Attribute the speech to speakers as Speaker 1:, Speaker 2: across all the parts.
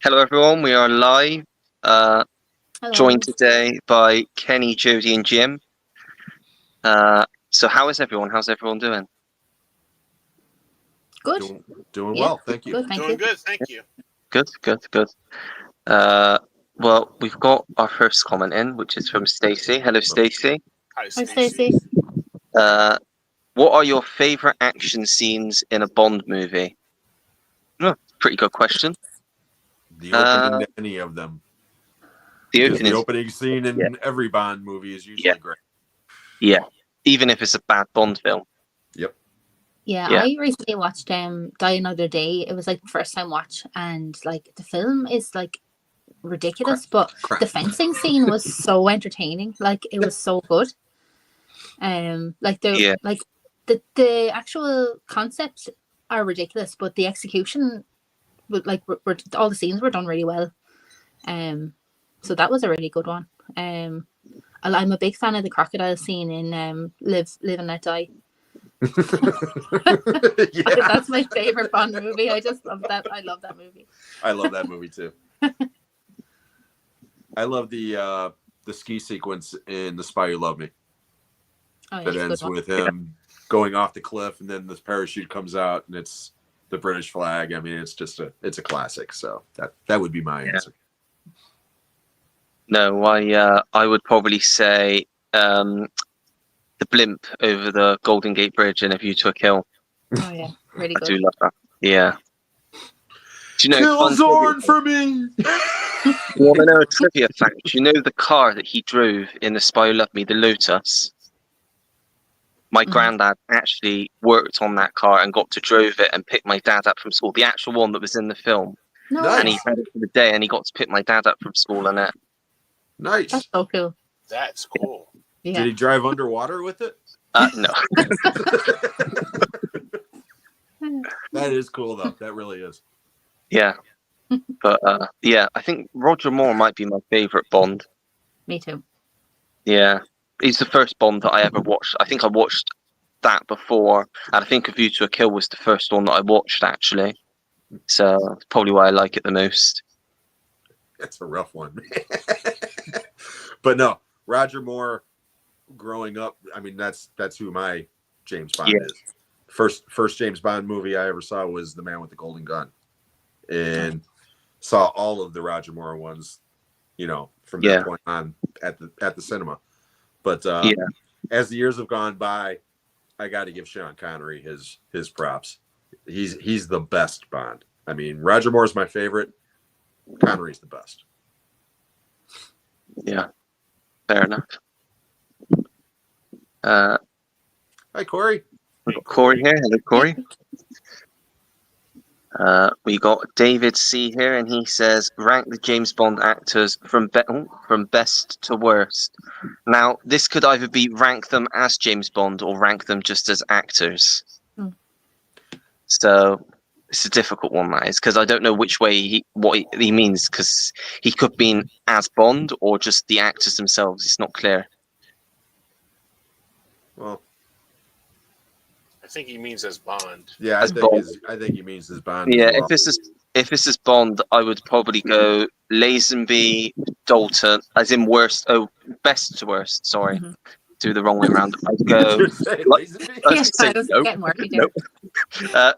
Speaker 1: Hello, everyone. We are live,
Speaker 2: Hello.
Speaker 1: joined today by Kenny, Jody, and Jim. So how is everyone? How's everyone doing?
Speaker 2: Good.
Speaker 3: Doing
Speaker 2: Yeah,
Speaker 3: well, thank you.
Speaker 2: Good, thank
Speaker 4: Doing
Speaker 2: you.
Speaker 4: good, thank you.
Speaker 1: Good. Well, we've got our first comment in, which is from Stacey. Hello, Stacey.
Speaker 4: Hi,
Speaker 2: Hi,
Speaker 4: Stacey.
Speaker 2: Stacey.
Speaker 1: What are your favorite action scenes in a Bond movie? Pretty good question.
Speaker 3: The opening to any of them.
Speaker 1: The
Speaker 3: The opening scene in every Bond movie is usually great.
Speaker 1: Yeah, even if it's a bad Bond film.
Speaker 3: Yep.
Speaker 2: Yeah,
Speaker 1: Yeah.
Speaker 2: I recently watched Die Another Day. It was like the first time watch, and like the film is like ridiculous, but the fencing scene was so entertaining. Like it was so good. Like the actual concepts are ridiculous, but the execution, all the scenes were done really well. So that was a really good one. I'm a big fan of the crocodile scene in Live and Let Die.
Speaker 3: Yeah.
Speaker 2: That's my favorite Bond movie. I just love that. I love that movie.
Speaker 3: I love that movie too. I love the ski sequence in The Spy Who Loved Me.
Speaker 2: Oh, yeah,
Speaker 3: that ends with him going off the cliff, and then the parachute comes out, and it's the British flag. I mean, it's a classic. So that would be my answer.
Speaker 1: No, I would probably say the blimp over the Golden Gate Bridge in A View to a Kill.
Speaker 2: Oh yeah, really good.
Speaker 1: I do love that. Yeah. Do you know?
Speaker 3: Kill Zorn for me.
Speaker 1: You want to know a trivia fact? Do you know the car that he drove in The Spy Who Loved Me, the Lotus? My granddad actually worked on that car and got to drove it and pick my dad up from school. The actual one that was in the film.
Speaker 2: Nice.
Speaker 1: And he had it for the day, and he got to pick my dad up from school in it.
Speaker 3: Nice.
Speaker 2: That's so cool.
Speaker 4: That's cool.
Speaker 2: Yeah.
Speaker 3: Did he drive underwater with it?
Speaker 1: No.
Speaker 3: That is cool, though. That really is.
Speaker 1: Yeah. But yeah, I think Roger Moore might be my favourite Bond.
Speaker 2: Me too.
Speaker 1: Yeah. He's the first Bond that I ever watched. I think I watched that before, and I think A View to a Kill was the first one that I watched, actually. So that's probably why I like it the most.
Speaker 3: That's a rough one. But no, Roger Moore, growing up, I mean, that's who my James Bond is. First James Bond movie I ever saw was The Man with the Golden Gun, and saw all of the Roger Moore ones, from that point on at the cinema. But as the years have gone by, I got to give Sean Connery his props. He's the best Bond. I mean, Roger Moore's my favorite. Connery's the best.
Speaker 1: Yeah, fair enough.
Speaker 3: Hi, Corey.
Speaker 1: We've got Corey here. Hello, Corey. We got David C here, and he says, rank the James Bond actors from best to worst. Now, this could either be rank them as James Bond or rank them just as actors. So it's a difficult one, that is, because I don't know which way what he means, because he could mean as Bond or just the actors themselves. It's not clear.
Speaker 3: Well,
Speaker 4: I think he means as Bond.
Speaker 3: yeah, I think he means as Bond.
Speaker 1: Yeah,
Speaker 3: as well.
Speaker 1: if this is Bond, I would probably go Lazenby, Dalton, as in best to worst. Sorry, do the wrong way around. I'd go.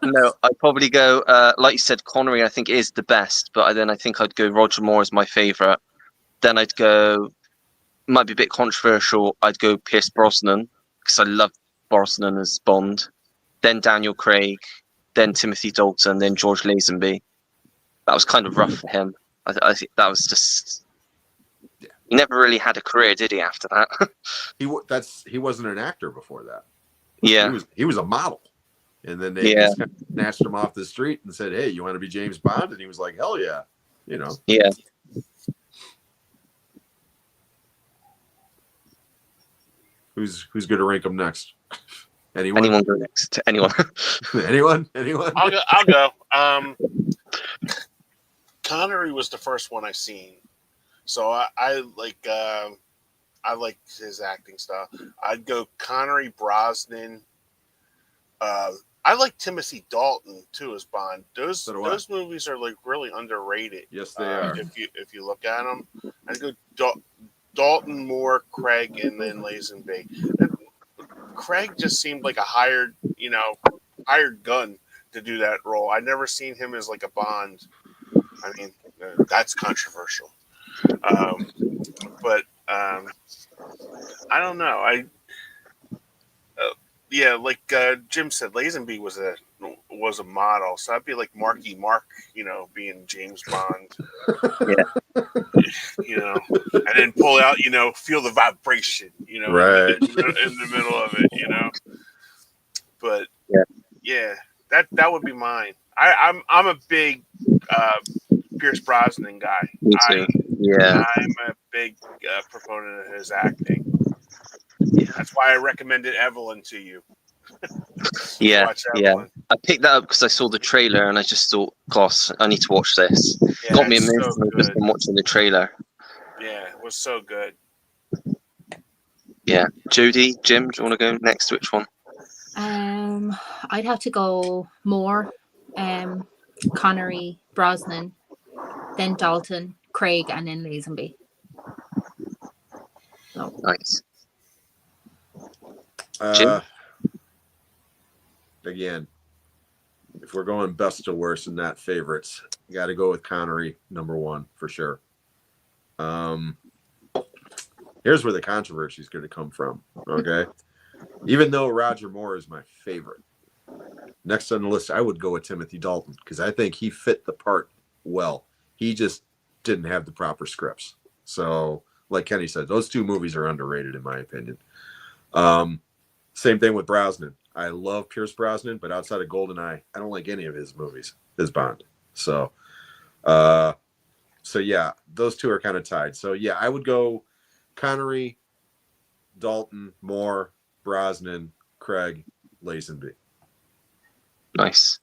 Speaker 1: No, I'd probably go. Like you said, Connery. I think is the best, but then I think I'd go Roger Moore as my favorite. Then I'd go. Might be a bit controversial. I'd go Pierce Brosnan because I love Brosnan as Bond. Then Daniel Craig, then Timothy Dalton, then George Lazenby. That was kind of rough for him. I think that was just. He never really had a career, did he? After that,
Speaker 3: he wasn't an actor before that.
Speaker 1: Yeah,
Speaker 3: he was a model, and then they just kind of snatched him off the street and said, "Hey, you want to be James Bond?" And he was like, "Hell yeah!"
Speaker 1: Yeah.
Speaker 3: Who's going to rank him next?
Speaker 1: Anyone go next? Anyone?
Speaker 3: Anyone?
Speaker 4: I'll go. Connery was the first one I seen, so I like his acting style. I'd go Connery, Brosnan. I I like Timothy Dalton too as Bond.
Speaker 3: So do I.
Speaker 4: Those movies are like really underrated.
Speaker 3: Yes, they are.
Speaker 4: If you look at them, I go Dalton, Moore, Craig, and then Lazenby. And Craig just seemed like a hired gun to do that role. I never seen him as like a Bond. I mean, that's controversial. But I don't know. Yeah, like Jim said, Lazenby was a model, so I'd be like Marky Mark, being James Bond.
Speaker 1: Yeah.
Speaker 4: And then pull out, feel the vibration,
Speaker 3: Right.
Speaker 4: in the middle of it, But yeah, that would be mine. I'm a big Pierce Brosnan guy.
Speaker 1: Me too.
Speaker 4: I'm a big proponent of his acting.
Speaker 1: Yeah.
Speaker 4: That's why I recommended Evelyn to you.
Speaker 1: Yeah.
Speaker 4: Yeah.
Speaker 1: I picked that up because I saw the trailer and I just thought, gosh, I need to watch this.
Speaker 4: Yeah,
Speaker 1: Got me
Speaker 4: it's
Speaker 1: amazed
Speaker 4: so
Speaker 1: just
Speaker 4: good.
Speaker 1: from watching the trailer.
Speaker 4: Yeah, it was so good.
Speaker 1: Yeah. Jodie, Jim, do you want to go next? Which one?
Speaker 2: I'd have to go Moore, Connery, Brosnan, then Dalton, Craig, and then Lazenby. So.
Speaker 1: Nice.
Speaker 3: Again, if we're going best to worst and not favorites, you got to go with Connery, number one, for sure. Here's where the controversy is going to come from, okay? Even though Roger Moore is my favorite, next on the list, I would go with Timothy Dalton because I think he fit the part well. He just didn't have the proper scripts. So, like Kenny said, those two movies are underrated, in my opinion. Same thing with Brosnan. I love Pierce Brosnan, but outside of GoldenEye, I don't like any of his movies, his Bond. So yeah, those two are kind of tied. So yeah, I would go Connery, Dalton, Moore, Brosnan, Craig, Lazenby.
Speaker 1: Nice.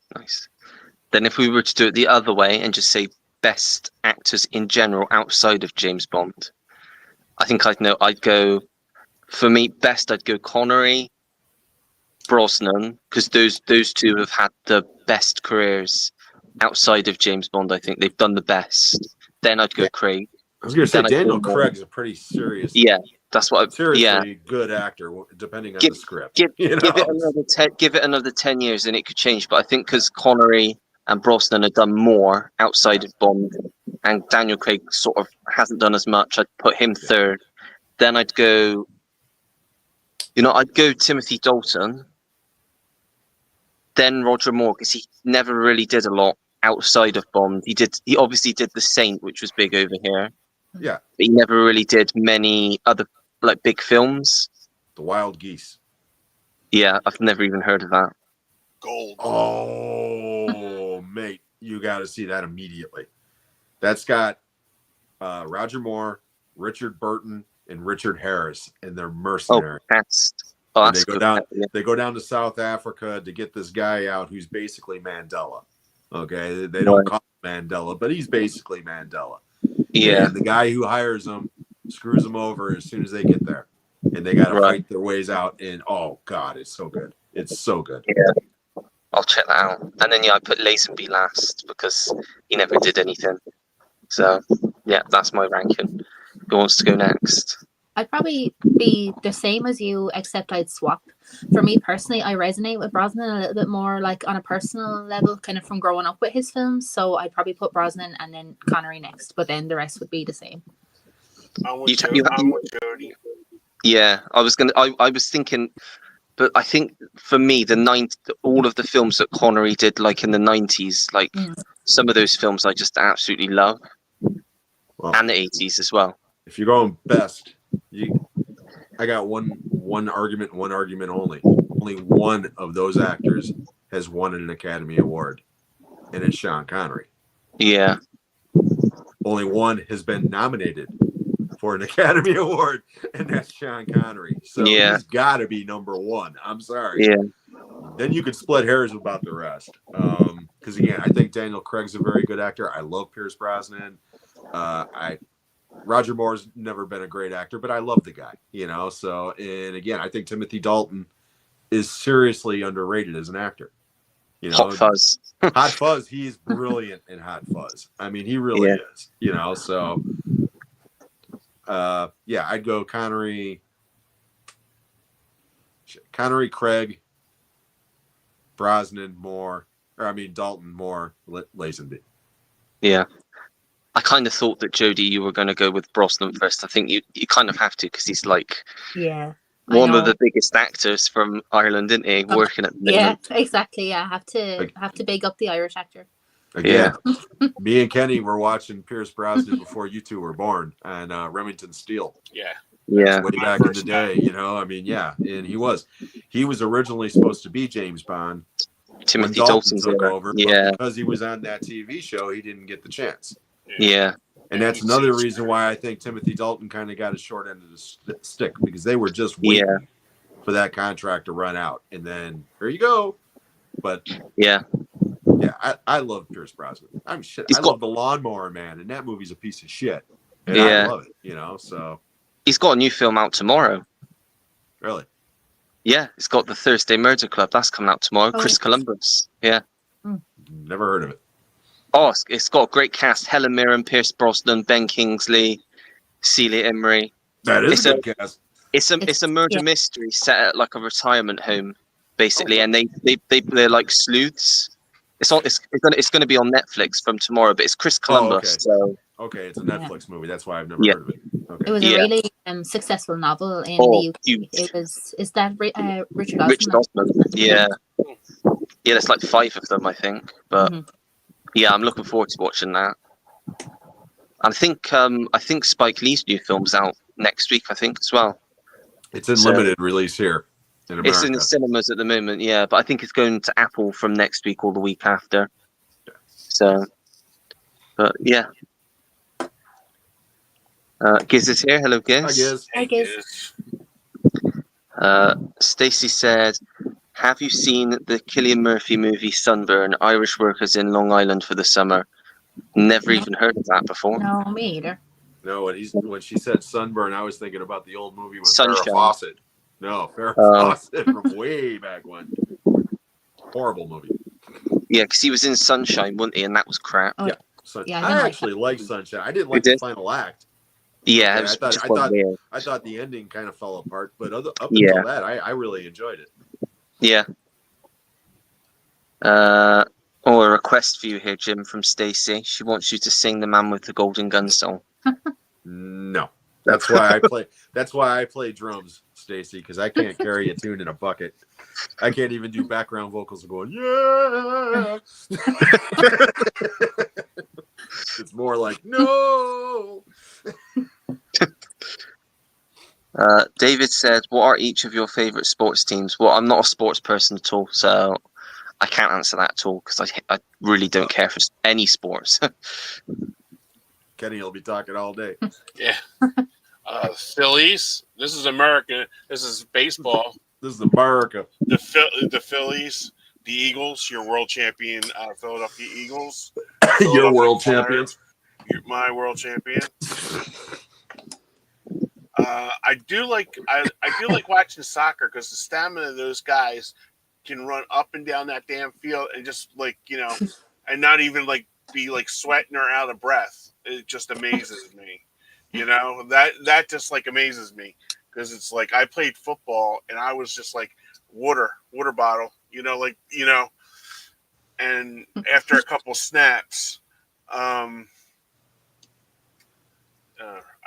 Speaker 1: Then if we were to do it the other way and just say best actors in general outside of James Bond, I think I'd go, for me, best I'd go Connery, Brosnan, because those two have had the best careers outside of James Bond. I think they've done the best. Then I'd go Craig.
Speaker 3: I was going to say Daniel Craig's a pretty serious,
Speaker 1: that's what
Speaker 3: seriously good actor, depending on the script.
Speaker 1: Give it another 10 years and it could change. But I think because Connery and Brosnan have done more outside of Bond, and Daniel Craig sort of hasn't done as much, I'd put him third. Then I'd go Timothy Dalton. Then Roger Moore, because he never really did a lot outside of Bond. He obviously did The Saint, which was big over here.
Speaker 3: Yeah.
Speaker 1: But he never really did many other like big films.
Speaker 3: The Wild Geese.
Speaker 1: Yeah, I've never even heard of that.
Speaker 4: Gold.
Speaker 3: Oh, mate, you got to see that immediately. That's got Roger Moore, Richard Burton, and Richard Harris, and they're mercenaries.
Speaker 1: That's
Speaker 3: they go down to South Africa to get this guy out who's basically Mandela. Okay, they don't call him Mandela, but he's basically Mandela.
Speaker 1: Yeah,
Speaker 3: and the guy who hires them screws them over as soon as they get there, and they got to fight their ways out. And oh god, it's so good! It's so good.
Speaker 1: Yeah, I'll check that out. And then I put Lazenby last because he never did anything. So yeah, that's my ranking. Who wants to go next?
Speaker 2: I'd probably be the same as you, except I'd swap. For me personally, I resonate with Brosnan a little bit more, like on a personal level, kind of from growing up with his films. So I'd probably put Brosnan and then Connery next, but then the rest would be the same.
Speaker 4: I'm with Jodie.
Speaker 1: Yeah, I was thinking, but I think for me, all of the films that Connery did, like in the 90s, like some of those films I just absolutely love, and the 80s as well.
Speaker 3: If you're going best, I got one argument only. Only one of those actors has won an Academy Award, and it's Sean Connery.
Speaker 1: Yeah.
Speaker 3: Only one has been nominated for an Academy Award, and that's Sean Connery. So he's got to be number one. I'm sorry.
Speaker 1: Yeah.
Speaker 3: Then you could split hairs about the rest. Because again, I think Daniel Craig's a very good actor. I love Pierce Brosnan. Roger Moore's never been a great actor, but I love the guy, So, and again, I think Timothy Dalton is seriously underrated as an actor. You know,
Speaker 1: Hot Fuzz.
Speaker 3: Hot Fuzz, he's brilliant in Hot Fuzz. I mean, he really is, you know, so yeah, I'd go Connery, Craig, Brosnan, Dalton, Moore, Lazenby.
Speaker 1: Yeah. I kind of thought that, Jodie, you were going to go with Brosnan first. I think you kind of have to, because he's like one of the biggest actors from Ireland, isn't he? Working at the moment.
Speaker 2: Yeah, exactly. Yeah, have to big up the Irish actor.
Speaker 3: Again, me and Kenny were watching Pierce Brosnan before you two were born on Remington Steele.
Speaker 1: Yeah.
Speaker 3: Way back in the day, you know. I mean, yeah, and he was originally supposed to be James Bond.
Speaker 1: Timothy
Speaker 3: Dalton
Speaker 1: Dalton's
Speaker 3: took
Speaker 1: era.
Speaker 3: over,
Speaker 1: Yeah.
Speaker 3: but because he was on that TV show, he didn't get the chance.
Speaker 1: Yeah.
Speaker 3: And that's another reason why I think Timothy Dalton kind of got a short end of the stick, because they were just waiting for that contract to run out, and then here you go. But I love Pierce Brosnan. I love The Lawnmower Man, and that movie's a piece of shit, and I love it. You know, so
Speaker 1: he's got a new film out tomorrow.
Speaker 3: Really?
Speaker 1: Yeah, it's got The Thursday Murder Club. That's coming out tomorrow. Chris Columbus. Yeah.
Speaker 3: Never heard of it.
Speaker 1: Oh, it's got a great cast: Helen Mirren, Pierce Brosnan, Ben Kingsley, Celia Imrie.
Speaker 3: That is a good cast.
Speaker 1: It's a murder mystery set at like a retirement home, basically, and they're like sleuths. It's going to be on Netflix from tomorrow, but it's Chris Columbus.
Speaker 3: Okay, it's a Netflix movie. That's why I've never heard of it. Okay.
Speaker 2: It was a really successful novel in the UK. It was. Is that Richard Osman?
Speaker 1: Richard Osman. Yeah. Yeah, there's like 5 of them, I think. But yeah, I'm looking forward to watching that. I think Spike Lee's new film's out next week, I think, as well.
Speaker 3: It's in limited release here in America.
Speaker 1: It's in the cinemas at the moment, yeah, but I think it's going to Apple from next week or the week after. So, but yeah. Giz is here. Hello, Giz.
Speaker 3: Hi, Giz.
Speaker 1: Stacey said, have you seen the Cillian Murphy movie Sunburn? Irish workers in Long Island for the summer. Never even heard of that before.
Speaker 2: No, me either.
Speaker 3: No, when she said Sunburn, I was thinking about the old movie with
Speaker 1: Sunshine.
Speaker 3: Farrah Fawcett. No, Farrah Fawcett from way back when. Horrible movie.
Speaker 1: Yeah, because he was in Sunshine, wasn't he? And that was crap.
Speaker 3: Yeah, I actually liked Sunshine. I didn't like the final act.
Speaker 1: Yeah,
Speaker 3: I thought the ending kind of fell apart, but up until that, I really enjoyed it.
Speaker 1: Yeah. A request for you here, Jim, from Stacey. She wants you to sing the Man with the Golden Gun song.
Speaker 3: No, that's why I play. That's why I play drums, Stacey, because I can't carry a tune in a bucket. I can't even do background vocals and going yeah. It's more like no.
Speaker 1: David said, what are each of your favorite sports teams? Well, I'm not a sports person at all, so I can't answer that at all, because I really don't care for any sports.
Speaker 3: Kenny will be talking all day.
Speaker 4: Yeah. Phillies. This is America. This is baseball.
Speaker 3: This is America.
Speaker 4: The Phillies. The Eagles. Your world champion Philadelphia Eagles.
Speaker 3: Your world champions.
Speaker 4: My world champion. I do like watching soccer, because the stamina of those guys can run up and down that damn field and just and not even be sweating or out of breath. It just amazes me. That just amazes me, because it's I played football and I was just water bottle, and after a couple snaps, I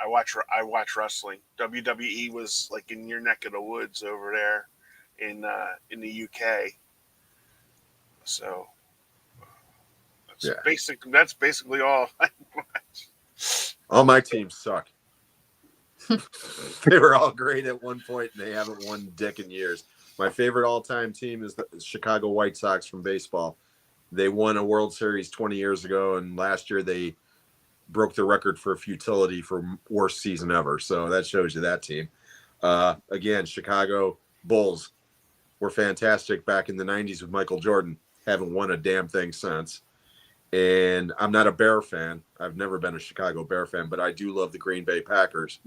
Speaker 4: watch wrestling. WWE was in your neck of the woods over there in the UK. So that's basically all I watch.
Speaker 3: All my teams suck. They were all great at one point, and they haven't won dick in years. My favorite all-time team is the Chicago White Sox from baseball. They won a World Series 20 years ago, and last year they broke the record for futility for worst season ever. So that shows you that team. Again, Chicago Bulls were fantastic back in the 90s with Michael Jordan. Haven't won a damn thing since. And I'm not a Bear fan. I've never been a Chicago Bear fan, but I do love the Green Bay Packers.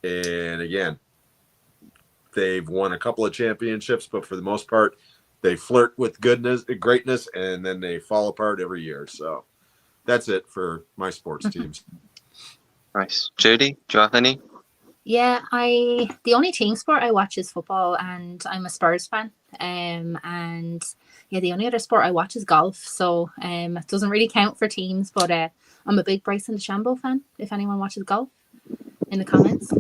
Speaker 3: And again, they've won a couple of championships, but for the most part, They flirt with greatness, and then they fall apart every year. So that's it for my sports teams.
Speaker 1: Nice. Jody, do you have any?
Speaker 2: Yeah, the only team sport I watch is football, and I'm a Spurs fan. And yeah, the only other sport I watch is golf. So it doesn't really count for teams, but I'm a big Bryson DeChambeau fan. If anyone watches golf, in the comments.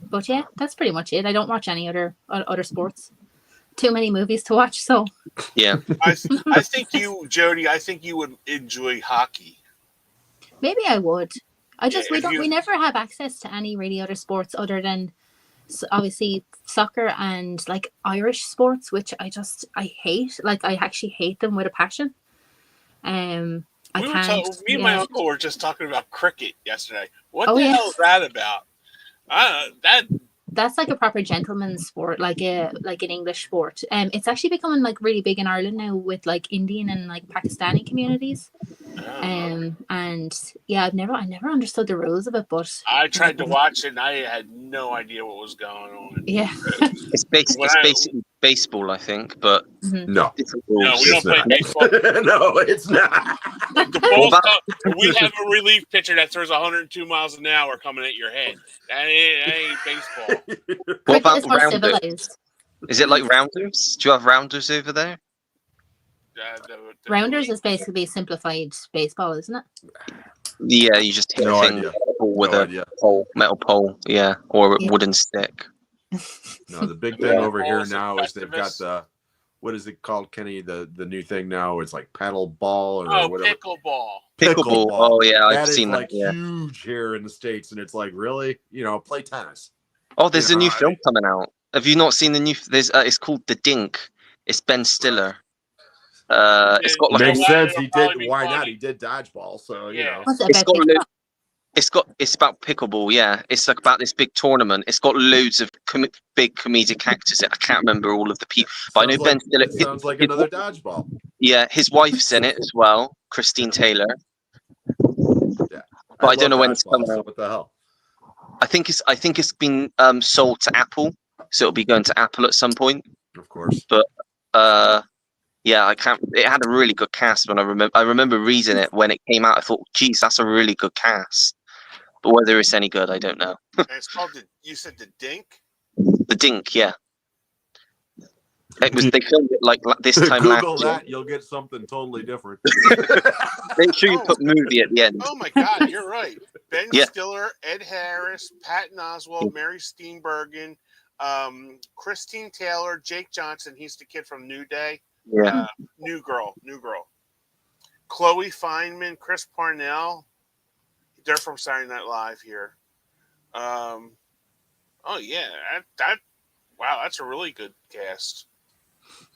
Speaker 2: But yeah, that's pretty much it. I don't watch any other sports. Too many movies to watch, so
Speaker 1: Yeah.
Speaker 4: I think you, Jody. I think you would enjoy hockey.
Speaker 2: maybe I would. We never have access to any really other sports other than obviously soccer and like Irish sports, which I hate. Like I actually hate them with a passion. Me and
Speaker 4: my uncle were just talking about cricket yesterday. What the hell is that about?
Speaker 2: That's like a proper gentleman's sport, like an English sport. It's actually becoming like really big in Ireland now with like Indian and like Pakistani communities. And yeah, I never understood the rules of it, but
Speaker 4: I tried to watch it and I had no idea what was going on.
Speaker 2: Yeah.
Speaker 1: It's basically baseball, I think, but
Speaker 3: no,
Speaker 4: we don't play baseball.
Speaker 3: No, it's not.
Speaker 4: We have a relief pitcher that throws 102 miles an hour coming at your head. That ain't baseball.
Speaker 1: What about rounders? Is it like rounders? Do you have rounders over there?
Speaker 2: Rounders is basically simplified baseball, isn't it?
Speaker 1: Yeah, you just hit a thing with a metal pole, or a wooden stick.
Speaker 3: No, the big thing over here now is they've got what is it called, Kenny? The new thing now is like paddle ball or whatever.
Speaker 4: Pickleball.
Speaker 1: Oh yeah, I've seen that.
Speaker 3: Huge here in the States, and it's like, really, play tennis.
Speaker 1: Oh, there's a new film coming out. Have you not seen the new? There's it's called The Dink. It's Ben Stiller. It's got like
Speaker 3: makes sense. He did. Why not? He did dodgeball, so you know.
Speaker 1: It's about pickleball. Yeah, it's like about this big tournament. It's got loads of big comedic actors. I can't remember all of the people, but I know Ben Stiller.
Speaker 3: Sounds like another dodgeball.
Speaker 1: Yeah, his wife's in it as well, Christine Taylor.
Speaker 3: Yeah,
Speaker 1: but I don't know when it's coming out.
Speaker 3: What the hell?
Speaker 1: I think it's been sold to Apple, so it'll be going to Apple at some point.
Speaker 3: Of course.
Speaker 1: But yeah, I can't. It had a really good cast. When I remember reading it when it came out. I thought, "Geez, that's a really good cast." But whether it's any good, I don't know.
Speaker 4: And it's called you said The Dink?
Speaker 1: The Dink, yeah. It was. They filmed it like this time
Speaker 3: Google
Speaker 1: last year.
Speaker 3: that, you'll get something totally different.
Speaker 1: Make sure you put movie at the end.
Speaker 4: Oh my God, you're right. Ben Stiller, Ed Harris, Patton Oswalt, Mary Steenburgen, Christine Taylor, Jake Johnson. He's the kid from New Day.
Speaker 1: Yeah.
Speaker 4: New girl. Chloe Fineman, Chris Parnell. They're from Saturday Night Live here. Oh yeah, wow, that's a really good cast.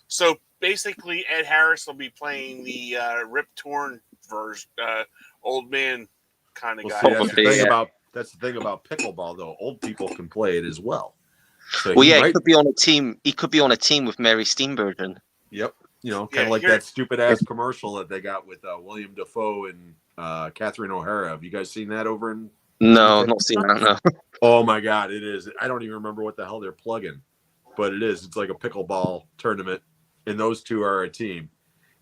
Speaker 4: So basically, Ed Harris will be playing the Rip Torn version, old man kind of guy.
Speaker 3: See, that's the thing about pickleball, though. Old people can play it as well. So
Speaker 1: he could be on a team. He could be on a team with Mary Steenburgen.
Speaker 3: Yep. Kind of like that stupid ass commercial that they got with William Dafoe and Catherine O'Hara. Have you guys seen that over in?
Speaker 1: No, not seen that. No.
Speaker 3: Oh my God, it is. I don't even remember what the hell they're plugging, but it is. It's like a pickleball tournament, and those two are a team,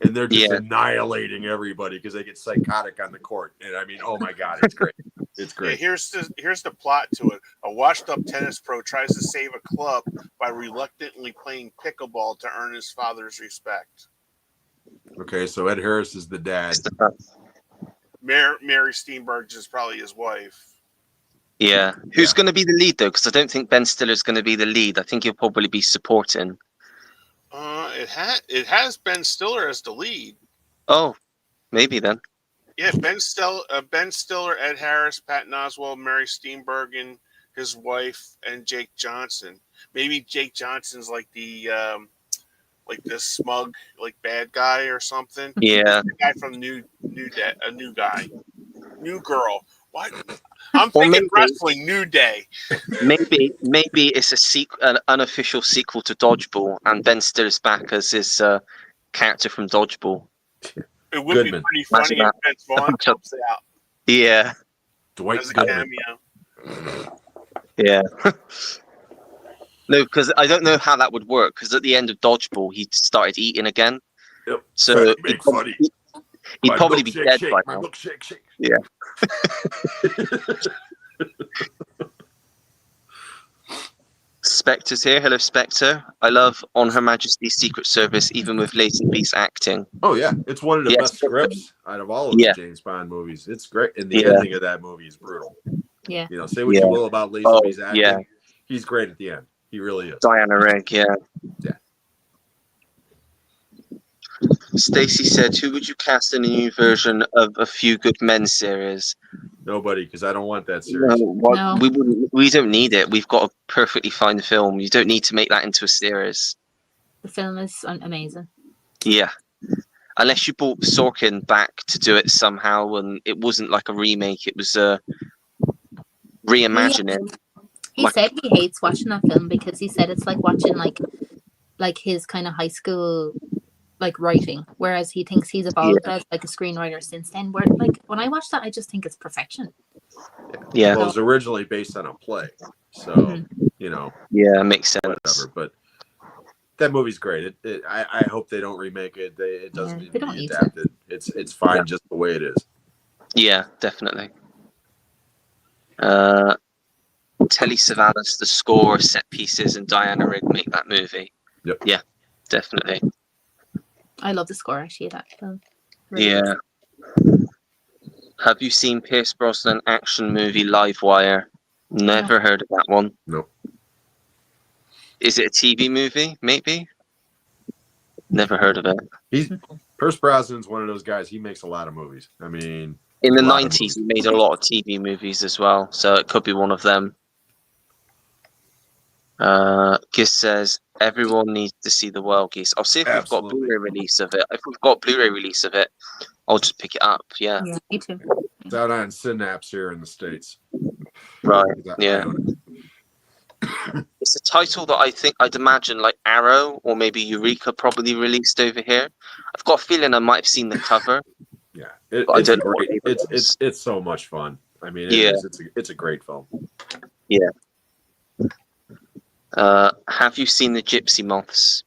Speaker 3: and they're just annihilating everybody because they get psychotic on the court. And I mean, oh my God, it's great. It's great.
Speaker 4: Yeah, here's the plot to it. A washed-up tennis pro tries to save a club by reluctantly playing pickleball to earn his father's respect.
Speaker 3: Okay, so Ed Harris is the dad.
Speaker 4: Mary Steenburgen is probably his wife.
Speaker 1: Yeah. Who's going to be the lead, though? Because I don't think Ben Stiller's going to be the lead. I think he'll probably be supporting.
Speaker 4: It has Ben Stiller as the lead.
Speaker 1: Oh, maybe then.
Speaker 4: Yeah, Ben Stiller, Ed Harris, Patton Oswalt, Mary Steenburgen, his wife, and Jake Johnson. Maybe Jake Johnson's like the smug, like bad guy or something.
Speaker 1: Yeah,
Speaker 4: the guy from New Girl. What? I'm thinking wrestling. New Day.
Speaker 1: Maybe it's an unofficial sequel to Dodgeball, and Ben Stiller's back as his character from Dodgeball.
Speaker 4: It would be pretty funny if Vince Vaughn comes out.
Speaker 1: Yeah.
Speaker 3: Dwight
Speaker 4: as a cameo.
Speaker 1: Yeah. No, because I don't know how that would work. Because at the end of Dodgeball, he started eating again.
Speaker 3: Yep.
Speaker 1: So
Speaker 3: Fatty,
Speaker 1: he'd probably be dead by
Speaker 3: my
Speaker 1: now.
Speaker 3: milkshake shake.
Speaker 1: Yeah. Spectre's here. Hello, Spectre. I love On Her Majesty's Secret Service, even with Lazenby's acting.
Speaker 3: Oh yeah, it's one of the best scripts out of all of the James Bond movies. It's great, and the ending of that movie is brutal.
Speaker 2: Yeah.
Speaker 3: You know, say what you will about Lazenby's acting.
Speaker 1: Yeah.
Speaker 3: He's great at the end. He really is.
Speaker 1: Diana Rigg, yeah.
Speaker 3: Yeah.
Speaker 1: Stacey said, "Who would you cast in a new version of A Few Good Men series?"
Speaker 3: Nobody, because I don't want that series.
Speaker 2: No.
Speaker 1: We don't need it. We've got a perfectly fine film. You don't need to make that into a series.
Speaker 2: The film is amazing.
Speaker 1: Yeah. Unless you brought Sorkin back to do it somehow, and it wasn't like a remake, it was a reimagining.
Speaker 2: He said he hates watching that film because he said it's like watching like his kind of high school like writing, whereas he thinks he's evolved as like a screenwriter since then. Where like when I watch that, I just think it's perfection.
Speaker 1: Yeah.
Speaker 3: Well, it was originally based on a play, so you know.
Speaker 1: Yeah, makes sense.
Speaker 3: Whatever, but that movie's great. I hope they don't remake it. It doesn't need to be adapted. It's fine just the way it is.
Speaker 1: Yeah, definitely. Telly Savalas, the score, set pieces, and Diana Rigg make that movie.
Speaker 3: Yep.
Speaker 1: Yeah, definitely.
Speaker 2: I love the score actually of that film. Really
Speaker 1: yeah. Good. Have you seen Pierce Brosnan action movie Livewire? Never heard of that one.
Speaker 3: No.
Speaker 1: Is it a TV movie? Maybe. Never heard of it.
Speaker 3: Pierce Brosnan's one of those guys. He makes a lot of movies. I mean,
Speaker 1: in the 90s, he made a lot of TV movies as well, so it could be one of them. Giz says everyone needs to see The Wild Geese. I'll see if we've got Blu-ray release of it. If we've got Blu-ray release of it, I'll just pick it up. Yeah.
Speaker 2: Yeah, me too.
Speaker 3: It's out on Synapse here in the States.
Speaker 1: Right. Yeah. It's a title that I'd imagine like Arrow or maybe Eureka probably released over here. I've got a feeling I might have seen the cover.
Speaker 3: Yeah,
Speaker 1: it's great.
Speaker 3: It's so much fun. I mean, it's a great film.
Speaker 1: Yeah. Have you seen the Gypsy Moths?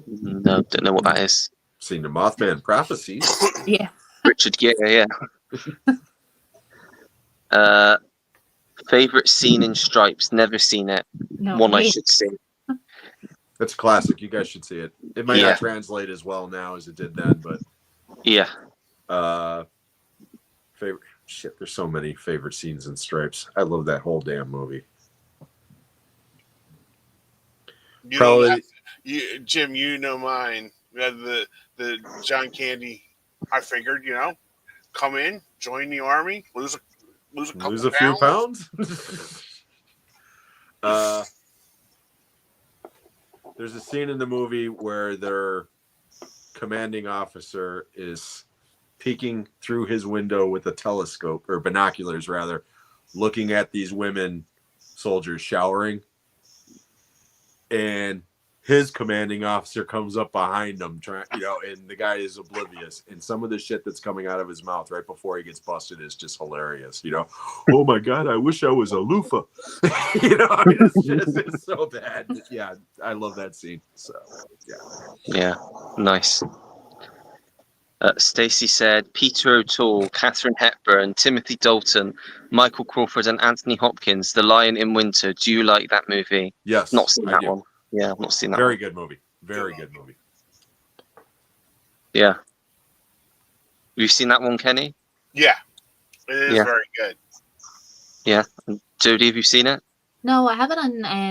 Speaker 1: No, don't know what that is.
Speaker 3: Seen the Mothman Prophecies.
Speaker 2: Yeah.
Speaker 1: Richard Gere, yeah. Favorite scene in Stripes? Never seen it.
Speaker 2: No,
Speaker 1: One I should see.
Speaker 3: That's a classic. You guys should see it. It might not translate as well now as it did then, but
Speaker 1: yeah.
Speaker 3: Favorite shit. There's so many favorite scenes in Stripes. I love that whole damn movie.
Speaker 4: Probably, Jim. You know mine. The John Candy. I figured, come in, join the army, lose a
Speaker 3: few pounds. There's a scene in the movie where their commanding officer is peeking through his window with a telescope or binoculars, rather, looking at these women soldiers showering, and his commanding officer comes up behind him, and the guy is oblivious. And some of the shit that's coming out of his mouth right before he gets busted is just hilarious. Oh my God, I wish I was a loofah. It's so bad. Yeah, I love that scene. So, yeah.
Speaker 1: Yeah, nice. Stacey said Peter O'Toole, Katharine Hepburn, Timothy Dalton, Michael Crawford, and Anthony Hopkins, The Lion in Winter. Do you like that movie?
Speaker 3: Yes.
Speaker 1: Not seen that one. Yeah, I've not seen that.
Speaker 3: Very good movie. Very good movie.
Speaker 1: Yeah. Have you seen that one, Kenny?
Speaker 4: Yeah. It is very good.
Speaker 1: Yeah. Jodie, have you seen it?
Speaker 2: No, I have it on I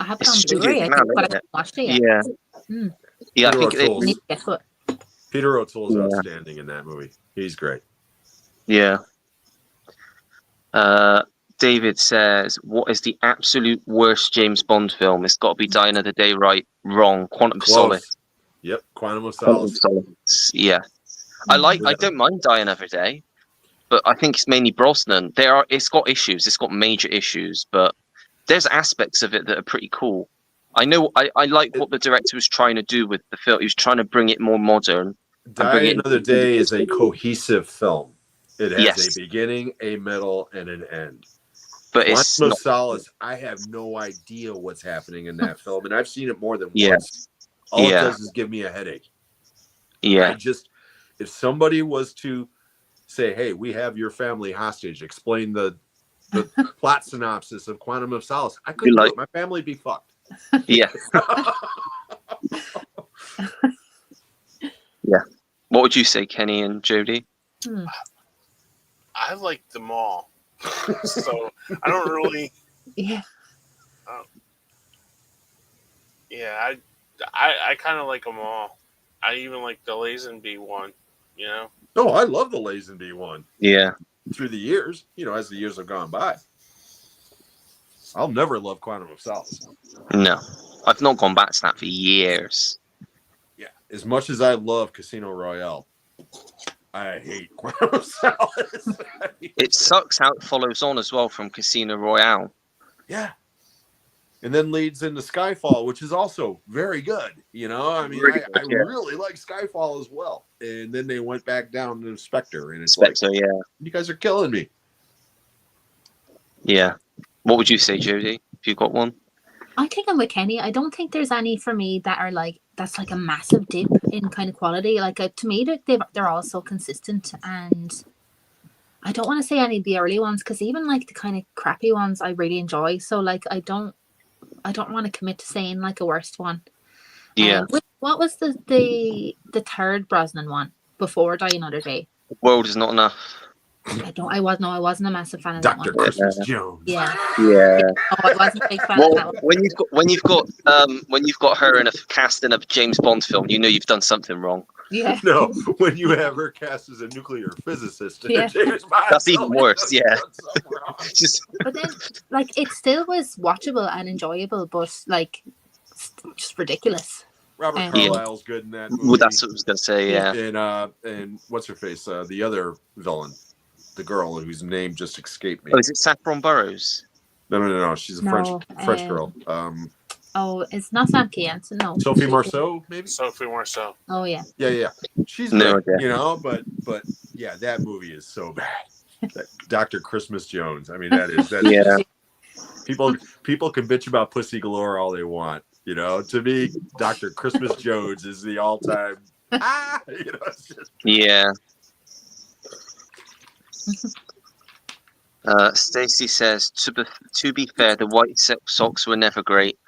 Speaker 2: have it on Blu-ray, I think, but I haven't watched it yet.
Speaker 1: Yeah. Yeah, I think
Speaker 2: I need to get to it.
Speaker 3: Peter O'Toole's outstanding in that movie. He's great.
Speaker 1: Yeah. David says, what is the absolute worst James Bond film? It's got to be Die Another Day, right? Wrong. Quantum of Solace.
Speaker 3: Yep, Quantum of Solace.
Speaker 1: Yeah. I don't mind Die Another Day, but I think it's mainly Brosnan. It's got issues. It's got major issues, but there's aspects of it that are pretty cool. I know I like what the director was trying to do with the film. He was trying to bring it more modern.
Speaker 3: Die Another Day is a cohesive film. It has a beginning, a middle, and an end.
Speaker 1: but it's
Speaker 3: Quantum of
Speaker 1: not.
Speaker 3: Solace, I have no idea what's happening in that film, and I've seen it more than
Speaker 1: Yeah.
Speaker 3: once. All it
Speaker 1: Yeah.
Speaker 3: does is give me a headache.
Speaker 1: Yeah.
Speaker 3: If somebody was to say, hey, we have your family hostage, explain the plot synopsis of Quantum of Solace, I couldn't do it. My family would be fucked.
Speaker 1: Yeah. Yeah. What would you say, Kenny and Jody?
Speaker 4: I like them all. So I don't really.
Speaker 2: Yeah.
Speaker 4: Yeah, I kind of like them all. I even like the Lazenby one, you know?
Speaker 3: No, I love the Lazenby one.
Speaker 1: Yeah.
Speaker 3: Through the years, as the years have gone by. I'll never love Quantum of Solace.
Speaker 1: No. I've not gone back to that for years.
Speaker 3: Yeah. As much as I love Casino Royale, I hate Quantum of Solace.
Speaker 1: It sucks how it follows on as well from Casino Royale.
Speaker 3: Yeah. And then leads into Skyfall, which is also very good. I mean,
Speaker 1: Really
Speaker 3: I
Speaker 1: good, yeah.
Speaker 3: really like Skyfall as well. And then they went back down to Spectre, and it's
Speaker 1: Spectre, yeah.
Speaker 3: you guys are killing me.
Speaker 1: Yeah. What would you say, Jodie, if you got one?
Speaker 2: I think I'm with Kenny. I don't think there's any for me that are that's like a massive dip in kind of quality. To me, they're all so consistent, and I don't want to say any of the early ones because even the kind of crappy ones I really enjoy. So I don't want to commit to saying a worst one.
Speaker 1: Yeah.
Speaker 2: What was the third Brosnan one before Die Another Day?
Speaker 1: The World Is Not Enough.
Speaker 2: I wasn't a massive fan of that
Speaker 3: Dr.
Speaker 2: one.
Speaker 3: Christmas Jones.
Speaker 2: Yeah.
Speaker 1: Yeah.
Speaker 2: Oh, I wasn't a big fan of that one.
Speaker 1: When you've got her in a cast in a James Bond film, you've done something wrong.
Speaker 2: Yeah.
Speaker 3: No, when you have her cast as a nuclear physicist in a James Bond
Speaker 1: That's
Speaker 3: film,
Speaker 1: even worse, yeah.
Speaker 2: But then it still was watchable and enjoyable, but just ridiculous.
Speaker 3: Robert Carlyle's good in that movie.
Speaker 1: Well, that's what I was gonna say, yeah.
Speaker 3: And what's her face? The other villain, the girl whose name just escaped me.
Speaker 1: Oh, is it Saffron Burrows?
Speaker 3: No. She's a French girl.
Speaker 2: Oh, it's not Sam Jansen, no.
Speaker 3: Sophie Marceau, maybe.
Speaker 4: Sophie Marceau.
Speaker 2: Oh yeah.
Speaker 3: Yeah. She's
Speaker 1: No,
Speaker 3: good, but yeah, that movie is so bad. Dr. Christmas Jones. I mean, that's
Speaker 1: Yeah.
Speaker 3: People can bitch about Pussy Galore all they want. To me, Dr. Christmas Jones is the all-time. It's just...
Speaker 1: Yeah. Stacy says, to be fair, the White Sox were never great.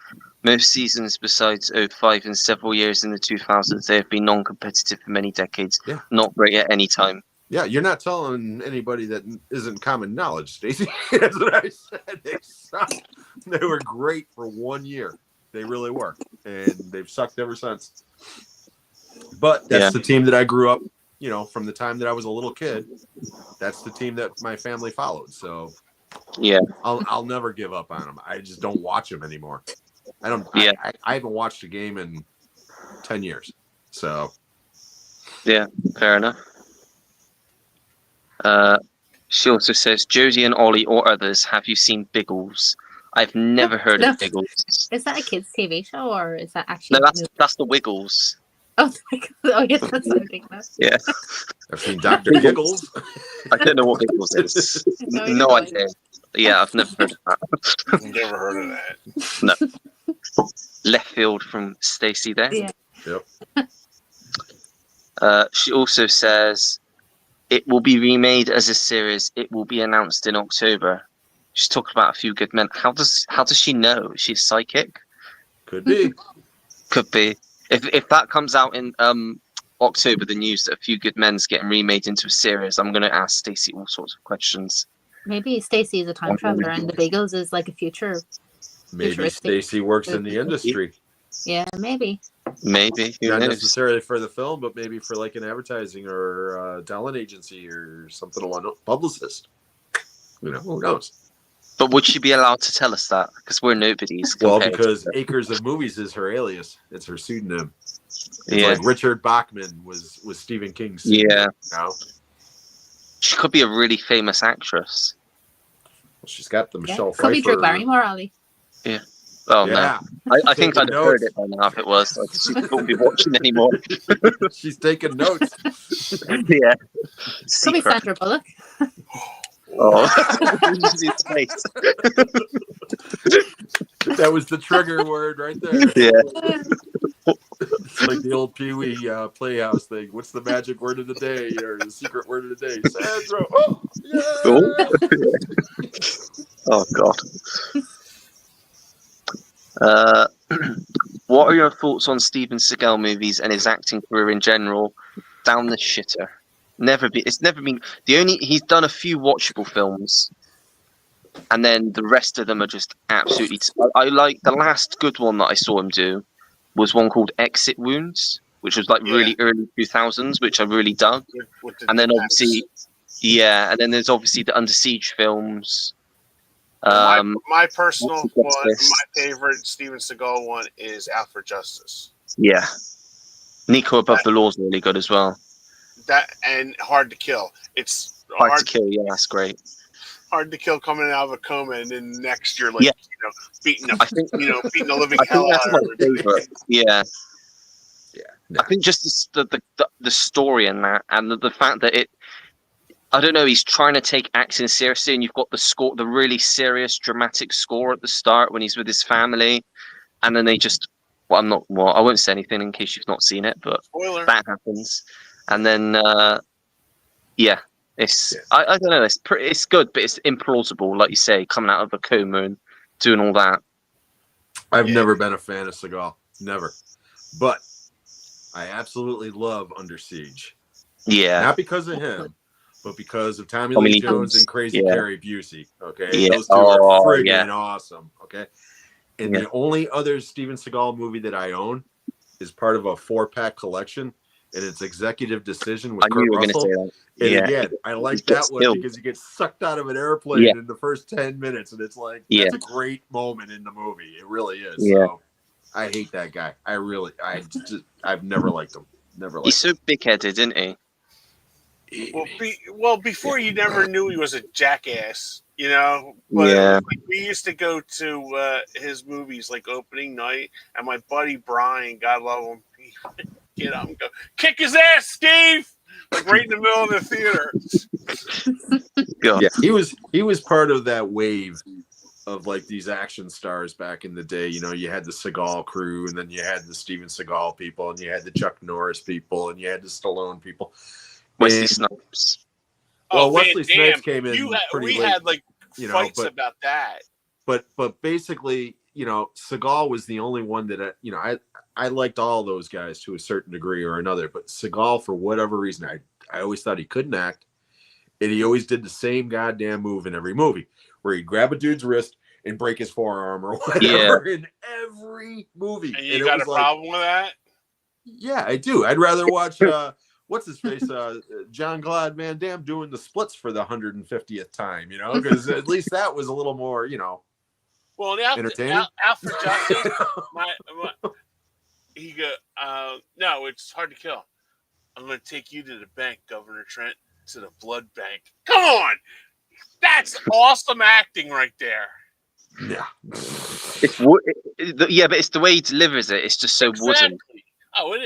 Speaker 1: Most seasons besides 05 and several years in the 2000s, they have been non-competitive for many decades.
Speaker 3: Yeah.
Speaker 1: Not great at any time.
Speaker 3: Yeah, you're not telling anybody that isn't common knowledge, Stacy. That's what I said. They sucked. They were great for 1 year. They really were. And they've sucked ever since. But that's the team that I grew up, from the time that I was a little kid. That's the team that my family followed. So
Speaker 1: yeah,
Speaker 3: I'll never give up on them. I just don't watch them anymore. I don't.
Speaker 1: Yeah.
Speaker 3: I haven't watched a game in 10 years. So
Speaker 1: yeah, fair enough. She also says, Josie and Ollie or others, have you seen Biggles? I've never heard of Biggles.
Speaker 2: Is that a kids' TV show or is that actually?
Speaker 1: No, that's the Wiggles.
Speaker 2: Oh, yes, that's ridiculous.
Speaker 1: Yeah.
Speaker 3: I've seen Dr. Giggles.
Speaker 1: I don't know what Biggles is. No idea. Yeah, I've never heard of that.
Speaker 4: I've never heard of that.
Speaker 1: No. Left field from Stacy there.
Speaker 2: Yeah.
Speaker 3: Yep.
Speaker 1: She also says, it will be remade as a series. It will be announced in October. She's talking about A Few Good Men. How does she know? She's psychic?
Speaker 3: Could be.
Speaker 1: Could be. If that comes out in October, the news that A Few Good Men's getting remade into a series, I'm going to ask Stacey all sorts of questions.
Speaker 2: Maybe Stacey is a time traveler and the Biggles is like a future.
Speaker 3: Maybe Stacey works in the industry.
Speaker 2: Yeah, maybe.
Speaker 1: Maybe. Who
Speaker 3: Not
Speaker 1: knows?
Speaker 3: necessarily for the film, but maybe for like an advertising or talent agency or something along those publicist. Who knows?
Speaker 1: But would she be allowed to tell us that? Because we're nobodies.
Speaker 3: Well, because Acres of Movies is her alias. It's her pseudonym. It's like Richard Bachman was Stephen King's pseudonym. Yeah.
Speaker 1: She could be a really famous actress.
Speaker 3: Well, she's got the Michelle Pfeiffer.
Speaker 2: Could be Drew Barrymore, Ollie.
Speaker 1: Yeah. Oh,
Speaker 3: yeah.
Speaker 1: No. I think I'd have heard it by now if it was. She wouldn't be watching anymore.
Speaker 3: She's taking notes.
Speaker 1: Yeah.
Speaker 2: Could be Sandra Bullock.
Speaker 1: Oh, his face.
Speaker 3: That was the trigger word right there.
Speaker 1: Yeah.
Speaker 3: It's like the old Pee Wee Playhouse thing. What's the magic word of the day or the secret word of the day? Sandro. Oh, yeah.
Speaker 1: Oh God. What are your thoughts on Steven Seagal movies and his acting career in general? Down the shitter. It's never been he's done a few watchable films, and then the rest of them are just absolutely. I like the last good one that I saw him do was one called Exit Wounds, which was like really early 2000s, which I really dug. And then obviously, and then there's obviously the Under Siege films.
Speaker 4: My personal one, my favorite Steven Seagal one is Out for Justice.
Speaker 1: Yeah, Nico Above the Law is really good as well.
Speaker 4: That and Hard to Kill. It's
Speaker 1: Hard to Kill. Yeah, that's great.
Speaker 4: Hard to Kill coming out of a coma, and then next year, beating the living hell out of everybody.
Speaker 1: Yeah.
Speaker 3: No.
Speaker 1: I think just the story in that, and the fact that I don't know, he's trying to take acting seriously, and you've got the really serious, dramatic score at the start when he's with his family, and then they just, I won't say anything in case you've not seen it, but
Speaker 4: Spoiler.
Speaker 1: That happens, and then it's I don't know, it's good, but it's implausible, like you say, coming out of a coma and doing all that.
Speaker 3: I've never been a fan of Seagal, never, but I absolutely love Under Siege.
Speaker 1: Yeah,
Speaker 3: not because of him, but because of Tommy Lee Jones and Crazy Carrie Busey. Okay, those two are friggin' awesome. Okay, and the only other Steven Seagal movie that I own is part of a 4-pack collection, and it's Executive Decision with Kurt Russell. And again, I like that one because he gets sucked out of an airplane in the first 10 minutes, and it's like that's a great moment in the movie. It really is.
Speaker 1: Yeah.
Speaker 3: So I hate that guy. I've never liked him.
Speaker 1: He's so big-headed, isn't he?
Speaker 4: Well, before you never knew he was a jackass, you know. But we used to go to his movies like opening night, and my buddy Brian, God love him, he would get up and go, "Kick his ass, Steve!" Like right in the middle of the theater.
Speaker 3: Yeah, he was part of that wave of like these action stars back in the day. You know, you had the Seagal crew, and then you had the Steven Seagal people, and you had the Chuck Norris people, and you had the Stallone people.
Speaker 1: Wesley Snipes.
Speaker 3: Well, Wesley Snipes came in pretty late.
Speaker 4: We had like fights about that.
Speaker 3: But basically, you know, Seagal was the only one that I liked all those guys to a certain degree or another. But Seagal, for whatever reason, I always thought he couldn't act, and he always did the same goddamn move in every movie, where he'd grab a dude's wrist and break his forearm or whatever in every movie.
Speaker 4: And you got a problem with that?
Speaker 3: Yeah, I do. I'd rather watch what's his face, John Claude Van Damme doing the splits for the 150th time, you know, because at least that was a little more, you know, entertaining.
Speaker 4: Alfred Johnson, he go, no, it's Hard to Kill. I'm going to take you to the bank, Governor Trent, to the blood bank. Come on! That's awesome acting right there.
Speaker 3: Yeah.
Speaker 1: But it's the way he delivers it. It's just so wooden.
Speaker 4: Oh,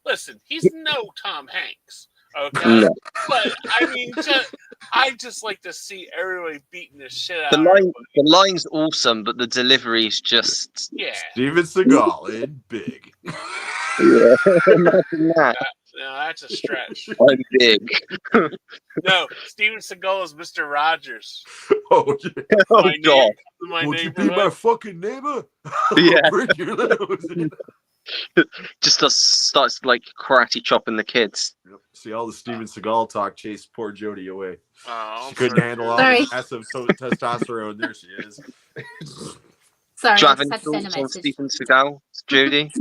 Speaker 4: listen, he's no Tom Hanks, okay? No. But I mean, I just like to see everybody beating the shit out of everybody.
Speaker 1: The line's awesome, but the delivery's just
Speaker 3: Steven Seagal in big.
Speaker 1: Yeah, imagine that.
Speaker 4: No, that's a stretch.
Speaker 1: I'm big.
Speaker 4: No, Steven Seagal is Mr. Rogers.
Speaker 3: Oh, yeah.
Speaker 1: Oh God!
Speaker 3: Would you be my fucking neighbor?
Speaker 1: Yeah.
Speaker 3: Break your nose.
Speaker 1: Just starts like karate chopping the kids.
Speaker 3: Yep. See, all the Steven Seagal talk chased poor Jody away.
Speaker 4: Oh,
Speaker 3: she couldn't handle all the massive testosterone. There she is.
Speaker 2: Sorry,
Speaker 1: do you have any thoughts on Steven Seagal, Jody?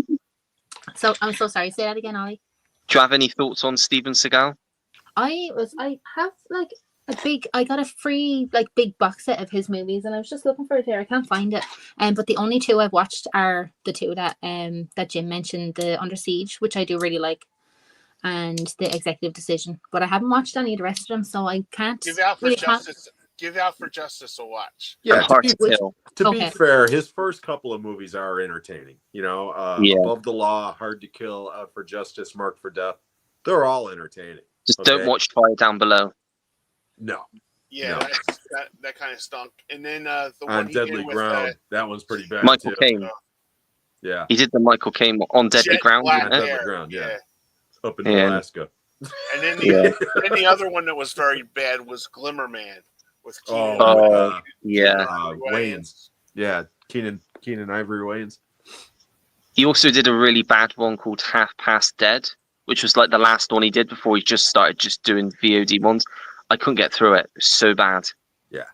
Speaker 2: So I'm so sorry. Say that again, Ollie.
Speaker 1: Do you have any thoughts on Steven Seagal?
Speaker 2: I have like I got a free like big box set of his movies, and I was just looking for it there. I can't find it. But the only two I've watched are the two that Jim mentioned, the Under Siege, which I do really like, and the Executive Decision. But I haven't watched any of the rest of them, so I can't.
Speaker 4: Give Out for Justice. Give Out for Justice a watch.
Speaker 3: Yeah,
Speaker 1: to
Speaker 3: be fair, his first couple of movies are entertaining. You know, Above the Law, Hard to Kill, Out for Justice, Marked for Death. They're all entertaining.
Speaker 1: Just don't watch Fire Down Below.
Speaker 3: No,
Speaker 4: Yeah,
Speaker 3: No.
Speaker 4: that kind of stunk. And then the one
Speaker 3: On
Speaker 4: he
Speaker 3: Deadly
Speaker 4: did with
Speaker 3: Ground, that one's pretty bad
Speaker 1: Michael
Speaker 3: too.
Speaker 1: Caine.
Speaker 3: Yeah.
Speaker 1: He did the Michael Caine on Deadly
Speaker 4: Jet
Speaker 1: Ground.
Speaker 4: Black
Speaker 3: On
Speaker 1: Isn't it?
Speaker 3: Deadly Ground, yeah. Up in
Speaker 1: Yeah.
Speaker 3: Alaska.
Speaker 4: And then
Speaker 1: Yeah.
Speaker 4: then the other one that was very bad was Glimmer Man with Keenan
Speaker 1: Oh, yeah.
Speaker 3: Wayans. Yeah, Keenan Ivory Wayans.
Speaker 1: He also did a really bad one called Half Past Dead, which was like the last one he did before he just started just doing VOD ones. I couldn't get through it. It was so bad.
Speaker 3: Yeah.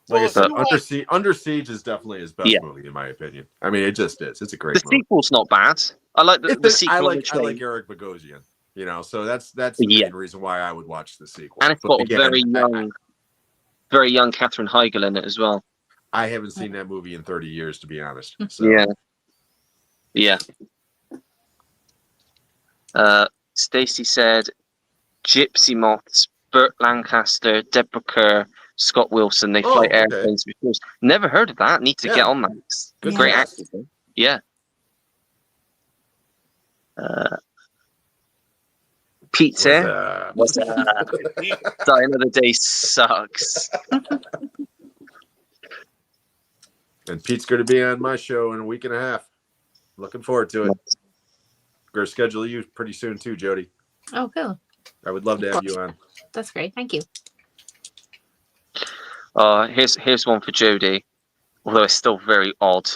Speaker 3: Like
Speaker 4: Well,
Speaker 3: I said,
Speaker 4: if you
Speaker 3: Under Siege is definitely his best movie in my opinion. I mean, it just is. It's a great
Speaker 1: The
Speaker 3: movie.
Speaker 1: sequel's not bad. I like the sequel.
Speaker 3: I
Speaker 1: on the
Speaker 3: like
Speaker 1: train.
Speaker 3: Eric Bogosian. You know, so that's the
Speaker 1: Yeah.
Speaker 3: main reason why I would watch the sequel.
Speaker 1: And it's
Speaker 3: But
Speaker 1: got
Speaker 3: again,
Speaker 1: a very young Katherine Heigl in it as well.
Speaker 3: I haven't seen that movie in 30 years, to be honest. So.
Speaker 1: Yeah. Yeah. Stacey said Gypsy Moths, Burt Lancaster, Deborah Kerr, Scott Wilson. They fly airplanes before. Never heard of that. Need to get on that.
Speaker 3: Good
Speaker 1: Great
Speaker 3: cast.
Speaker 1: actors. Yeah. Pizza. What's that? Die Another Day sucks.
Speaker 3: And Pete's going to be on my show in a week and a half. Looking forward to it. We're going to schedule you pretty soon too, Jody.
Speaker 2: Oh, cool.
Speaker 3: I would love to have you on.
Speaker 2: That's great. Thank you.
Speaker 1: Here's one for Jody, although it's still very odd.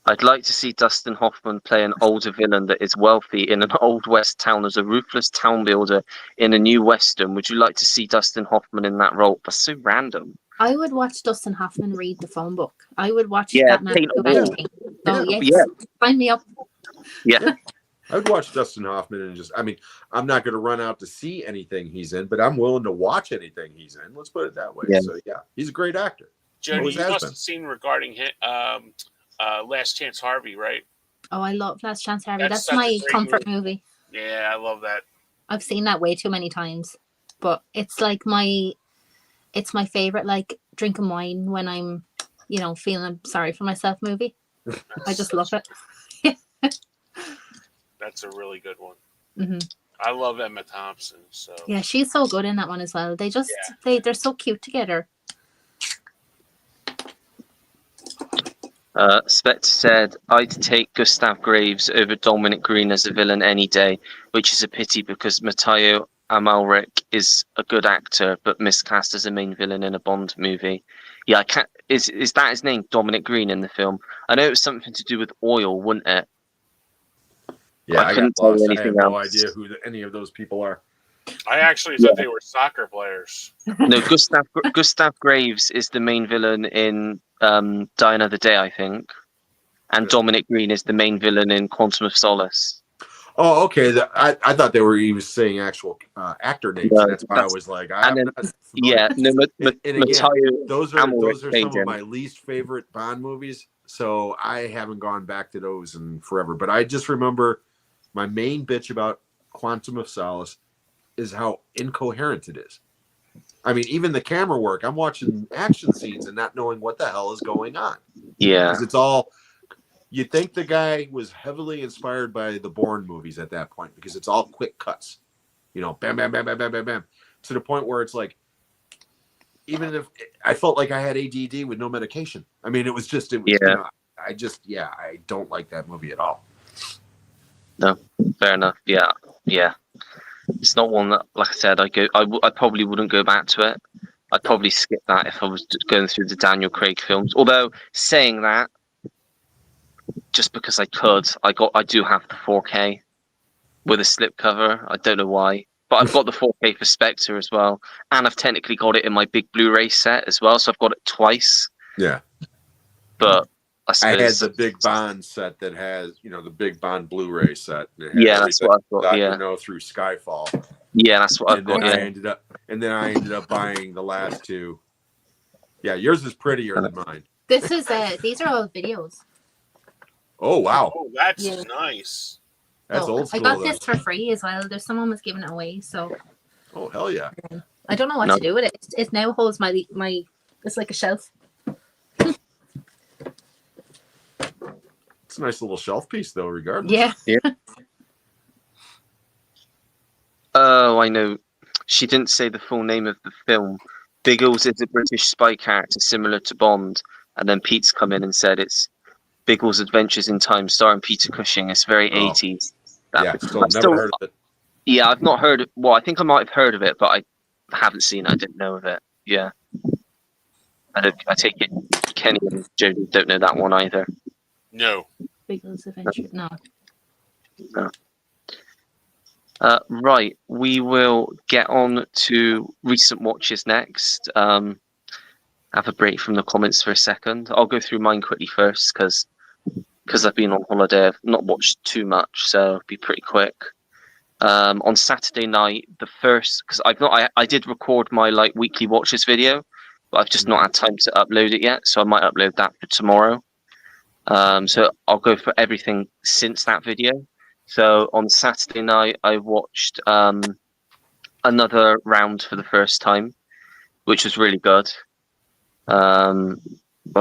Speaker 1: I'd like to see Dustin Hoffman play an older villain that is wealthy in an old west town as a ruthless town builder in a new western. Would you like to see Dustin Hoffman in that role? That's so random.
Speaker 2: I would watch Dustin Hoffman read the phone book. I would watch
Speaker 1: Yeah,
Speaker 2: that man
Speaker 1: Paint a
Speaker 2: do
Speaker 1: Wall.
Speaker 2: anything. So yes,
Speaker 1: Yeah.
Speaker 2: sign me up.
Speaker 1: Yeah.
Speaker 3: I would watch Dustin Hoffman and just, I mean, I'm not going to run out to see anything he's in, but I'm willing to watch anything he's in. Let's put it that way.
Speaker 1: Yeah.
Speaker 3: So, yeah, he's a great actor.
Speaker 4: Jody,
Speaker 3: Always
Speaker 4: you
Speaker 3: has
Speaker 4: must
Speaker 3: been.
Speaker 4: have seen regarding him, Last Chance Harvey, right?
Speaker 2: Oh, I love Last Chance Harvey.
Speaker 4: That's
Speaker 2: That's
Speaker 4: such a
Speaker 2: my
Speaker 4: great
Speaker 2: comfort movie.
Speaker 4: Yeah, I love that.
Speaker 2: I've seen that way too many times. But it's like my favorite, like drinking wine when I'm, feeling sorry for myself movie. I just love it.
Speaker 4: That's a really good one.
Speaker 2: Mm-hmm.
Speaker 4: I love Emma Thompson. So
Speaker 2: Yeah, she's so good in that one as well. They just they're so cute together.
Speaker 1: Spectre said, I'd take Gustav Graves over Dominic Green as a villain any day, which is a pity because Matteo Amalric is a good actor, but miscast as a main villain in a Bond movie. Yeah, I can't. Is that his name, Dominic Green, in the film? I know it was something to do with oil, wouldn't it?
Speaker 3: Yeah,
Speaker 1: I
Speaker 3: I
Speaker 1: couldn't
Speaker 3: got
Speaker 1: tell
Speaker 3: lost.
Speaker 1: you
Speaker 3: I have
Speaker 1: anything
Speaker 3: no
Speaker 1: else.
Speaker 3: idea who any of those people are.
Speaker 4: I actually thought they were soccer players.
Speaker 1: No, Gustav Graves is the main villain in Die Another Day, I think, and Dominic Green is the main villain in Quantum of Solace.
Speaker 3: Oh, okay. I thought they were even saying actual actor names.
Speaker 1: No,
Speaker 3: and that's why I was like,
Speaker 1: and again,
Speaker 3: those are some of my least favorite Bond movies. So I haven't gone back to those in forever. But I just remember my main bitch about Quantum of Solace is how incoherent it is. I mean, even the camera work, I'm watching action scenes and not knowing what the hell is going on.
Speaker 1: Yeah.
Speaker 3: Because it's all, you think the guy was heavily inspired by the Bourne movies at that point because it's all quick cuts. Bam, bam, bam, bam, bam, bam, bam. To the point where it's like, even if I felt like I had ADD with no medication. I mean, it was, I don't like that movie at all.
Speaker 1: No, fair enough. Yeah. It's not one that, like I said, I probably wouldn't go back to it. I'd probably skip that if I was going through the Daniel Craig films. Although saying that, just because I could, I do have the 4K with a slipcover. I don't know why, but I've got the 4K for Spectre as well, and I've technically got it in my big Blu-ray set as well. So I've got it twice.
Speaker 3: Yeah,
Speaker 1: but
Speaker 3: I had the big Bond set that has, the big Bond Blu-ray set.
Speaker 1: Yeah, that's what I've got.
Speaker 3: Dr. No through Skyfall.
Speaker 1: Yeah, that's what I've got.
Speaker 3: I ended up buying the last two. Yeah, yours is prettier than mine.
Speaker 2: These are all videos.
Speaker 3: Oh wow!
Speaker 4: Oh, that's nice.
Speaker 3: That's old school.
Speaker 2: I got this for free as well. There's someone was giving it away, so.
Speaker 3: Oh hell yeah!
Speaker 2: I don't know what to do with it. It now holds my. It's like a shelf.
Speaker 3: It's a nice little shelf piece, though. Regardless.
Speaker 2: Yeah.
Speaker 1: Oh, I know. She didn't say the full name of the film. Biggles is a British spy character similar to Bond, and then Pete's come in and said it's Biggles' Adventures in Time, starring Peter Cushing. It's very 80s.
Speaker 3: Never heard of it.
Speaker 1: Yeah, I've not heard. Well, I think I might have heard of it, but I haven't seen it. I didn't know of it. Yeah, I take it Kenny and Jody don't know that one either.
Speaker 4: No.
Speaker 2: Biggles Adventure. No.
Speaker 1: No. Right, we will get on to recent watches next. Have a break from the comments for a second. I'll go through mine quickly first because I've been on holiday. I've not watched too much, so it'll be pretty quick. On Saturday night, because I did record my like weekly watches video, but I've just not had time to upload it yet, so I might upload that for tomorrow. So I'll go for everything since that video. So on Saturday night, I watched another round for the first time, which was really good. I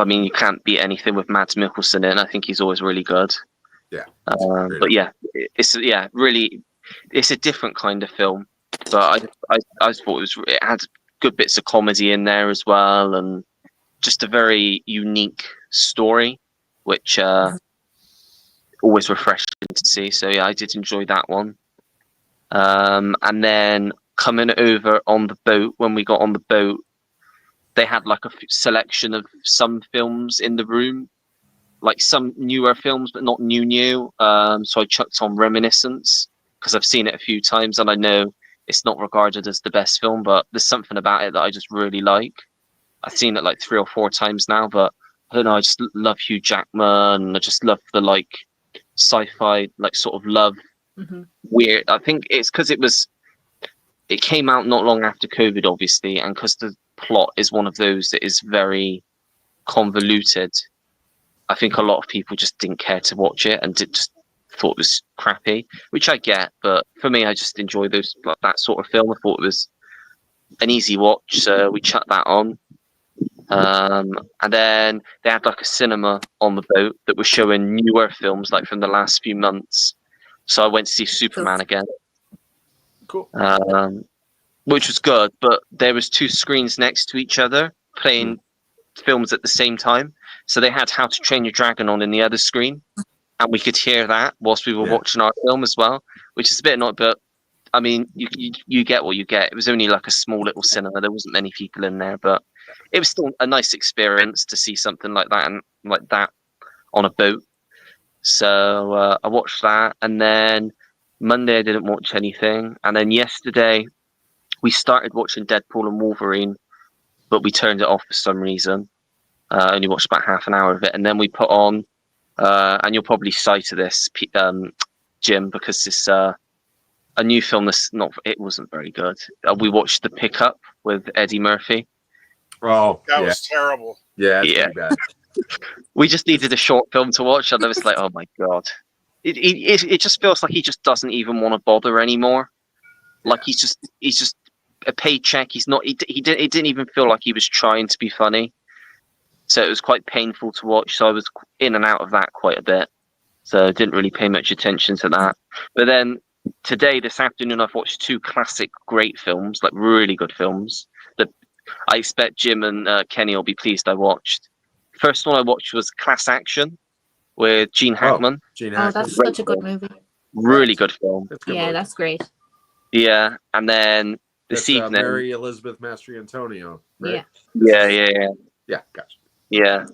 Speaker 1: mean, you can't beat anything with Mads Mikkelsen in. I think he's always really good.
Speaker 3: Yeah.
Speaker 1: But yeah, it's a different kind of film. But I thought it had good bits of comedy in there as well, and just a very unique story, which always refreshing to see. So yeah, I did enjoy that one. And then coming over on the boat, when we got on the boat, they had like a selection of some films in the room, like some newer films, but not new. So I chucked on Reminiscence because I've seen it a few times and I know it's not regarded as the best film, but there's something about it that I just really like. I've seen it like 3 or 4 times now, but I don't know, I just love Hugh Jackman. I just love the like sci-fi, like sort of love, weird. I think it's because it came out not long after COVID, obviously, and because the plot is one of those that is very convoluted. I think a lot of people just didn't care to watch it and just thought it was crappy, which I get. But for me, I just enjoy that sort of film. I thought it was an easy watch, so we chucked that on. And then they had like a cinema on the boat that was showing newer films, like from the last few months. So I went to see Superman again.
Speaker 3: Cool.
Speaker 1: Which was good, but there was 2 screens next to each other playing films at the same time. So they had How to Train Your Dragon on in the other screen, and we could hear that whilst we were watching our film as well, which is a bit annoying, but I mean, you get what you get. It was only like a small little cinema. There wasn't many people in there, but it was still a nice experience to see something like that on a boat. So I watched that, and then Monday I didn't watch anything, and then yesterday we started watching Deadpool and Wolverine, but we turned it off for some reason. Only watched about half an hour of it, and then we put on, and you'll probably cite this, Jim, because it's a new film it wasn't very good. We watched The Pickup with Eddie Murphy.
Speaker 3: Oh,
Speaker 4: that was terrible.
Speaker 3: Yeah, it's pretty bad.
Speaker 1: We just needed a short film to watch, and I was like, oh my god. It just feels like he just doesn't even want to bother anymore. Like he's just a paycheck. He's not. It didn't even feel like he was trying to be funny. So it was quite painful to watch. So I was in and out of that quite a bit. So I didn't really pay much attention to that. But then this afternoon, I've watched 2 classic, great films, like really good films that I expect Jim and Kenny will be pleased I watched. First one I watched was Class Action with Gene Hackman.
Speaker 2: Oh, that's such a good movie.
Speaker 1: Really good film.
Speaker 2: That's great.
Speaker 1: Yeah, and then this evening,
Speaker 3: Mary Elizabeth Mastriantonio, right?
Speaker 1: Yeah,
Speaker 3: gotcha.
Speaker 1: Yeah,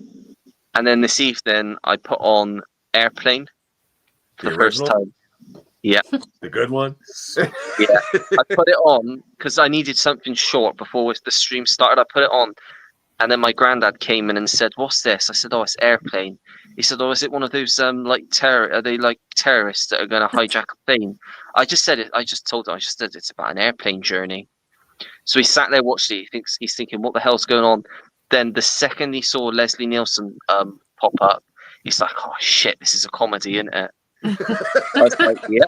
Speaker 1: and then this evening I put on Airplane for the first time. Yeah,
Speaker 3: the good one.
Speaker 1: Yeah, I put it on because I needed something short before the stream started. I put it on, and then my granddad came in and said, "What's this?" I said, "Oh, it's Airplane." He said, "Oh, is it one of those are they like terrorists that are going to hijack a plane?" I just said it. I just told him. I just said it's about an airplane journey. So he sat there, watched it. He's thinking, "What the hell's going on?" Then the second he saw Leslie Nielsen pop up, he's like, "Oh shit, this is a comedy, isn't it?" I was like, "Yeah."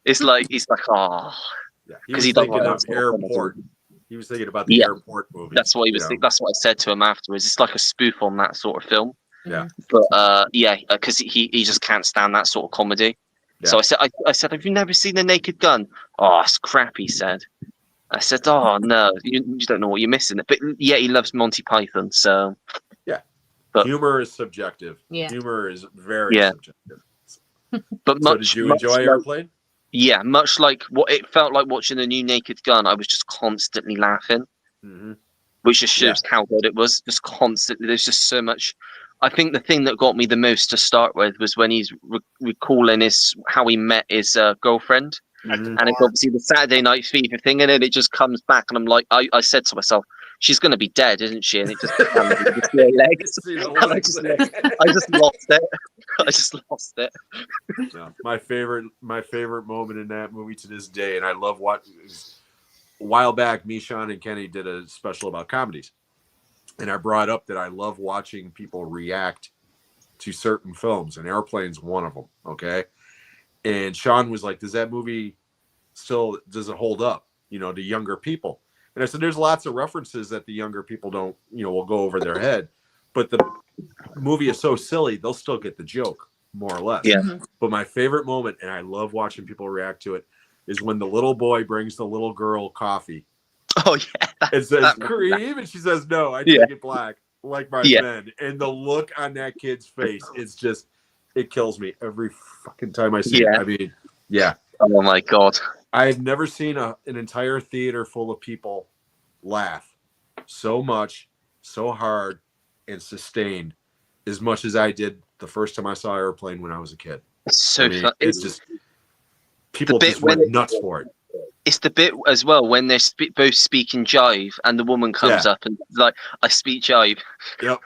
Speaker 1: He's like, "Oh,"
Speaker 3: because he was thinking of Airport. He was thinking about the Airport movie.
Speaker 1: That's what he was thinking. That's what I said to him afterwards. It's like a spoof on that sort of film.
Speaker 3: Yeah.
Speaker 1: But because he just can't stand that sort of comedy. Yeah. So I said, "Have you never seen The Naked Gun?" "Oh, it's crap," he said. I said, "Oh no, you don't know what you're missing." But yeah, he loves Monty Python, so
Speaker 3: Yeah.
Speaker 1: But-
Speaker 3: Humor is subjective.
Speaker 2: Yeah.
Speaker 3: Humor is very
Speaker 1: Yeah.
Speaker 3: subjective.
Speaker 1: but
Speaker 3: So did you enjoy
Speaker 1: like,
Speaker 3: Airplane?
Speaker 1: Yeah, much like what it felt like watching the new Naked Gun. I was just constantly laughing,
Speaker 3: Mm-hmm.
Speaker 1: which just shows how good it was. Just constantly, there's just so much. I think the thing that got me the most to start with was when he's recalling how he met his girlfriend.
Speaker 3: Mm-hmm.
Speaker 1: And it's obviously the Saturday Night Fever thing, and then it just comes back, and I'm like, I said to myself, she's going to be dead, isn't she? And it just becomes just her legs. And I just lost it. I just lost it.
Speaker 3: No, my favorite moment in that movie to this day, and I love what. A while back, me, Sean, and Kenny did a special about comedies, and I brought up that I love watching people react to certain films, and Airplane's one of them. Okay. And Sean was like, does that movie does it hold up, to younger people? And I said, there's lots of references that the younger people don't, will go over their head. But the movie is so silly, they'll still get the joke, more or less.
Speaker 1: Yeah.
Speaker 3: But my favorite moment, and I love watching people react to it, is when the little boy brings the little girl coffee.
Speaker 1: Oh, yeah.
Speaker 3: It says cream, and she says, no, I take it black, like my men. And the look on that kid's face, it kills me every fucking time I see it. I mean, yeah.
Speaker 1: Oh my God.
Speaker 3: I've never seen an entire theater full of people laugh so much, so hard, and sustained as much as I did the first time I saw Airplane when I was a kid.
Speaker 1: It's so fun.
Speaker 3: It's just people just went nuts for it.
Speaker 1: It's the bit as well when they're both speaking jive, and the woman comes up and like, I speak jive.
Speaker 3: Yep.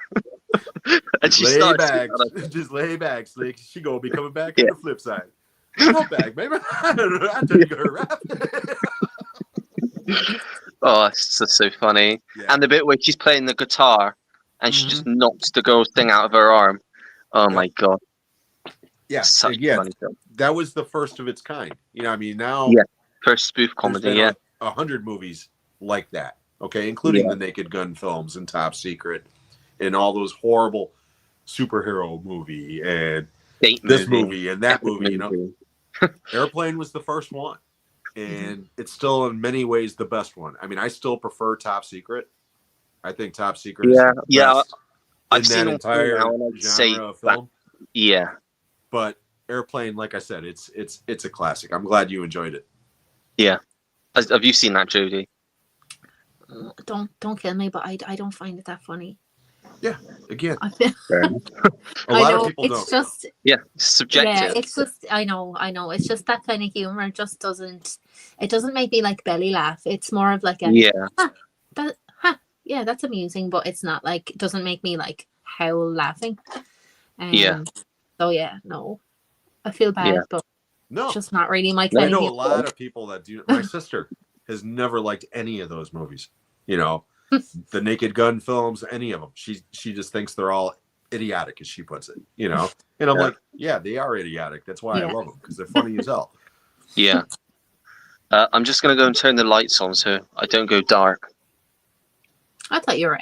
Speaker 1: And she
Speaker 3: lay
Speaker 1: starts
Speaker 3: back, just lay back. Like she gonna be coming back on the flip side. Come back, baby. I tell you to rap.
Speaker 1: Oh, it's just so funny.
Speaker 3: Yeah.
Speaker 1: And the bit where she's playing the guitar and she just knocks the girl's thing out of her arm. Oh my God.
Speaker 3: Yeah.
Speaker 1: Such a funny film.
Speaker 3: That was the first of its kind. I mean, now
Speaker 1: first spoof comedy,
Speaker 3: there's been 100 movies like that. Okay, including the Naked Gun films and Top Secret and all those horrible superhero movie and this movie and that movie, Airplane was the first one. And it's still in many ways the best one. I mean, I still prefer Top Secret. I think Top Secret is the best
Speaker 1: I've
Speaker 3: in
Speaker 1: seen
Speaker 3: that entire
Speaker 1: genre
Speaker 3: of film.
Speaker 1: Yeah.
Speaker 3: But Airplane, like I said, it's a classic. I'm glad you enjoyed it.
Speaker 1: Yeah. Have you seen that, Jodie?
Speaker 2: Don't kill me, but I don't find it that funny.
Speaker 3: Yeah, again,
Speaker 2: a
Speaker 3: lot of people
Speaker 2: it's
Speaker 3: don't.
Speaker 2: Just
Speaker 1: subjective.
Speaker 2: Yeah, it's just I know. It's just that kind of humor just doesn't make me like belly laugh. It's more of like that's amusing, but it's not like it doesn't make me like howl laughing. So no, I feel bad, but it's just not really my kind.
Speaker 3: I know a lot of people that do. My sister has never liked any of those movies. The Naked Gun films, any of them. She just thinks they're all idiotic, as she puts it. And I'm like, yeah, they are idiotic. That's why I love them, because they're funny as hell.
Speaker 1: Yeah. I'm just gonna go and turn the lights on so I don't go dark.
Speaker 2: I thought you were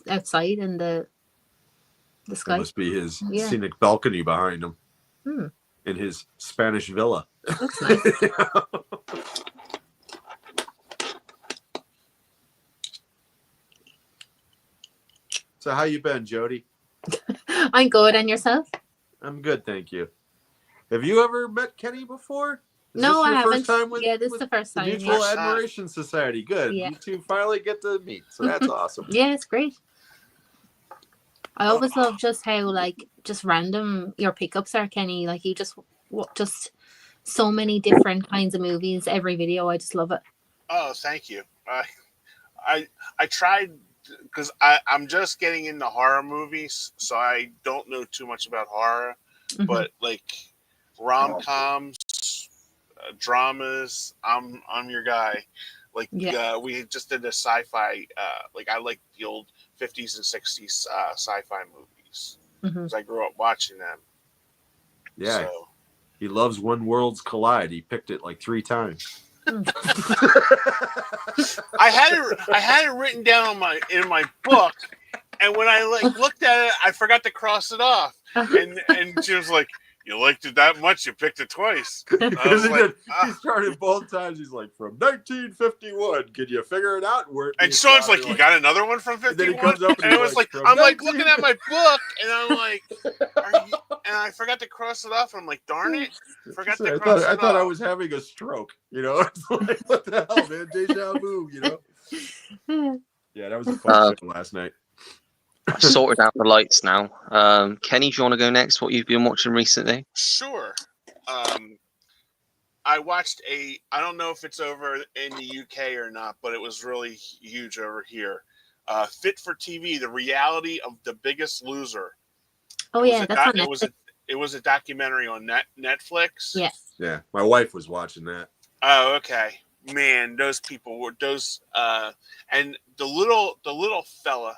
Speaker 2: outside in the sky.
Speaker 3: That must be his scenic balcony behind him in his Spanish villa.
Speaker 2: That's nice.
Speaker 3: So how you been, Jody?
Speaker 2: I'm good, and yourself?
Speaker 3: I'm good, thank you. Have you ever met Kenny before?
Speaker 2: No, I haven't.
Speaker 3: This
Speaker 2: is the first time.
Speaker 3: Mutual Admiration Society. Good. Yeah. You two finally get to meet, so that's awesome.
Speaker 2: Yeah, it's great. I always love just how just random your pickups are, Kenny. Like you just so many different kinds of movies. Every video, I just love it.
Speaker 4: Oh, thank you. I tried. Because I'm just getting into horror movies, so I don't know too much about horror. But like rom-coms, dramas, I'm your guy. Like we just did a sci-fi. Like I like the old 50s and 60s sci-fi movies because I grew up watching them.
Speaker 3: Yeah, so. He loves When Worlds Collide. He picked it like 3 times.
Speaker 4: I had it written down in my book, and when I looked at it, I forgot to cross it off. And she was like, You liked it that much, you picked it twice.
Speaker 3: Because he started both times. He's like, from 1951. Can you figure it out?
Speaker 4: And Sean's like, you got another one from 51?
Speaker 3: And then he comes up
Speaker 4: and it was like, I'm like looking at my book, and I'm like, and I forgot to cross it off. I'm like, darn it, I
Speaker 3: thought I was having a stroke. It's like, what the hell, man? Deja vu, Yeah, that was a fun show last night.
Speaker 1: I've sorted out the lights now. Kenny, do you want to go next? What you've been watching recently?
Speaker 4: Sure. I watched I don't know if it's over in the UK or not, but it was really huge over here. Fit for TV, the reality of The Biggest Loser.
Speaker 2: Oh, yeah, that's on Netflix.
Speaker 4: It was a documentary on Netflix.
Speaker 2: Yes.
Speaker 3: Yeah, my wife was watching that.
Speaker 4: Oh, okay. Man, those people were and the little fella,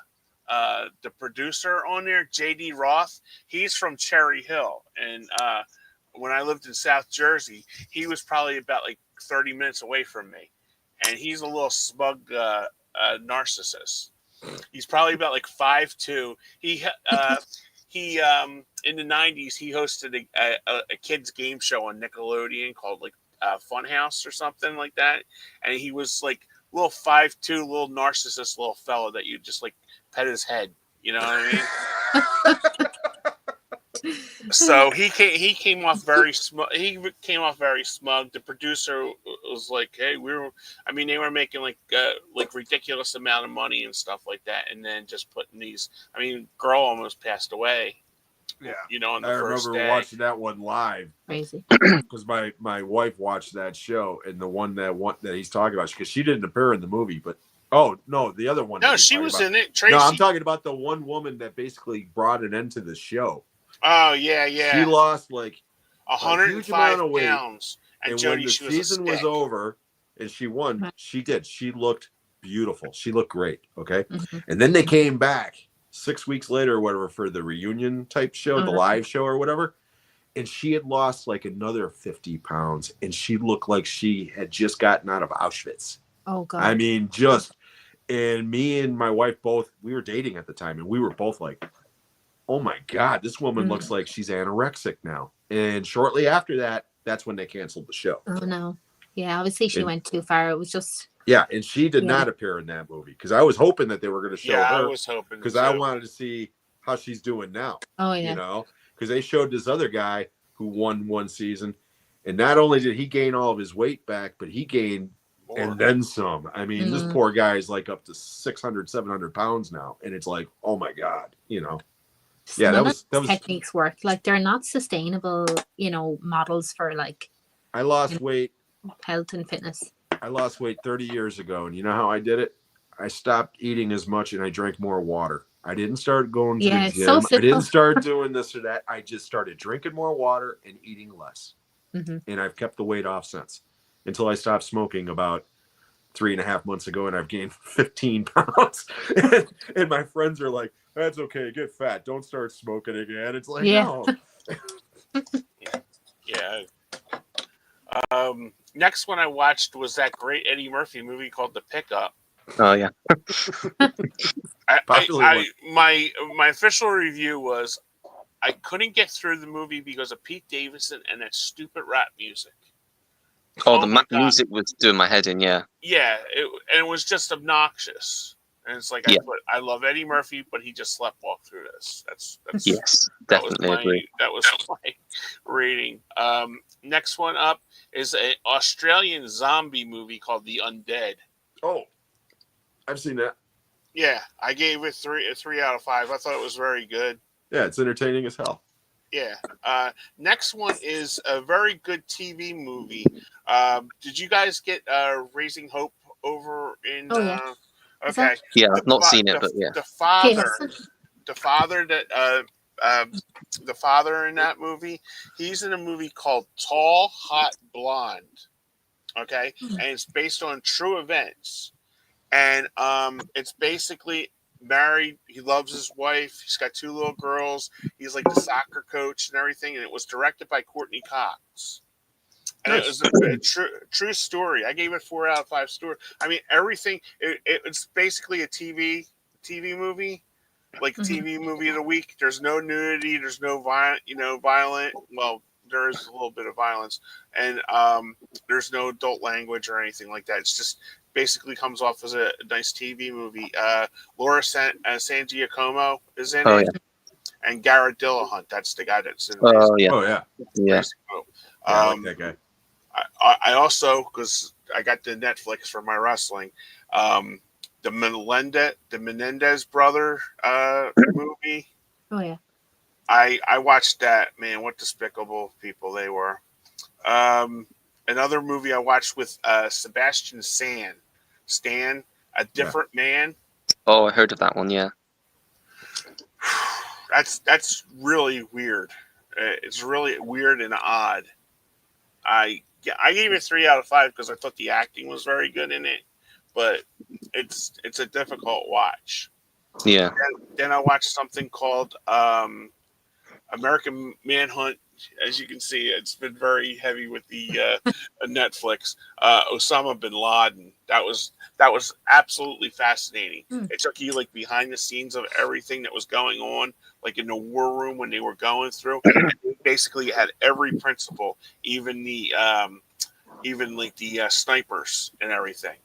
Speaker 4: the producer on there, JD Roth, he's from Cherry Hill, and when I lived in South Jersey, he was probably about like 30 minutes away from me, and he's a little smug narcissist. He's probably about like 5'2". He in the 90s he hosted a kids game show on Nickelodeon called like Funhouse or something like that, and he was like little 5'2", little narcissist little fella that you just like pet his head, you know what I mean? So he came off very smug. He came off very smug. The producer was like, "Hey, they were making like ridiculous amount of money and stuff like that, and then just putting these. Girl almost passed away.
Speaker 3: Yeah,
Speaker 4: on the first day.
Speaker 3: I remember watching that one live.
Speaker 2: Crazy.
Speaker 3: Because my wife watched that show, and the one that he's talking about, because she didn't appear in the movie, but the other one.
Speaker 4: No, she was in it. Tracy.
Speaker 3: No, I'm talking about the one woman that basically brought an end to the show.
Speaker 4: Oh yeah.
Speaker 3: She lost like
Speaker 4: 105 pounds,
Speaker 3: and when the season was over and she won, she did. She looked beautiful. She looked great. Okay, and then they came back 6 weeks later or whatever for the reunion type show, the live show or whatever, and she had lost like another 50 pounds, and she looked like she had just gotten out of Auschwitz.
Speaker 2: Oh God!
Speaker 3: And me and my wife we were dating at the time, and we were both like, oh my God, this woman looks like she's anorexic now. And shortly after that, that's when they canceled the show.
Speaker 2: Oh no. Yeah, obviously she went too far. It was just.
Speaker 3: Yeah, and she did not appear in that movie because I was hoping that they were going to show her.
Speaker 4: I was hoping
Speaker 3: because I wanted to see how she's doing now.
Speaker 2: Oh yeah.
Speaker 3: Because they showed this other guy who won one season, and not only did he gain all of his weight back, but he gained more. And then some. This poor guy is like up to 600, 700 pounds now, and it's like, oh my God, Yeah, that was
Speaker 2: techniques work. Like they're not sustainable, models for like.
Speaker 3: I lost weight.
Speaker 2: Health and fitness.
Speaker 3: I lost weight 30 years ago, and you know how I did it? I stopped eating as much, and I drank more water. I didn't start going to the gym.
Speaker 2: So
Speaker 3: I didn't start doing this or that. I just started drinking more water and eating less. And I've kept the weight off since, until I stopped smoking about 3.5 months ago, and I've gained 15 pounds. And my friends are like, that's okay, get fat, don't start smoking again. It's like, no.
Speaker 4: Yeah. Next one I watched was that great Eddie Murphy movie called The Pickup.
Speaker 1: Oh yeah.
Speaker 4: My official review was I couldn't get through the movie because of Pete Davidson and that stupid rap music.
Speaker 1: The music was doing my head in. Yeah.
Speaker 4: Yeah, it was just obnoxious. And it's like I love Eddie Murphy, but he just sleptwalked through this. That's
Speaker 1: yes, definitely agree.
Speaker 4: That was my rating. Next one up is an Australian zombie movie called The Undead.
Speaker 3: Oh, I've seen that.
Speaker 4: Yeah, I gave it a 3 out of 5. I thought it was very good.
Speaker 3: Yeah, it's entertaining as hell.
Speaker 4: Yeah. Next one is a very good TV movie. Did you guys get Raising Hope over in?
Speaker 2: Oh, yeah.
Speaker 4: Okay.
Speaker 1: Yeah, I've not seen it, but yeah.
Speaker 4: The father in that movie, he's in a movie called Tall, Hot Blonde. Okay, and it's based on true events, and it's basically married. He loves his wife. He's got 2 little girls. He's like the soccer coach and everything. And it was directed by Courtney Cox. And it was a true story. I gave it 4 out of 5 story. Everything. It's basically a TV movie, like TV movie of the week. There's no nudity. There's no violent. Well, there is a little bit of violence, and there's no adult language or anything like that. It's just basically comes off as a nice TV movie. Laura San Giacomo is in it, and Garrett Dillahunt. That's the guy that's in it.
Speaker 1: Oh yeah.
Speaker 3: Oh yeah.
Speaker 1: Yeah.
Speaker 3: I like that guy.
Speaker 4: I also, because I got the Netflix for my wrestling, the Menendez brother movie.
Speaker 2: Oh yeah.
Speaker 4: I watched that. Man, what despicable people they were. Another movie I watched with Sebastian Stan, A Different Man.
Speaker 1: Oh, I heard of that one. Yeah.
Speaker 4: That's really weird. It's really weird and odd. I gave it 3 out of 5 because I thought the acting was very good in it, but it's a difficult watch.
Speaker 1: Yeah.
Speaker 4: Then I watched something called American Manhunt. As you can see, it's been very heavy with the Netflix. Osama bin Laden. That was absolutely fascinating. It took you like behind the scenes of everything that was going on, like in the war room when they were going through. And they basically had every principle, even the snipers and everything.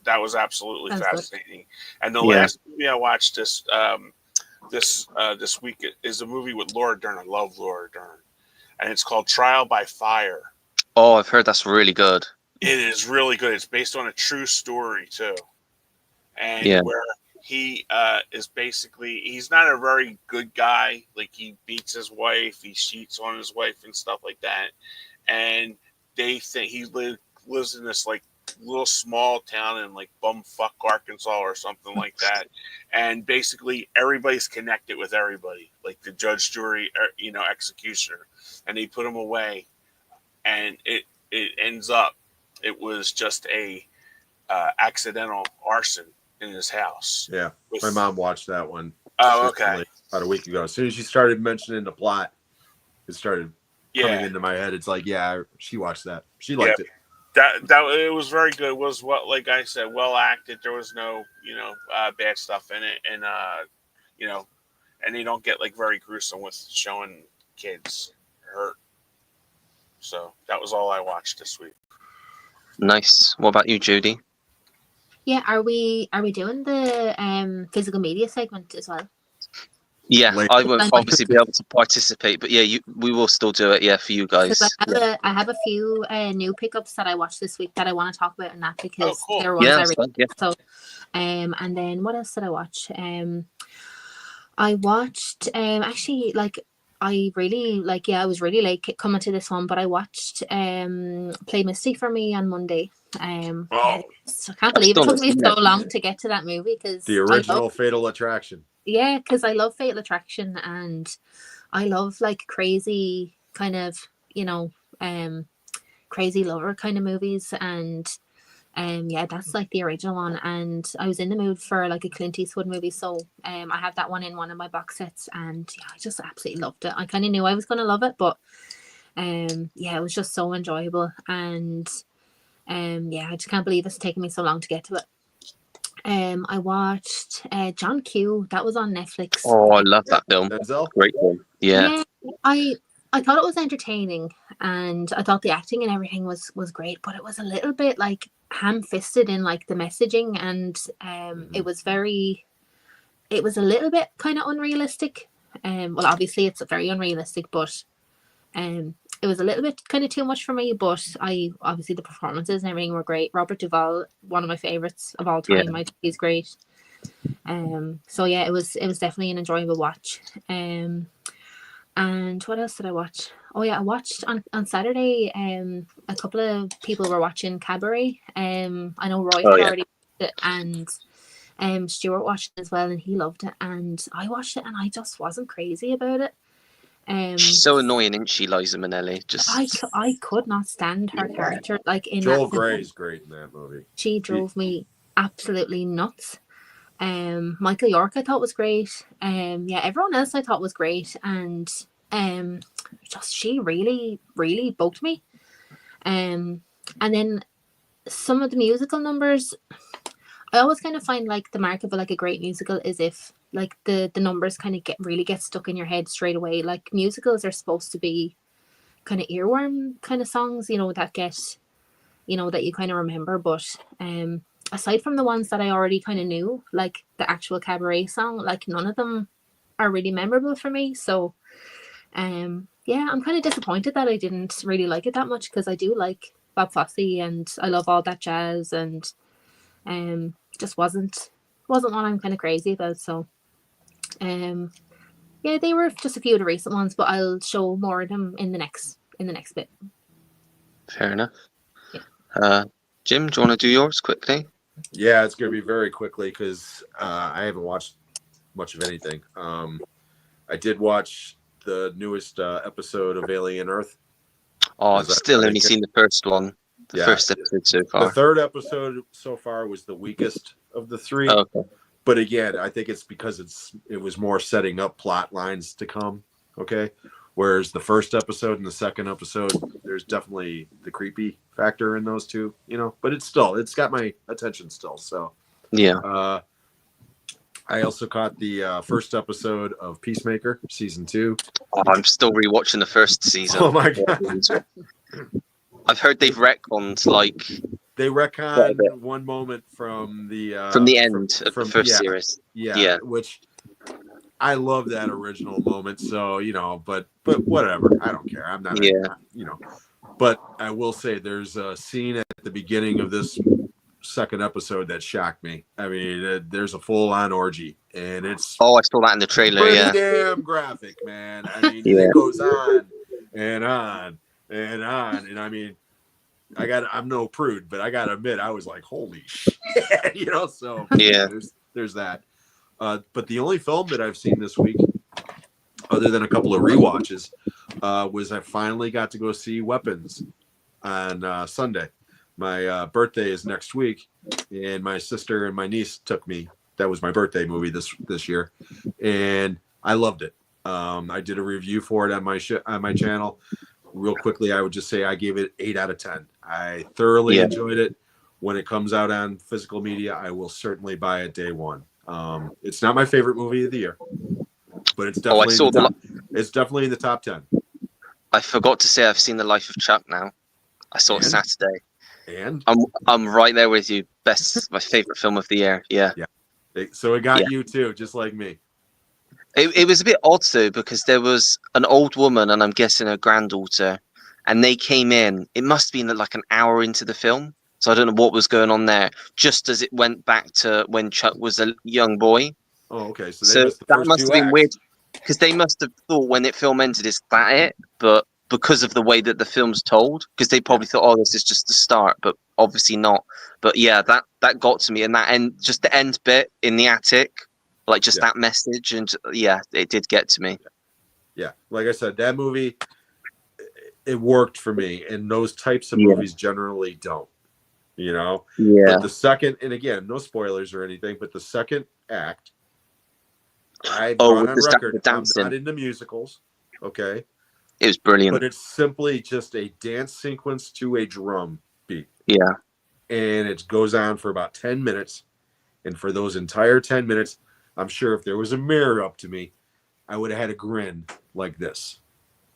Speaker 4: That was absolutely fascinating. Good. And the last movie I watched this week is a movie with Laura Dern. I love Laura Dern, and it's called Trial by Fire.
Speaker 1: Oh, I've heard that's really good.
Speaker 4: It is really good. It's based on a true story too, and where he is basically, he's not a very good guy. Like, he beats his wife, he cheats on his wife and stuff like that, and they think he lives in this like little small town in like bumfuck Arkansas or something like that, and basically everybody's connected with everybody, like the judge, jury, executioner, and they put him away, and it ends up it was just a accidental arson in his house.
Speaker 3: Yeah, my mom watched that one.
Speaker 4: Oh, okay.
Speaker 3: About a week ago. As soon as she started mentioning the plot, it started coming into my head. It's like, yeah, she watched that. She liked it.
Speaker 4: That it was very good. It was, what, like I said, well acted. There was no bad stuff in it, and and they don't get like very gruesome with showing kids hurt. So that was all I watched this week.
Speaker 1: Nice. What about you, Judy?
Speaker 2: Yeah, are we doing the physical media segment as well?
Speaker 1: Yeah, I won't obviously be able to participate, but yeah, we will still do it. Yeah, for you guys.
Speaker 2: I have a few new pickups that I watched this week that I want to talk about in that, because they're ones I really so. And then what else did I watch? I watched actually, like, I really like. Yeah, I was really late coming to this one, but I watched Play Misty for Me on Monday. I can't believe it took me so long to get to that movie, because
Speaker 3: the original Fatal Attraction.
Speaker 2: Yeah, because I love Fatal Attraction, and I love like crazy kind of crazy lover kind of movies, and that's like the original one. And I was in the mood for like a Clint Eastwood movie, so I have that one in one of my box sets, and I just absolutely loved it. I kind of knew I was going to love it, but it was just so enjoyable, and I just can't believe it's taken me so long to get to it. I watched John Q. That was on Netflix.
Speaker 1: Oh, I love that film. Great film. Yeah.
Speaker 2: I thought it was entertaining, and I thought the acting and everything was great, but it was a little bit like ham-fisted in like the messaging, and it was a little bit kind of unrealistic. Well, obviously it's very unrealistic, but it was a little bit kind of too much for me. But obviously the performances and everything were great. Robert Duvall, one of my favorites of all time. I think he's great. So yeah, it was definitely an enjoyable watch. And what else did I watch? Oh yeah, I watched on Saturday. A couple of people were watching Cabaret. I know Roy had already watched it, and Stuart watched it as well, and he loved it. And I watched it, and I just wasn't crazy about it.
Speaker 1: She's so annoying, isn't she, Liza Minnelli? Just
Speaker 2: I could not stand her character. Like in
Speaker 3: Joel Grey's great in that movie.
Speaker 2: She drove me absolutely nuts. Michael York I thought was great. Everyone else I thought was great, and just she really, really bugged me. And then some of the musical numbers, I always kind of find like the mark of like a great musical is if like the numbers kind of get stuck in your head straight away. Like musicals are supposed to be kind of earworm kind of songs, you know, that get, you know, that you kind of remember. But aside from the ones that I already kind of knew, like the actual cabaret song, like none of them are really memorable for me. So yeah, I'm kind of disappointed that I didn't really like it that much, because I do like Bob Fosse and I love all that jazz, and just wasn't what I'm kind of crazy about. So yeah, they were just a few of the recent ones, but I'll show more of them in the next bit.
Speaker 1: Fair enough.
Speaker 2: Yeah.
Speaker 1: Jim, do you want to do yours quickly?
Speaker 3: Yeah, it's going to be very quickly because I haven't watched much of anything. I did watch the newest episode of Alien Earth.
Speaker 1: Oh, I've still only seen the first one. The first episode so far.
Speaker 3: The third episode so far was the weakest of the three.
Speaker 1: Oh, okay.
Speaker 3: But again, I think it's because it was more setting up plot lines to come. Okay. Whereas the first episode and the second episode, there's definitely the creepy factor in those two, you know, but it's got my attention still. So
Speaker 1: yeah.
Speaker 3: I also caught the first episode of Peacemaker season 2.
Speaker 1: Oh, I'm still rewatching the first season.
Speaker 3: Oh my god!
Speaker 1: I've heard they've retconned
Speaker 3: they retconned one moment from the
Speaker 1: end of the first series.
Speaker 3: Yeah, which I love that original moment. So you know, but whatever, I don't care. I'm not, you know. But I will say there's a scene at the beginning of this second episode that shocked me. I mean, there's a full-on orgy, and it's
Speaker 1: I saw that in the trailer.
Speaker 3: pretty damn graphic, man. I mean, it goes on and on and on, and I mean, I'm no prude, but I gotta admit, I was like, holy shit, you know. So
Speaker 1: yeah,
Speaker 3: there's that. But the only film that I've seen this week, other than a couple of rewatches, was I finally got to go see Weapons on Sunday. My birthday is next week, and my sister and my niece took me. That was my birthday movie this year, and I loved it. I did a review for it on my channel. Real quickly, I would just say I gave it 8 out of 10. I thoroughly enjoyed it. When it comes out on physical media, I will certainly buy it day one. It's not my favorite movie of the year, but it's definitely it's definitely in the top 10.
Speaker 1: I forgot to say I've seen The Life of Chuck now. I saw it Saturday.
Speaker 3: And
Speaker 1: I'm right there with you. My favorite film of the year. Yeah.
Speaker 3: So it got you too, just like me.
Speaker 1: It was a bit odd though, because there was an old woman and I'm guessing her granddaughter, and they came in. It must have been like an hour into the film, so I don't know what was going on there. Just as it went back to when Chuck was a young boy.
Speaker 3: Oh, okay. So
Speaker 1: that must have been weird, because they must have thought when the film ended, is that it? But because of the way that the film's told, because they probably thought, oh, this is just the start, but obviously not. But yeah, that got to me, and that end, just the end bit in the attic, like just that message, and it did get to me.
Speaker 3: Yeah, like I said, that movie, it worked for me, and those types of movies generally don't, you know.
Speaker 1: Yeah.
Speaker 3: But the second, and again, no spoilers or anything, but the second act, I've gone on record, I'm not into musicals, okay.
Speaker 1: It was brilliant.
Speaker 3: But it's simply just a dance sequence to a drum beat.
Speaker 1: Yeah.
Speaker 3: And it goes on for about 10 minutes. And for those entire 10 minutes, I'm sure if there was a mirror up to me, I would have had a grin like this.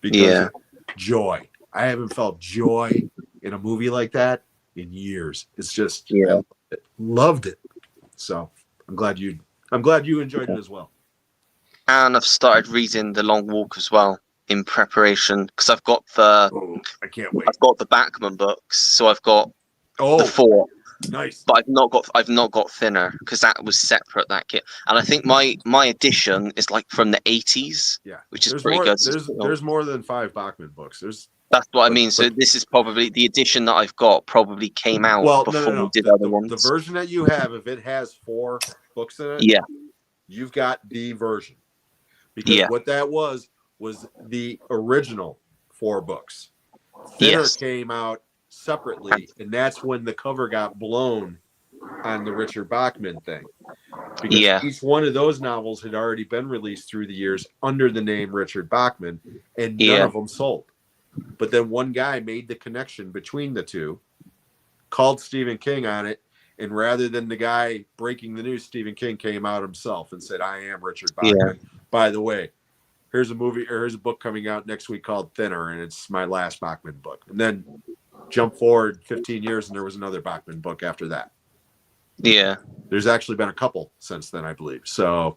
Speaker 3: Because of joy. I haven't felt joy in a movie like that in years. It's just, I loved it. So I'm glad you enjoyed it as well.
Speaker 1: And I've started reading The Long Walk as well, in preparation, because I've got the
Speaker 3: I can't wait.
Speaker 1: I've got the Bachman books, so I've got the 4.
Speaker 3: Nice.
Speaker 1: But I've not got Thinner, because that was separate, that kit. And I think my edition is like from the 80s.
Speaker 3: Yeah.
Speaker 1: Which is pretty good.
Speaker 3: There's more than 5 Bachman books.
Speaker 1: That's what I mean. So this is probably the edition that I've got probably came out before we did other ones.
Speaker 3: The version that you have, if it has 4 books in it, you've got the version. Because what that was the original 4 books. Thinner came out separately, and that's when the cover got blown on the Richard Bachman thing. Because each one of those novels had already been released through the years under the name Richard Bachman, and none of them sold. But then one guy made the connection between the two, called Stephen King on it, And rather than the guy breaking the news, Stephen King came out himself and said, I am Richard Bachman. By the way, here's a book coming out next week called Thinner, and it's my last Bachman book. And then jump forward 15 years, and there was another Bachman book after that.
Speaker 1: Yeah.
Speaker 3: There's actually been a couple since then, I believe. So,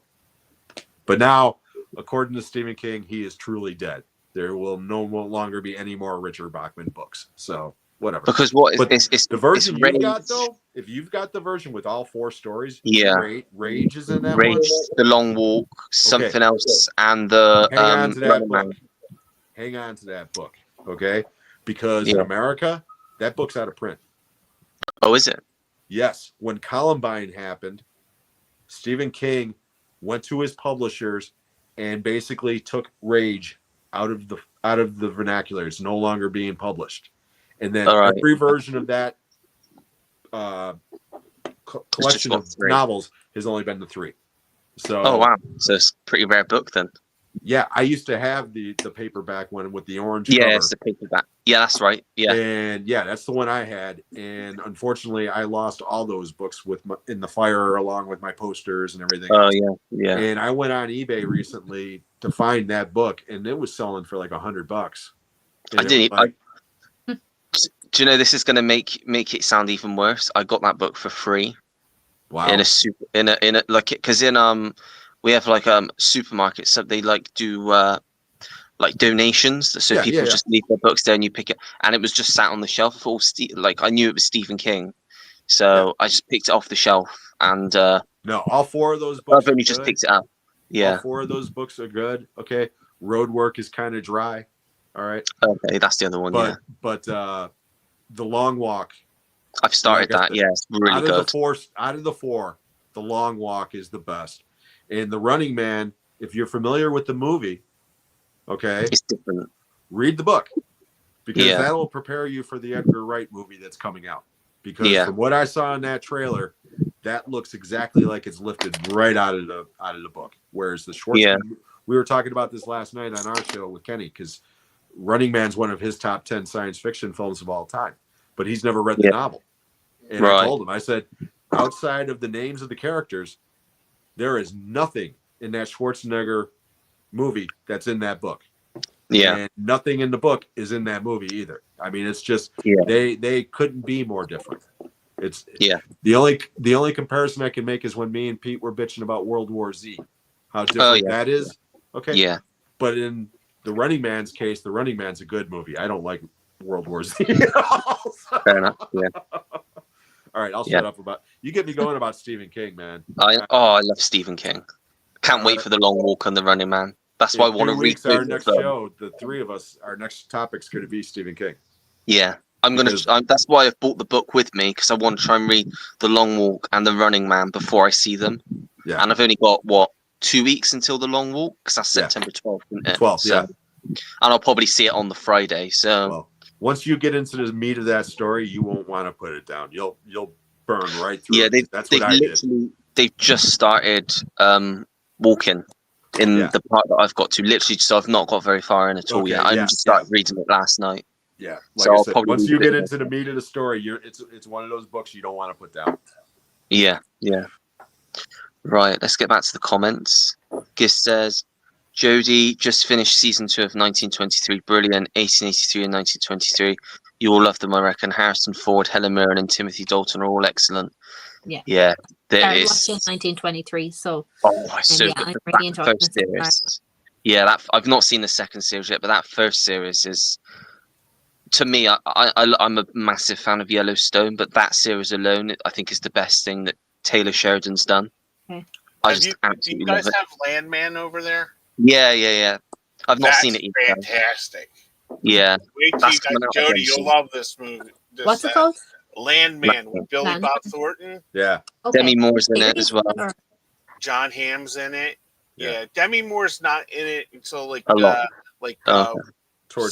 Speaker 3: but now, according to Stephen King, he is truly dead. There will no longer be any more Richard Bachman books. So, whatever.
Speaker 1: Because what
Speaker 3: but
Speaker 1: it's
Speaker 3: the version
Speaker 1: it's
Speaker 3: you got, though, if you've got the version with all 4 stories,
Speaker 1: yeah,
Speaker 3: Rage is in that
Speaker 1: Rage,
Speaker 3: one.
Speaker 1: The Long Walk, something else, and the
Speaker 3: Hang on to that
Speaker 1: Running
Speaker 3: book.
Speaker 1: Man.
Speaker 3: Hang on to that book, okay? Because in America, that book's out of print.
Speaker 1: Oh, is it?
Speaker 3: Yes. When Columbine happened, Stephen King went to his publishers and basically took Rage out of the vernacular. It's no longer being published. And then every version of that collection of novels has only been the 3. So,
Speaker 1: oh wow, so it's a pretty rare book then.
Speaker 3: Yeah, I used to have the paperback one with the orange
Speaker 1: cover.
Speaker 3: Yeah,
Speaker 1: it's the paperback. Yeah, that's right. Yeah,
Speaker 3: and yeah, that's the one I had. And unfortunately, I lost all those books in the fire, along with my posters and everything.
Speaker 1: Oh yeah.
Speaker 3: And I went on eBay recently to find that book, and it was selling for like $100.
Speaker 1: I didn't. Do you know this is going to make it sound even worse? I got that book for free.
Speaker 3: Wow.
Speaker 1: In a like because we have like supermarkets, so they like do like donations, so people just leave their books there and you pick it, and it was just sat on the shelf. Like I knew it was Stephen King, so I just picked it off the shelf. And
Speaker 3: no, all 4 of those books.
Speaker 1: I've only just picked it up. Yeah,
Speaker 3: all 4 of those books are good. Okay, Roadwork is kind of dry. All right.
Speaker 1: Okay, that's the other one.
Speaker 3: But The Long Walk.
Speaker 1: I've started that. Yeah, it's really good.
Speaker 3: Out of the 4, The Long Walk is the best. And The Running Man, if you're familiar with the movie, okay,
Speaker 1: it's different.
Speaker 3: Read the book, because that'll prepare you for the Edgar Wright movie that's coming out. Because from what I saw in that trailer, that looks exactly like it's lifted right out of the book. Whereas the Schwartzman, we were talking about this last night on our show with Kenny, because Running Man's one of his top 10 science fiction films of all time, but he's never read the novel. And I told him, I said, outside of the names of the characters, there is nothing in that Schwarzenegger movie that's in that book.
Speaker 1: Yeah.
Speaker 3: And nothing in the book is in that movie either. I mean, it's just they couldn't be more different. It's the only comparison I can make is when me and Pete were bitching about World War Z. How different that is. Okay.
Speaker 1: Yeah.
Speaker 3: But in the Running Man's case, the Running Man's a good movie. I don't like World War Z.
Speaker 1: Fair enough. Yeah.
Speaker 3: All right, I'll shut up about. You get me going about Stephen King, man.
Speaker 1: I love Stephen King. Can't wait for The Long Walk and The Running Man. That's why I want to read.
Speaker 3: Our next show, the 3 of us, our next topic's going to be Stephen King.
Speaker 1: Yeah, that's why I've bought the book with me, because I want to try and read The Long Walk and The Running Man before I see them. Yeah. And I've only got 2 weeks until The Long Walk, because that's September 12th, isn't it?
Speaker 3: 12th, so,
Speaker 1: and I'll probably see it on the Friday. So
Speaker 3: once you get into the meat of that story, you won't want to put it down. You'll burn right through.
Speaker 1: Yeah,
Speaker 3: that's what I did.
Speaker 1: They've just started walking in the part that I've got to. Literally, so I've not got very far in at all yet. I just started reading it last night.
Speaker 3: Yeah, like so I said, once you get into the meat of the story, it's one of those books you don't want to put down.
Speaker 1: Yeah. Right, let's get back to the comments. Gist says, Jodie just finished season 2 of 1923. Brilliant. 1883 and 1923. You all love them, I reckon. Harrison Ford, Helen Mirren, and Timothy Dalton are all excellent.
Speaker 2: Yeah. I watched 1923, so.
Speaker 1: Oh, so good.
Speaker 2: I'm really enjoying
Speaker 1: the series. Yeah, I've not seen the second series yet, but that first series is, to me, I'm a massive fan of Yellowstone, but that series alone, I think, is the best thing that Taylor Sheridan's done.
Speaker 2: Okay.
Speaker 4: Do you guys have Landman over there?
Speaker 1: Yeah. I've not seen it either.
Speaker 4: Fantastic.
Speaker 1: Yeah.
Speaker 4: Wait till you guys, Jody, you'll love this movie.
Speaker 2: What's it called?
Speaker 4: Landman with Billy Bob Thornton.
Speaker 3: Yeah.
Speaker 1: Okay. Demi Moore's in it as well.
Speaker 4: John Hamm's in it. Yeah. Demi Moore's not in it until towards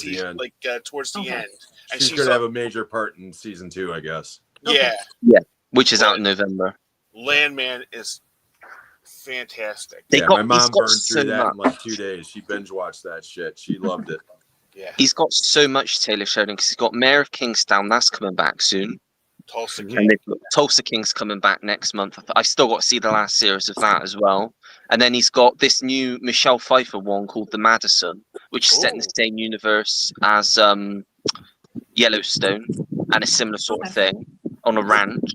Speaker 4: the end. Towards the end.
Speaker 3: And she's going to have a major part in season 2, I guess.
Speaker 4: Yeah.
Speaker 1: Yeah. Which is out in November.
Speaker 4: Landman is fantastic.
Speaker 3: My mom burned through that in like 2 days. She binge watched that shit. She loved it.
Speaker 4: Yeah.
Speaker 1: He's got so much, Taylor Sheridan, because he's got Mayor of Kingstown. That's coming back soon.
Speaker 4: Tulsa
Speaker 3: Mhm.
Speaker 4: King.
Speaker 1: And Tulsa King's coming back next month. I've still got to see the last series of that as well. And then he's got this new Michelle Pfeiffer one called The Madison, which is set in the same universe as Yellowstone and a similar sort of thing on a ranch.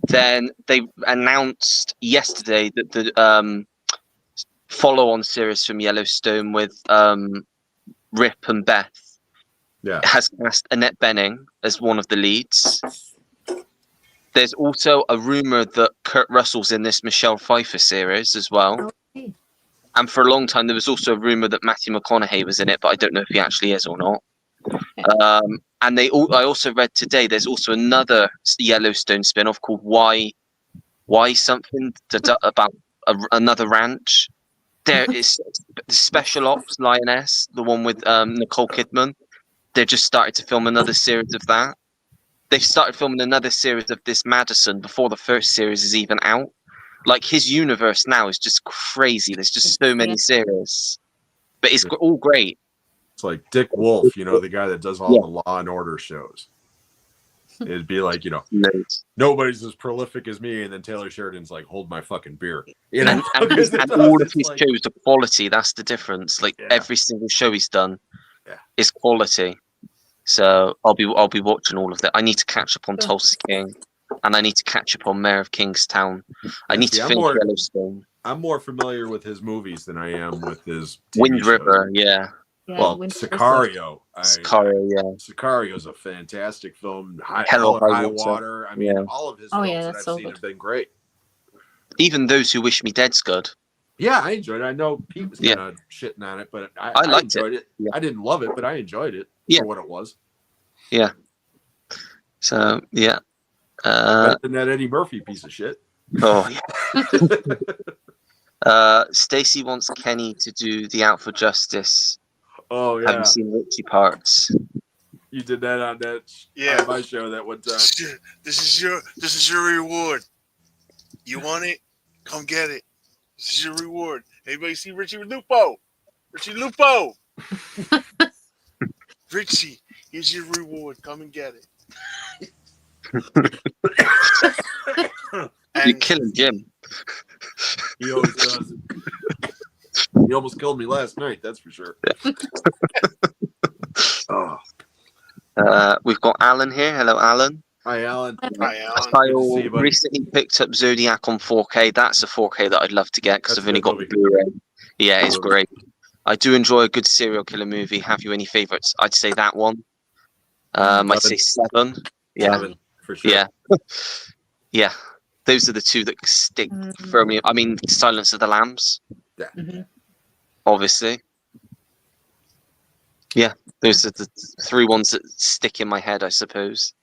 Speaker 1: Then they announced yesterday that the follow-on series from Yellowstone with Rip and Beth has cast Annette Bening as one of the leads. There's also a rumor that Kurt Russell's in this Michelle Pfeiffer series as well.
Speaker 2: Okay.
Speaker 1: And for a long time, there was also a rumor that Matthew McConaughey was in it, but I don't know if he actually is or not. And I also read today there's also another Yellowstone spin-off called Why something about another ranch. There is the Special Ops Lioness, the one with Nicole Kidman. They've just started to film another series of that. They've started filming another series of this Madison before the first series is even out. Like, his universe now is just crazy. There's just so many series. But it's all great.
Speaker 3: It's like Dick Wolf, the guy that does all the Law and Order shows. It'd be like, nobody's as prolific as me, and then Taylor Sheridan's like, hold my fucking beer.
Speaker 1: And all of his shows are quality. That's the difference. Like, every single show he's done is quality. So I'll be watching all of that. I need to catch up on Tulsa King, and I need to catch up on Mayor of Kingstown. I need to finish Yellowstone.
Speaker 3: I'm more familiar with his movies than I am with his TV
Speaker 1: Wind
Speaker 3: shows.
Speaker 1: River, yeah.
Speaker 3: Well, Sicario. Sicario's a fantastic film. Hell or High Water. I mean, all of his films that I've seen have been great.
Speaker 1: Even Those Who Wish Me Dead's good.
Speaker 3: Yeah, I enjoyed it. I know Pete was kind of shitting on it, but I liked enjoyed it.
Speaker 1: Yeah.
Speaker 3: I didn't love it, but I enjoyed it for what it was.
Speaker 1: Yeah. So, yeah.
Speaker 3: Better than that Eddie Murphy piece of shit.
Speaker 1: Oh, Stacey wants Kenny to do the Out for Justice.
Speaker 3: Oh, yeah.
Speaker 1: Haven't seen Richie Parts.
Speaker 3: You did that on that on my show that one time.
Speaker 4: This is your reward. You want it? Come get it. This is your reward. Anybody see Richie Lupo? Richie Lupo. Richie, here's your reward. Come and get it.
Speaker 1: You're killing Jim.
Speaker 3: He always does. He almost killed me last night, that's for sure.
Speaker 1: We've got Alan here. Hello, Alan.
Speaker 3: Hi, Alan.
Speaker 4: Hi, Alan.
Speaker 1: I recently picked up Zodiac on 4K. That's a 4K that I'd love to get because I've only got the Blu-ray. Yeah, it's great. I do enjoy a good serial killer movie. Have you any favorites? I'd say that one. I'd say 7. Yeah,
Speaker 3: 7, for sure.
Speaker 1: Yeah, yeah. Those are the two that stick firmly. I mean, Silence of the Lambs.
Speaker 3: Yeah.
Speaker 1: Obviously. Yeah, those are the 3 ones that stick in my head, I suppose.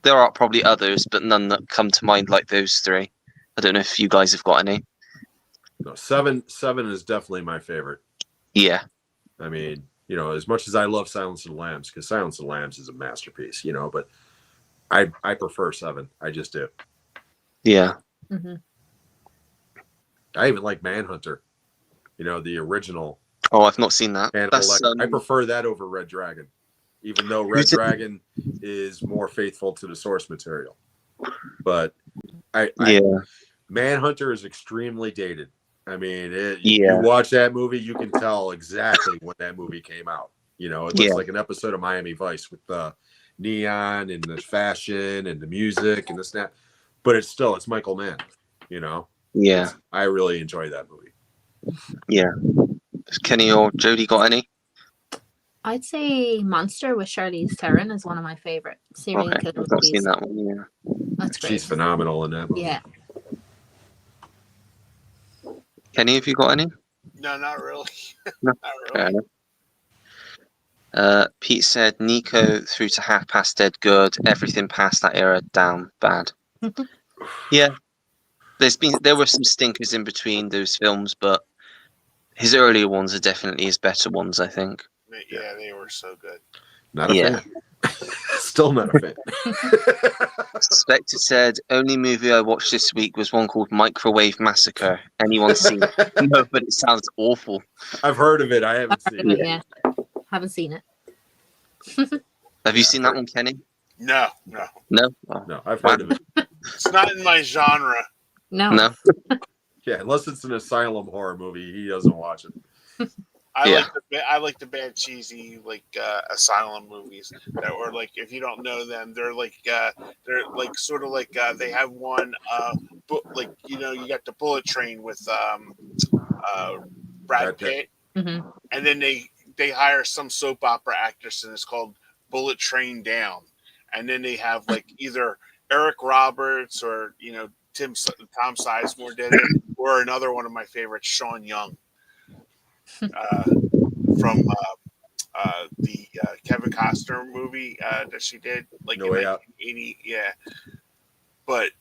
Speaker 1: There are probably others, but none that come to mind like those 3. I don't know if you guys have got any.
Speaker 3: No, 7 is definitely my favorite.
Speaker 1: Yeah.
Speaker 3: I mean, as much as I love Silence of the Lambs, because Silence of the Lambs is a masterpiece, but I prefer 7. I just do.
Speaker 1: Yeah.
Speaker 2: Mm-hmm.
Speaker 3: I even like Manhunter, the original.
Speaker 1: Oh, I've not seen that.
Speaker 3: I prefer that over Red Dragon, even though Red Dragon is more faithful to the source material. But Manhunter is extremely dated. I mean, you watch that movie, you can tell exactly when that movie came out. It looks like an episode of Miami Vice with the neon and the fashion and the music and the snap. But it's Michael Mann,
Speaker 1: Yeah.
Speaker 3: I really enjoy that movie.
Speaker 1: Yeah. Kenny or Jody got any?
Speaker 2: I'd say Monster with Charlize Theron is one of my favorite serial killer movies.
Speaker 1: I've not seen that one, yeah.
Speaker 2: That's great.
Speaker 3: She's phenomenal in that movie.
Speaker 2: Yeah.
Speaker 1: Kenny, have you got any?
Speaker 4: No, not really.
Speaker 1: No.
Speaker 4: Not
Speaker 1: Fair
Speaker 4: really.
Speaker 1: enough. Pete said Nico through to Half Past Dead good. Everything past that era down bad. Yeah. There were some stinkers in between those films, but his earlier ones are definitely his better ones, I think.
Speaker 4: Yeah, they were so good.
Speaker 3: Not a fan. Still not a fan.
Speaker 1: Spectre said, only movie I watched this week was one called Microwave Massacre. Anyone seen it? No, but it sounds awful.
Speaker 3: I've heard of it. I haven't seen it.
Speaker 2: Yeah. Haven't seen it.
Speaker 1: Have you seen that one, Kenny?
Speaker 4: No.
Speaker 1: No. Oh,
Speaker 3: No, I've heard of it.
Speaker 4: It's not in my genre.
Speaker 1: no.
Speaker 3: Yeah, unless it's an asylum horror movie, he doesn't watch it.
Speaker 4: I like the bad cheesy asylum movies that were like, if you don't know them, they're sort of like they have one you got the Bullet Train with Brad Pitt,
Speaker 2: Mm-hmm.
Speaker 4: and then they hire some soap opera actress and it's called Bullet Train Down, and then they have like either Eric Roberts or Tom Sizemore did it, or another one of my favorites, Sean Young, from the Kevin Costner movie that she did like
Speaker 3: No
Speaker 4: in
Speaker 3: Way Out.
Speaker 4: 1980. Yeah, but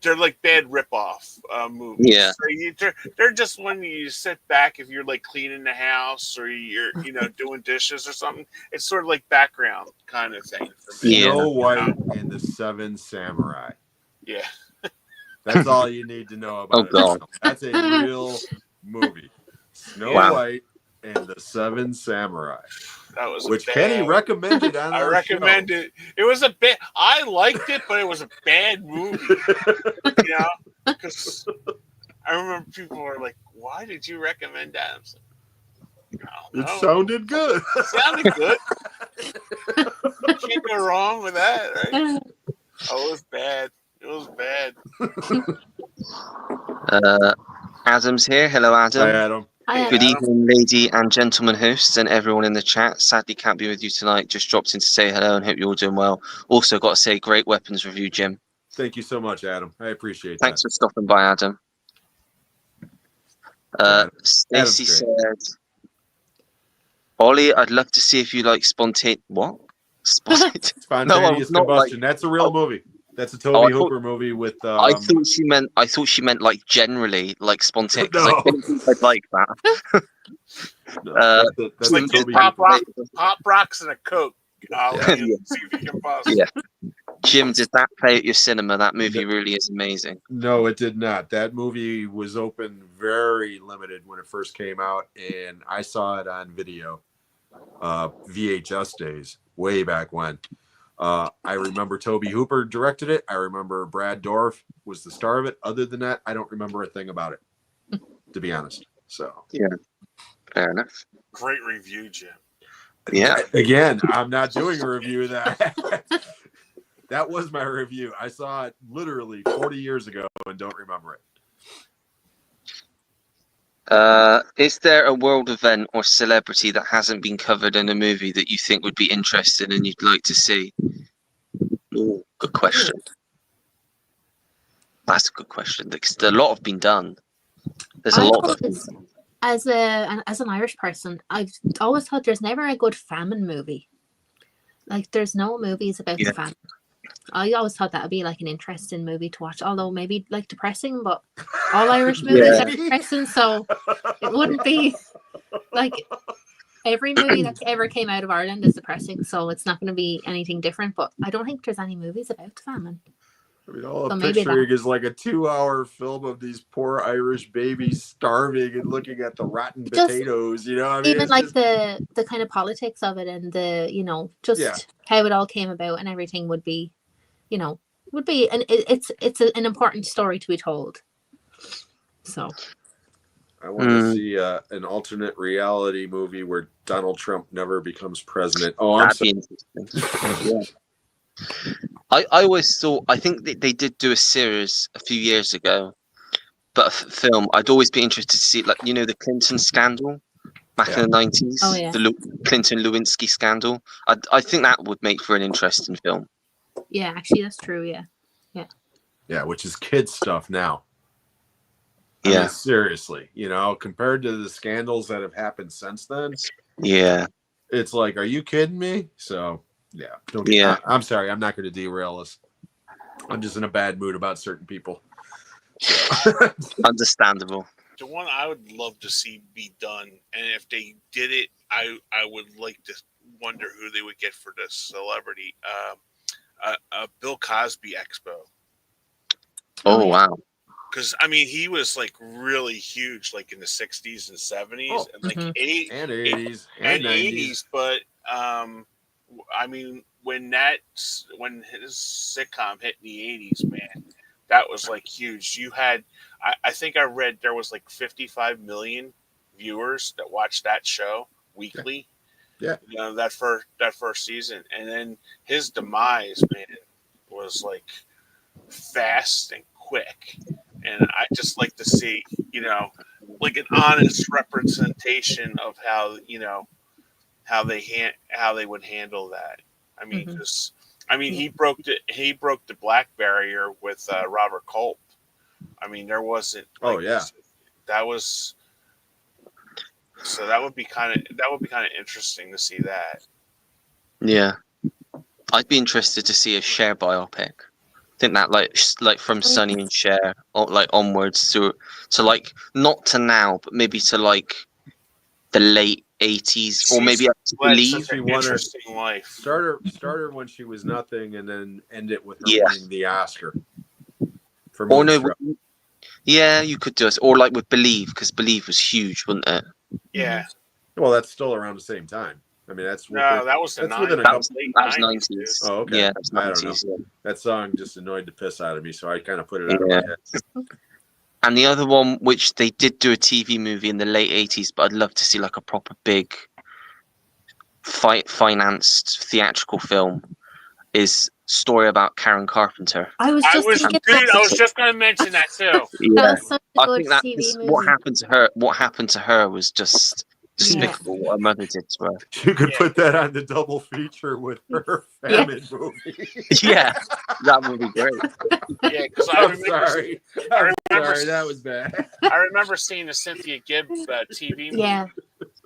Speaker 4: they're like bad ripoff movies.
Speaker 1: Yeah.
Speaker 4: So they're just when you sit back, if you're like cleaning the house or you're doing dishes or something. It's sort of like background kind of thing for me.
Speaker 1: Yeah.
Speaker 3: Snow White and the Seven Samurai.
Speaker 4: Yeah.
Speaker 3: That's all you need to know about
Speaker 1: Oh, God.
Speaker 3: it. That's a real movie. Snow
Speaker 1: Wow.
Speaker 3: White and the Seven Samurai.
Speaker 4: That was
Speaker 3: Which Kenny recommended on
Speaker 4: I
Speaker 3: our
Speaker 4: recommend
Speaker 3: show.
Speaker 4: it. It was a bit. I liked it, but it was a bad movie. Because I remember people were like, "Why did you recommend that?" I was like, I don't know.
Speaker 3: It sounded good.
Speaker 4: It sounded good. Can't go wrong with that, right? Oh, it was bad. It was bad.
Speaker 1: Adam's here. Hello, Adam.
Speaker 3: Hi, Adam.
Speaker 2: Hi,
Speaker 1: Good
Speaker 4: Adam.
Speaker 1: evening, lady and gentlemen hosts, and everyone in the chat. Sadly, can't be with you tonight. Just dropped in to say hello and hope you're all doing well. Also, got to say, great weapons review, Jim.
Speaker 3: Thank you so much, Adam. I appreciate
Speaker 1: Thanks
Speaker 3: that.
Speaker 1: for stopping by, Adam. Stacy
Speaker 3: Adam's
Speaker 1: said, Ollie, I'd love to see if you like spontaneous. What? Spontaneous
Speaker 3: Spontaneous
Speaker 1: not
Speaker 3: Combustion. That's a real movie. That's a Toby Hooper movie with.
Speaker 1: I thought she meant like generally like spontaneous. 'Cause
Speaker 3: No.
Speaker 1: I didn't think I'd like that.
Speaker 3: No, that's
Speaker 4: like
Speaker 3: a
Speaker 4: just
Speaker 3: Toby
Speaker 4: pop
Speaker 3: Hooper.
Speaker 4: rocks and a Coke. I'll
Speaker 3: Yeah.
Speaker 4: see if you can pause.
Speaker 1: Yeah. Jim, did that play at your cinema? That movie really is amazing.
Speaker 3: No, it did not. That movie was open very limited when it first came out, and I saw it on video, VHS days, way back when. I remember Toby Hooper directed it. I remember Brad Dourif was the star of it. Other than that, I don't remember a thing about it, to be honest. So
Speaker 1: Yeah, fair enough.
Speaker 4: Great review, Jim.
Speaker 1: Yeah.
Speaker 3: Again, I'm not doing a review of that. That was my review. I saw it literally 40 years ago and don't remember it.
Speaker 1: Is there a world event or celebrity that hasn't been covered in a movie that you think would be interesting and you'd like to see? Ooh, good question. That's a good question. Because a lot have been done. There's a lot of them.
Speaker 2: As an Irish person, I've always thought there's never a good famine movie. Like there's no movies about the famine. I always thought that would be like an interesting movie to watch, although maybe like depressing, but all Irish movies are depressing, so it wouldn't be like every movie that ever came out of Ireland is depressing, so it's not going to be anything different. But I don't think there's any movies about the famine.
Speaker 3: I mean, all
Speaker 2: So
Speaker 3: I'm
Speaker 2: maybe
Speaker 3: picturing is like a 2-hour film of these poor Irish babies starving and looking at the rotten potatoes. You know, I mean,
Speaker 2: even like the kind of politics of it and the just how it all came about and everything would be, and it's an important story to be told. So
Speaker 3: I want to see an alternate reality movie where Donald Trump never becomes president. Oh, I'm sorry.
Speaker 1: Yeah. I always thought, I think they did do a series a few years ago, but a film. I'd always be interested to see, like, the Clinton scandal back in the 90s, the Clinton-Lewinsky scandal. I think that would make for an interesting film.
Speaker 2: Yeah, actually, that's true. Yeah,
Speaker 3: which is kid stuff now.
Speaker 1: Yeah,
Speaker 3: I mean, seriously, compared to the scandals that have happened since then.
Speaker 1: Yeah,
Speaker 3: it's like, are you kidding me? So. I'm sorry. I'm not going to derail us. I'm just in a bad mood about certain people. So.
Speaker 1: Understandable.
Speaker 4: The one I would love to see be done, and if they did it, I would like to wonder who they would get for the celebrity. A Bill Cosby Expo.
Speaker 1: Oh, wow.
Speaker 4: Because I mean, he was like really huge, like in the 60s and 70s, and like 80s
Speaker 3: and 90s.
Speaker 4: but I mean, when his sitcom hit in the 80s, man, that was like huge. You had, I think I read there was like 55 million viewers that watched that show weekly.
Speaker 3: Yeah.
Speaker 4: You know, that first season, and then his demise, man, was like fast and quick. And I just like to see, you know, like an honest representation of how, you know, how they would handle that. I mean,
Speaker 2: Mhm.
Speaker 4: because I mean,
Speaker 2: Yeah.
Speaker 4: he broke the black barrier with Robert Culp. I mean, there wasn't.
Speaker 3: Oh,
Speaker 4: Like,
Speaker 3: yeah.
Speaker 4: that was. So that would be kind of interesting to see that.
Speaker 1: Yeah, I'd be interested to see a Cher biopic. I think that like from Sonny and Cher, or like onwards to like not to now, but maybe to like the late 80s, or maybe up to
Speaker 4: Led
Speaker 1: Believe.
Speaker 4: such an
Speaker 3: She won her-
Speaker 4: interesting life.
Speaker 3: Starter when she was nothing, and then end it with her
Speaker 1: Yeah.
Speaker 3: winning the Oscar for
Speaker 1: Or no,
Speaker 3: Moonstruck.
Speaker 1: yeah, you could do it, or like with Believe, because Believe was huge, wasn't it?
Speaker 4: Yeah.
Speaker 3: Well, that's still around the same time. I mean, that's
Speaker 4: No, that was the
Speaker 3: that's within a
Speaker 4: 90s.
Speaker 3: couple.
Speaker 1: That was
Speaker 4: Late
Speaker 1: 90s.
Speaker 4: 90s.
Speaker 3: Oh, okay.
Speaker 1: Yeah, that was
Speaker 3: I don't know.
Speaker 1: 90s. Yeah.
Speaker 3: That song just annoyed the piss out of me, so I kind of put it out of
Speaker 1: Yeah.
Speaker 3: my head.
Speaker 1: And the other one, which they did do a TV movie in the late 80s, but I'd love to see like a proper big financed theatrical film, is Story About Karen Carpenter.
Speaker 2: I was just thinking that.
Speaker 4: I was just going to mention that too.
Speaker 2: That
Speaker 1: Yeah,
Speaker 2: was such a
Speaker 1: I
Speaker 2: good
Speaker 1: think that
Speaker 2: TV movie.
Speaker 1: what happened to her was just despicable. What her mother did to her.
Speaker 3: You could
Speaker 4: Yeah.
Speaker 3: put that on the double feature with her famine movie.
Speaker 1: Yeah, that would be great.
Speaker 4: Yeah, because
Speaker 3: I'm sorry. I'm sorry. That was bad.
Speaker 4: I remember seeing the Cynthia Gibbs TV movie.
Speaker 2: Yeah.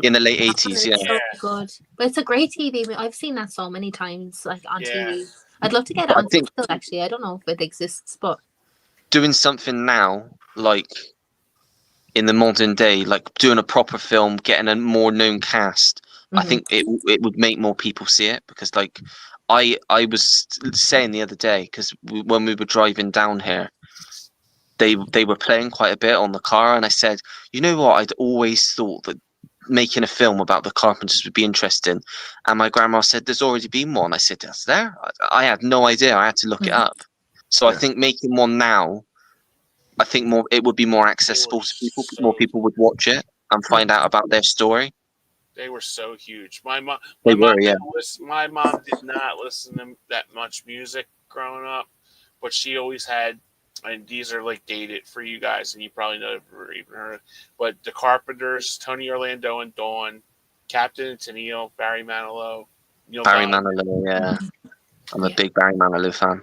Speaker 1: In the late
Speaker 2: That
Speaker 1: 80s,
Speaker 2: one
Speaker 1: yeah.
Speaker 2: is so good. But it's a great TV movie. I've seen that so many times, like on
Speaker 4: Yeah.
Speaker 2: TV. I'd love to get it
Speaker 1: I
Speaker 2: on
Speaker 1: think-
Speaker 2: still, actually. I don't know if it exists, but
Speaker 1: Doing something now, like in the modern day, like doing a proper film, getting a more known cast, I
Speaker 2: Mhm.
Speaker 1: think it would make more people see it, because like I was saying the other day, because when we were driving down here, they were playing quite a bit on the car, and I said, you know what, I'd always thought that making a film about the Carpenters would be interesting, and my grandma said there's already been one. I said, that's there? I had no idea. I had to look it up. So I
Speaker 3: Yeah.
Speaker 1: think making one now, I think it would be more accessible to people.
Speaker 4: so-
Speaker 1: More people would watch it and find out about their story.
Speaker 4: They were so huge. My mom
Speaker 1: They were, yeah.
Speaker 4: My mom did not listen to that much music growing up, but she always had. And these are like dated for you guys, and you probably never even heard. But the Carpenters, Tony Orlando and Dawn, Captain and Tennille, Barry Manilow, Neil
Speaker 1: Barry
Speaker 4: Diamond.
Speaker 1: Manilow, yeah. I'm a
Speaker 2: Yeah.
Speaker 1: big Barry Manilow fan.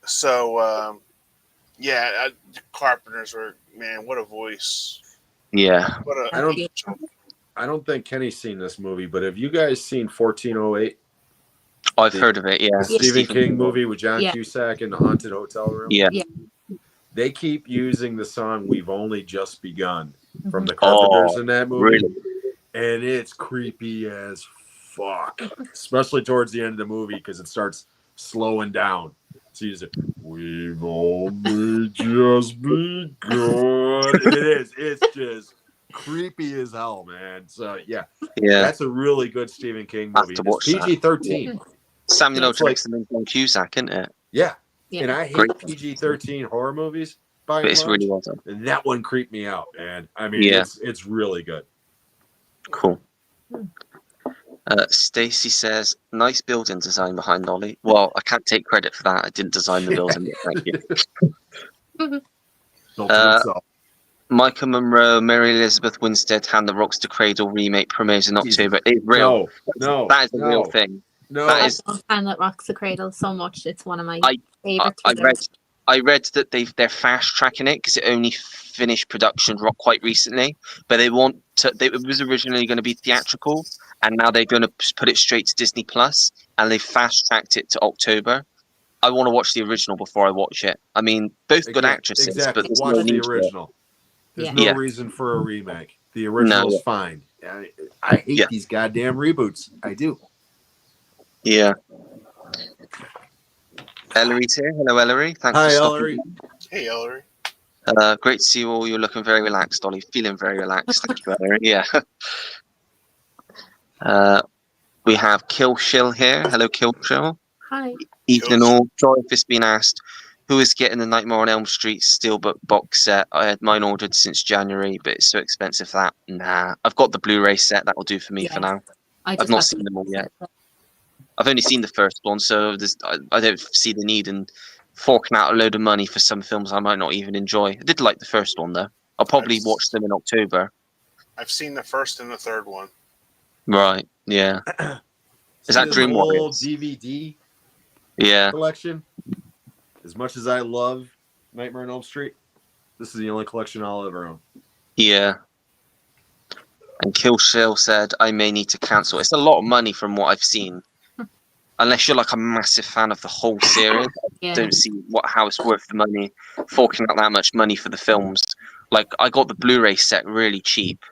Speaker 4: So, the Carpenters were, man, what a voice!
Speaker 1: Yeah.
Speaker 4: What a
Speaker 3: I don't think Kenny's seen this movie, but have you guys seen 1408?
Speaker 1: I've heard of it, yeah.
Speaker 3: The Stephen King movie with John
Speaker 2: Yeah.
Speaker 3: Cusack in the haunted hotel room?
Speaker 1: Yeah.
Speaker 2: Yeah.
Speaker 3: They keep using the song We've Only Just Begun from the
Speaker 1: Oh,
Speaker 3: Carpenters in that movie.
Speaker 1: Really?
Speaker 3: And it's creepy as fuck, especially towards the end of the movie because it starts slowing down. So you just, we've only just begun. And it's just creepy as hell, man. So yeah, that's a really good Stephen King movie.
Speaker 1: to
Speaker 3: It's
Speaker 1: watch that.
Speaker 3: PG-13.
Speaker 1: Samuel L.
Speaker 3: It's like-
Speaker 1: Jackson and John Cusack, isn't it?
Speaker 3: Yeah.
Speaker 2: Yeah.
Speaker 3: And I hate
Speaker 1: Great.
Speaker 3: PG-13 horror movies by
Speaker 1: But
Speaker 3: and
Speaker 1: it's
Speaker 3: large.
Speaker 1: really well done.
Speaker 3: And that one creeped me out, man. I mean,
Speaker 1: Yeah.
Speaker 3: it's really good.
Speaker 1: Cool. Stacy says, nice building design behind Ollie. Well, I can't take credit for that. I didn't design the building. Thank you.
Speaker 3: Built it himself.
Speaker 1: Michael Monroe, Mary Elizabeth Winstead, Hand That Rocks the Cradle remake premieres in October. It's real.
Speaker 3: No.
Speaker 1: That is a real thing.
Speaker 3: No.
Speaker 1: That
Speaker 2: I
Speaker 1: is-
Speaker 2: love Hand That Rocks the Cradle so much. It's one of my
Speaker 1: I
Speaker 2: favorite
Speaker 1: I read that they're fast tracking it because it only finished production quite recently. But they want to. It was originally going to be theatrical, and now they're going to put it straight to Disney Plus, and they fast tracked it to October. I want to watch the original before I watch it. I mean, both good actresses,
Speaker 3: Exactly.
Speaker 1: but there's
Speaker 3: Watch
Speaker 1: no
Speaker 3: the
Speaker 1: need for it.
Speaker 3: original. There's
Speaker 2: Yeah.
Speaker 3: no
Speaker 1: Yeah.
Speaker 3: reason for a remake. The original's
Speaker 1: No.
Speaker 3: fine. I hate these goddamn reboots. I do.
Speaker 1: Yeah. Ellery's here. Hello, Ellery. Thanks
Speaker 3: Hi,
Speaker 1: for
Speaker 3: Ellery.
Speaker 1: stopping.
Speaker 4: Hey, Ellery.
Speaker 1: Great to see you all. You're looking very relaxed, Ollie. Feeling very relaxed. Thank you, Ellery. Yeah. We have Kill Shill here. Hello, Kill Shill.
Speaker 2: Hi.
Speaker 1: Ethan All. Sorry if it's been asked. Who is getting the Nightmare on Elm Street Steelbook box set? I had mine ordered since January, but it's so expensive for that. Nah, I've got the Blu-ray set. That will do for me for now. I've not seen them all yet. I've only seen the first one, so I don't see the need in forking out a load of money for some films I might not even enjoy. I did like the first one, though. I'll probably watch them in October.
Speaker 4: I've seen the first and the third one.
Speaker 1: Right, yeah. Is that Dream Warriors?
Speaker 3: DVD collection? As much as I love Nightmare on Elm Street, this is the only collection I'll ever own.
Speaker 1: Yeah. And Kill Shill said, I may need to cancel. It's a lot of money from what I've seen. Unless you're like a massive fan of the whole series, I don't see how it's worth the money, forking out that much money for the films. Like, I got the Blu-ray set really cheap.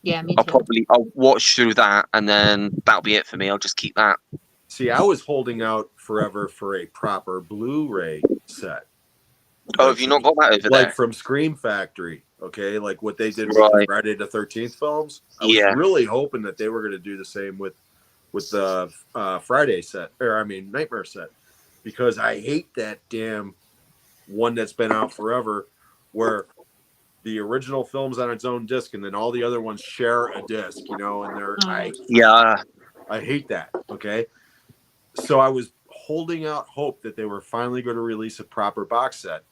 Speaker 2: Yeah, me too.
Speaker 1: I'll watch through that, and then that'll be it for me. I'll just keep that.
Speaker 3: See, I was holding out forever for a proper Blu-ray set.
Speaker 1: Oh, have you not got that over there?
Speaker 3: Like from Scream Factory, okay? Like what they did with the Friday the 13th films. I was really hoping that they were going to do the same with the Friday set, Nightmare set. Because I hate that damn one that's been out forever where the original film's on its own disc and then all the other ones share a disc, and they're I hate that, okay? So I was holding out hope that they were finally going to release a proper box set.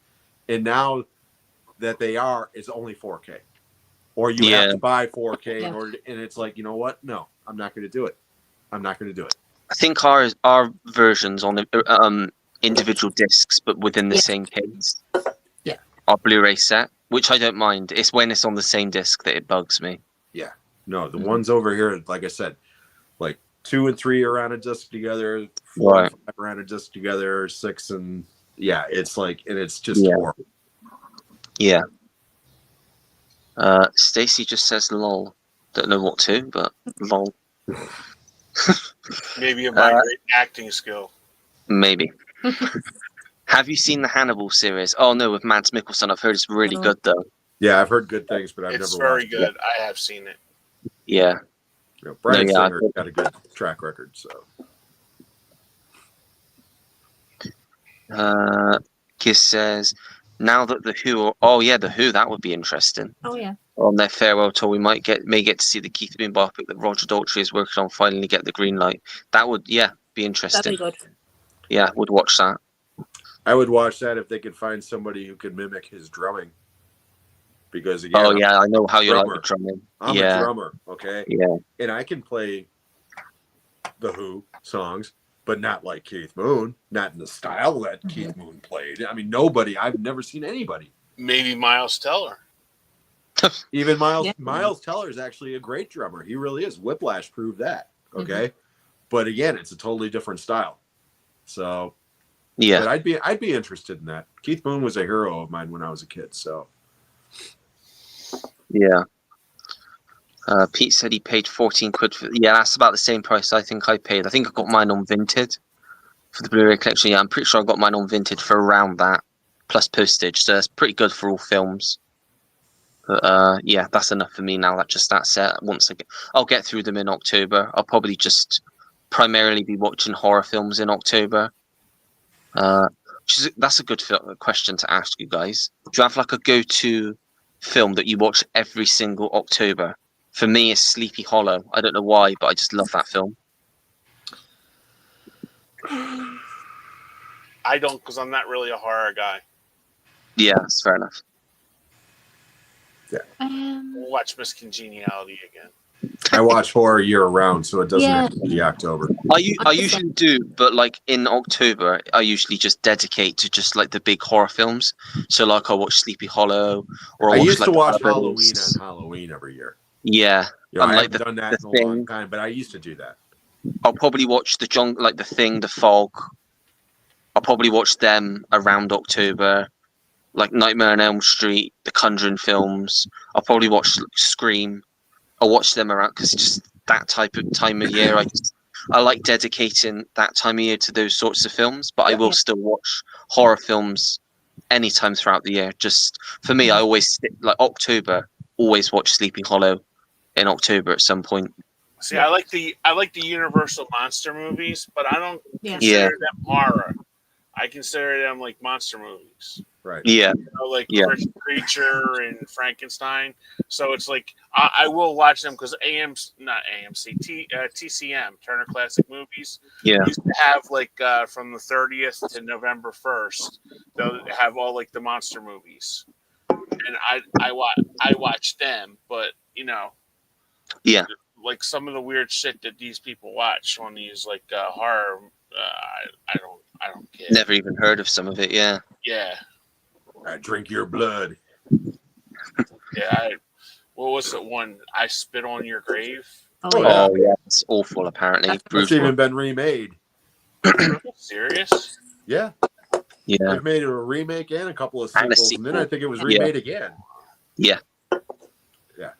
Speaker 3: And now that they are, it's only 4K. Or you have to buy 4K in order to, and it's like, you know what? No, I'm not going to do it. I'm not going to do it.
Speaker 1: I think our versions on the individual discs, but within the same case.
Speaker 2: Yeah.
Speaker 1: Our Blu-ray set, which I don't mind. It's when it's on the same disc that it bugs me.
Speaker 3: Yeah. No, the ones over here, like I said, like 2 and 3 are on a disc together, 4 and 5 are on a disc together, 6 and it's like, and it's just horrible.
Speaker 1: Yeah. Stacy just says lol. Don't know what to, but lol.
Speaker 4: Maybe a great acting skill.
Speaker 1: Maybe. Have you seen the Hannibal series? Oh no, with Mads Mikkelsen. I've heard it's really good though.
Speaker 3: Yeah, I've heard good things, but I've never watched it.
Speaker 4: It's very good. I have seen it.
Speaker 1: Yeah.
Speaker 3: Bryan Singer's got a good track record, so.
Speaker 1: Kiss says, now that the Who the Who, that would be interesting.
Speaker 2: Oh yeah.
Speaker 1: On their farewell tour, we may get to see the Keith Moon biopic that Roger Daltrey is working on finally get the green light. That would be interesting.
Speaker 2: That'd be good.
Speaker 1: Yeah, would watch that.
Speaker 3: I would watch that if they could find somebody who could mimic his drumming. Because again,
Speaker 1: I know how you like the drumming.
Speaker 3: I'm a drummer, okay?
Speaker 1: Yeah.
Speaker 3: And I can play the Who songs, but not like Keith Moon, not in the style that Keith Moon played. I mean, I've never seen anybody.
Speaker 4: Maybe Miles Teller.
Speaker 3: Even Miles Teller is actually a great drummer. He really is. Whiplash proved that, okay? But again, it's a totally different style. So, but I'd be interested in that. Keith Moon was a hero of mine when I was a kid, so.
Speaker 1: Yeah. Pete said he paid 14 quid for. Yeah, that's about the same price I think I paid. I think I got mine on Vinted for the Blu-ray collection. Yeah, I'm pretty sure I got mine on Vinted for around that plus postage. So that's pretty good for all films. But that's enough for me now. That set. I'll get through them in October. I'll probably just primarily be watching horror films in October. That's a good question to ask you guys. Do you have like a go-to film that you watch every single October? For me, it's Sleepy Hollow. I don't know why, but I just love that film.
Speaker 4: I don't, because I'm not really a horror guy.
Speaker 1: Yeah, that's fair enough.
Speaker 3: Yeah.
Speaker 4: We'll watch Miss Congeniality again.
Speaker 3: I watch horror year round, so it doesn't have to be October.
Speaker 1: I usually do, but like in October, I usually just dedicate to just like the big horror films. So like I watch Sleepy Hollow, or I
Speaker 3: used to watch Halloween on Halloween every year.
Speaker 1: Yeah,
Speaker 3: I haven't done that in a long time, but I used to do that.
Speaker 1: I'll probably watch The Thing, The Fog. I'll probably watch them around October. Like Nightmare on Elm Street, the Conjuring films. I'll probably watch Scream. I'll watch them around because just that time of year. I like dedicating that time of year to those sorts of films, but I will still watch horror films anytime throughout the year. Just for me, I always October. Always watch Sleepy Hollow in October at some point.
Speaker 4: See, I like the Universal monster movies, but I don't
Speaker 2: Yeah.
Speaker 4: consider them horror. I consider them like monster movies.
Speaker 3: Right.
Speaker 1: Yeah.
Speaker 4: You know, like Creature and Frankenstein. So it's like I will watch them because TCM, Turner Classic Movies,
Speaker 1: Yeah.
Speaker 4: used to have like from the 30th to November 1st, they'll have all like the monster movies, and I watch them, but you know,
Speaker 1: Yeah.
Speaker 4: like some of the weird shit that these people watch on these like horror, I don't get.
Speaker 1: Never even heard of some of it. Yeah.
Speaker 4: Yeah.
Speaker 3: I drink your blood.
Speaker 4: Yeah, what was it one? I Spit on Your Grave.
Speaker 3: Oh,
Speaker 1: Yeah. Oh yeah, it's awful. Apparently,
Speaker 3: It's
Speaker 1: brutal.
Speaker 3: even been remade.
Speaker 4: Serious?
Speaker 3: Yeah.
Speaker 1: Yeah.
Speaker 3: They've made a remake and a couple of sequels, and then I think it was remade again.
Speaker 1: Yeah.
Speaker 4: Yeah.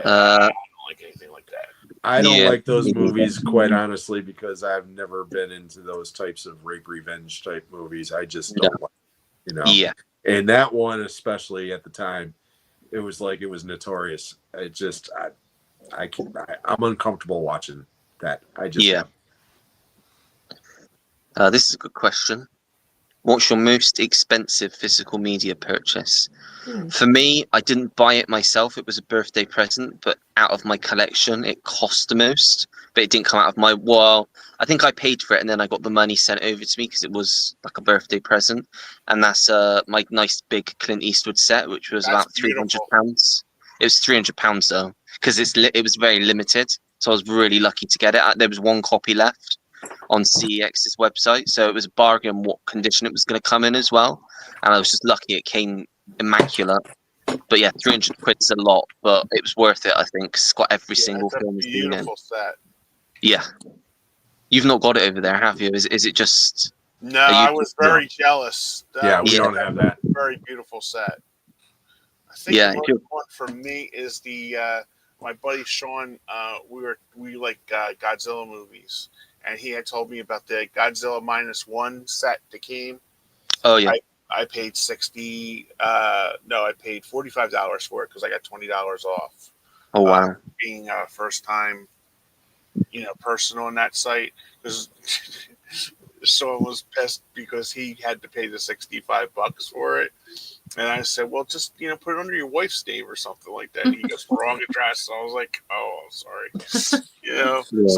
Speaker 4: I don't like anything like that.
Speaker 3: I don't like those movies, quite honestly, because I've never been into those types of rape revenge type movies. I just don't like,
Speaker 1: Yeah.
Speaker 3: And that one, especially at the time, it was notorious. I'm uncomfortable watching that.
Speaker 1: This is a good question. What's your most expensive physical media purchase? For me, I didn't buy it myself. It was a birthday present, but out of my collection, it cost the most. But it didn't come out of my... Well, I think I paid for it, and then I got the money sent over to me because it was like a birthday present. And that's my nice big Clint Eastwood set, which was about £300. It was £300 though, because it was very limited. So I was really lucky to get it. There was one copy left on CEX's website, so it was a bargain what condition it was going to come in as well, and I was just lucky it came immaculate. But yeah, 300 quid's a lot, but it was worth it, I think, 'cause it's got every single film
Speaker 4: it's a beautiful set.
Speaker 1: Yeah. You've not got it over there, have you? Is it just...
Speaker 4: No, I was very jealous.
Speaker 3: We don't have that.
Speaker 4: Very beautiful set. I think the one for me is the my buddy Sean. We like Godzilla movies, and he had told me about the Godzilla -1 set that came.
Speaker 1: Oh yeah.
Speaker 4: I paid I paid $45 for it because I got $20 off.
Speaker 1: Oh wow.
Speaker 4: Being a first time, person on that site, because Sean was pissed because he had to pay the $65 for it. And I said, well, just, put it under your wife's name or something like that. And he goes, wrong address. So I was like, oh, I'm sorry. So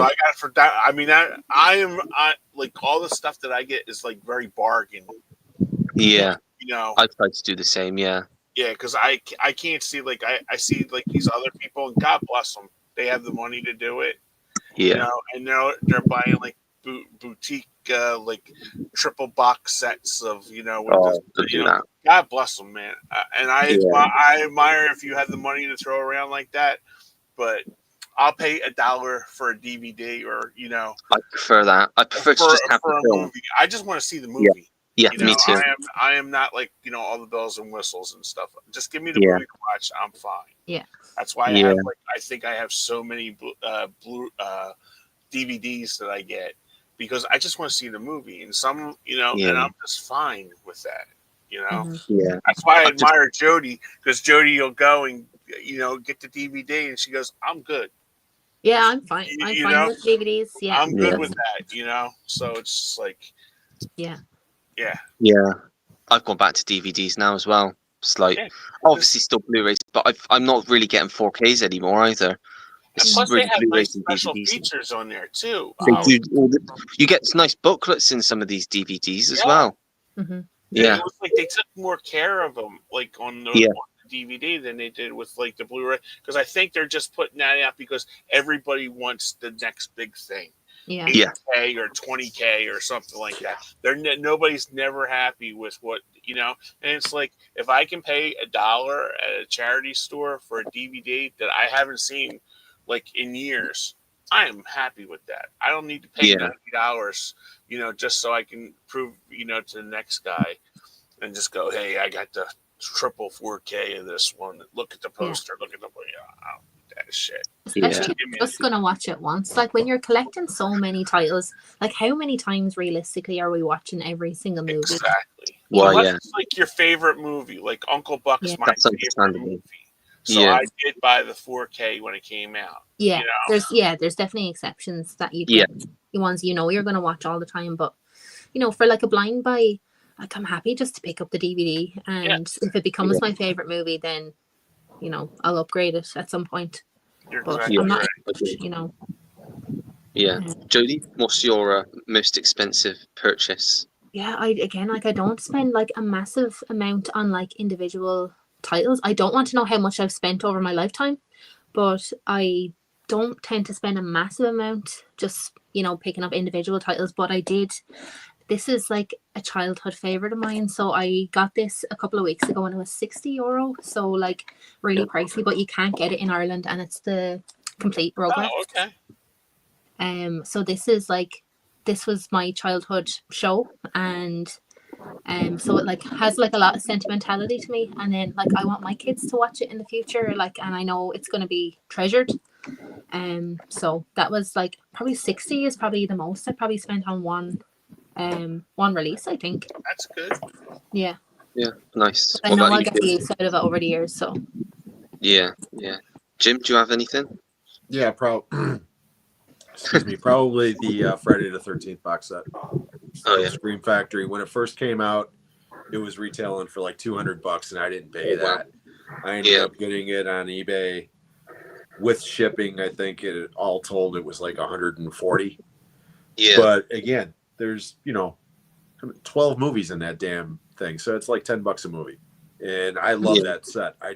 Speaker 4: I got it for that. I mean, I like all the stuff that I get is like very bargain.
Speaker 1: Yeah. I try to do the same. Yeah.
Speaker 4: Yeah. Cause I can't see, like, I see like these other people, and God bless them. They have the money to do it.
Speaker 1: Yeah.
Speaker 4: And they're buying like boutique, like triple box sets of, God bless them, man. And I admire if you have the money to throw around like that, but I'll pay $1 for a DVD or,
Speaker 1: I prefer that. I prefer to just have the film.
Speaker 4: Movie. I just want to see the movie.
Speaker 1: Yeah, me too.
Speaker 4: I am not like, all the bells and whistles and stuff. Just give me the movie to watch. I'm fine.
Speaker 2: Yeah.
Speaker 4: That's why I think I have so many DVDs that I get, because I just want to see the movie, and some, and I'm just fine with that,
Speaker 1: Yeah.
Speaker 4: That's why I admire Jody, because Jody will go and, get the DVD, and she goes, I'm good.
Speaker 2: Yeah, I'm fine. I'm fine with DVDs. Yeah.
Speaker 4: I'm good with that, so it's just like,
Speaker 2: yeah.
Speaker 1: I've gone back to DVDs now as well. It's like, obviously still Blu-rays, but I'm not really getting 4Ks anymore either.
Speaker 4: And plus, they have nice special features on there too.
Speaker 1: You get nice booklets in some of these DVDs as well.
Speaker 2: Mm-hmm.
Speaker 4: Yeah, it was like they took more care of them, like on the DVD, than they did with like the Blu-ray. Because I think they're just putting that out because everybody wants the next big thing.
Speaker 2: Yeah.
Speaker 4: 8K or 20K or something like that. Nobody's never happy with what, and it's like, if I can pay $1 at a charity store for a DVD that I haven't seen like in years, I am happy with that. I don't need to pay $90, just so I can prove, to the next guy and just go, hey, I got the triple 4K of this one. Look at the poster. Look at the, I don't need that shit.
Speaker 2: Especially if you're just gonna watch it once. Like when you're collecting so many titles, like how many times realistically are we watching every single movie?
Speaker 4: Exactly.
Speaker 1: Well,
Speaker 4: Unless it's like your favorite movie, like Uncle Buck's my favorite movie. So
Speaker 1: Yeah.
Speaker 4: I did buy the 4K when it came out.
Speaker 2: Yeah,
Speaker 4: You know?
Speaker 2: there's definitely exceptions that you
Speaker 1: Yeah.
Speaker 2: get, the ones you're going to watch all the time. But for like a blind buy, like I'm happy just to pick up the DVD, and if it becomes my favorite movie, then I'll upgrade it at some point.
Speaker 4: You're
Speaker 2: But
Speaker 4: exactly
Speaker 2: I'm not,
Speaker 4: right.
Speaker 1: Yeah. Jodie, what's your most expensive purchase?
Speaker 2: Yeah, I don't spend like a massive amount on like individual titles. I don't want to know how much I've spent over my lifetime, but I don't tend to spend a massive amount just picking up individual titles. But I did. This is like a childhood favorite of mine. So I got this a couple of weeks ago and it was €60. So like really pricey, but you can't get it in Ireland, and it's the complete Rugrats.
Speaker 4: Oh, okay.
Speaker 2: So this was my childhood show, and so it like has like a lot of sentimentality to me, and then like I want my kids to watch it in the future, like, and I know it's going to be treasured. So that was like probably 60 is probably the most I probably spent on one release, I think.
Speaker 4: That's good.
Speaker 2: Yeah,
Speaker 1: Nice.
Speaker 2: I know I'll get the use out of it over the years. So
Speaker 1: yeah. Jim, do you have anything?
Speaker 3: Yeah, excuse me, probably the Friday the 13th box set.
Speaker 1: Oh yeah.
Speaker 3: Scream Factory. When it first came out, it was retailing for like $200, and I didn't pay that. I ended up getting it on eBay with shipping. I think it all told it was like 140.
Speaker 1: Yeah.
Speaker 3: But again, there's 12 movies in that damn thing, so it's like $10 a movie, and I love that set. I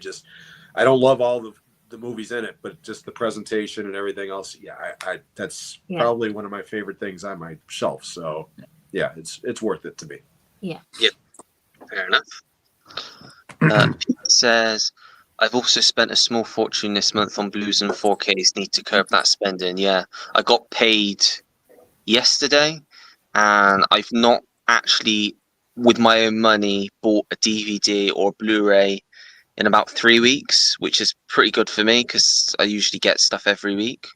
Speaker 3: don't love all the movies in it, but just the presentation and everything else. Yeah, I that's probably one of my favorite things on my shelf. So yeah, it's worth it to me.
Speaker 2: Yeah.
Speaker 1: Yep. Fair enough. Pete says, I've also spent a small fortune this month on Blues and 4Ks. Need to curb that spending. Yeah, I got paid yesterday, and I've not actually, with my own money, bought a DVD or Blu-ray in about 3 weeks, which is pretty good for me because I usually get stuff every week.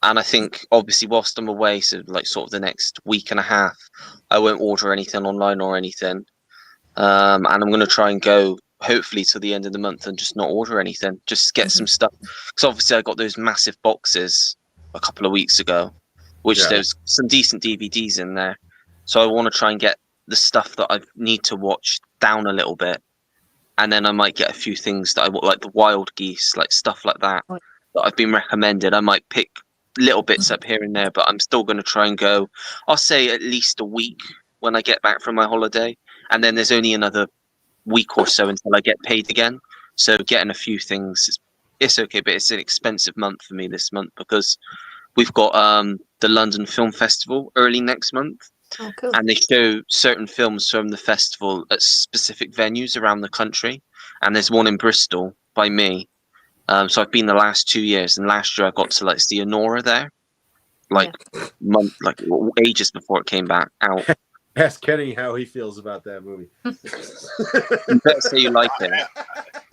Speaker 1: And I think obviously whilst I'm away, so like sort of the next week and a half, I won't order anything online or anything. And I'm going to try and go hopefully to the end of the month and just not order anything, just get some stuff. Because obviously I got those massive boxes a couple of weeks ago, which there's some decent DVDs in there. So I want to try and get the stuff that I need to watch down a little bit. And then I might get a few things that I want, like the Wild Geese, like stuff like that I've been recommended. I might pick little bits up here and there, but I'm still going to try and go, I'll say at least a week when I get back from my holiday. And then there's only another week or so until I get paid again. So getting a few things, it's okay, but it's an expensive month for me this month because we've got the London Film Festival early next month.
Speaker 2: Oh, cool.
Speaker 1: And they show certain films from the festival at specific venues around the country. And there's one in Bristol by me. So I've been the last 2 years, and last year I got to see Anora there, ages before it came back out.
Speaker 3: Ask Kenny how he feels about that movie.
Speaker 1: You better say you like it.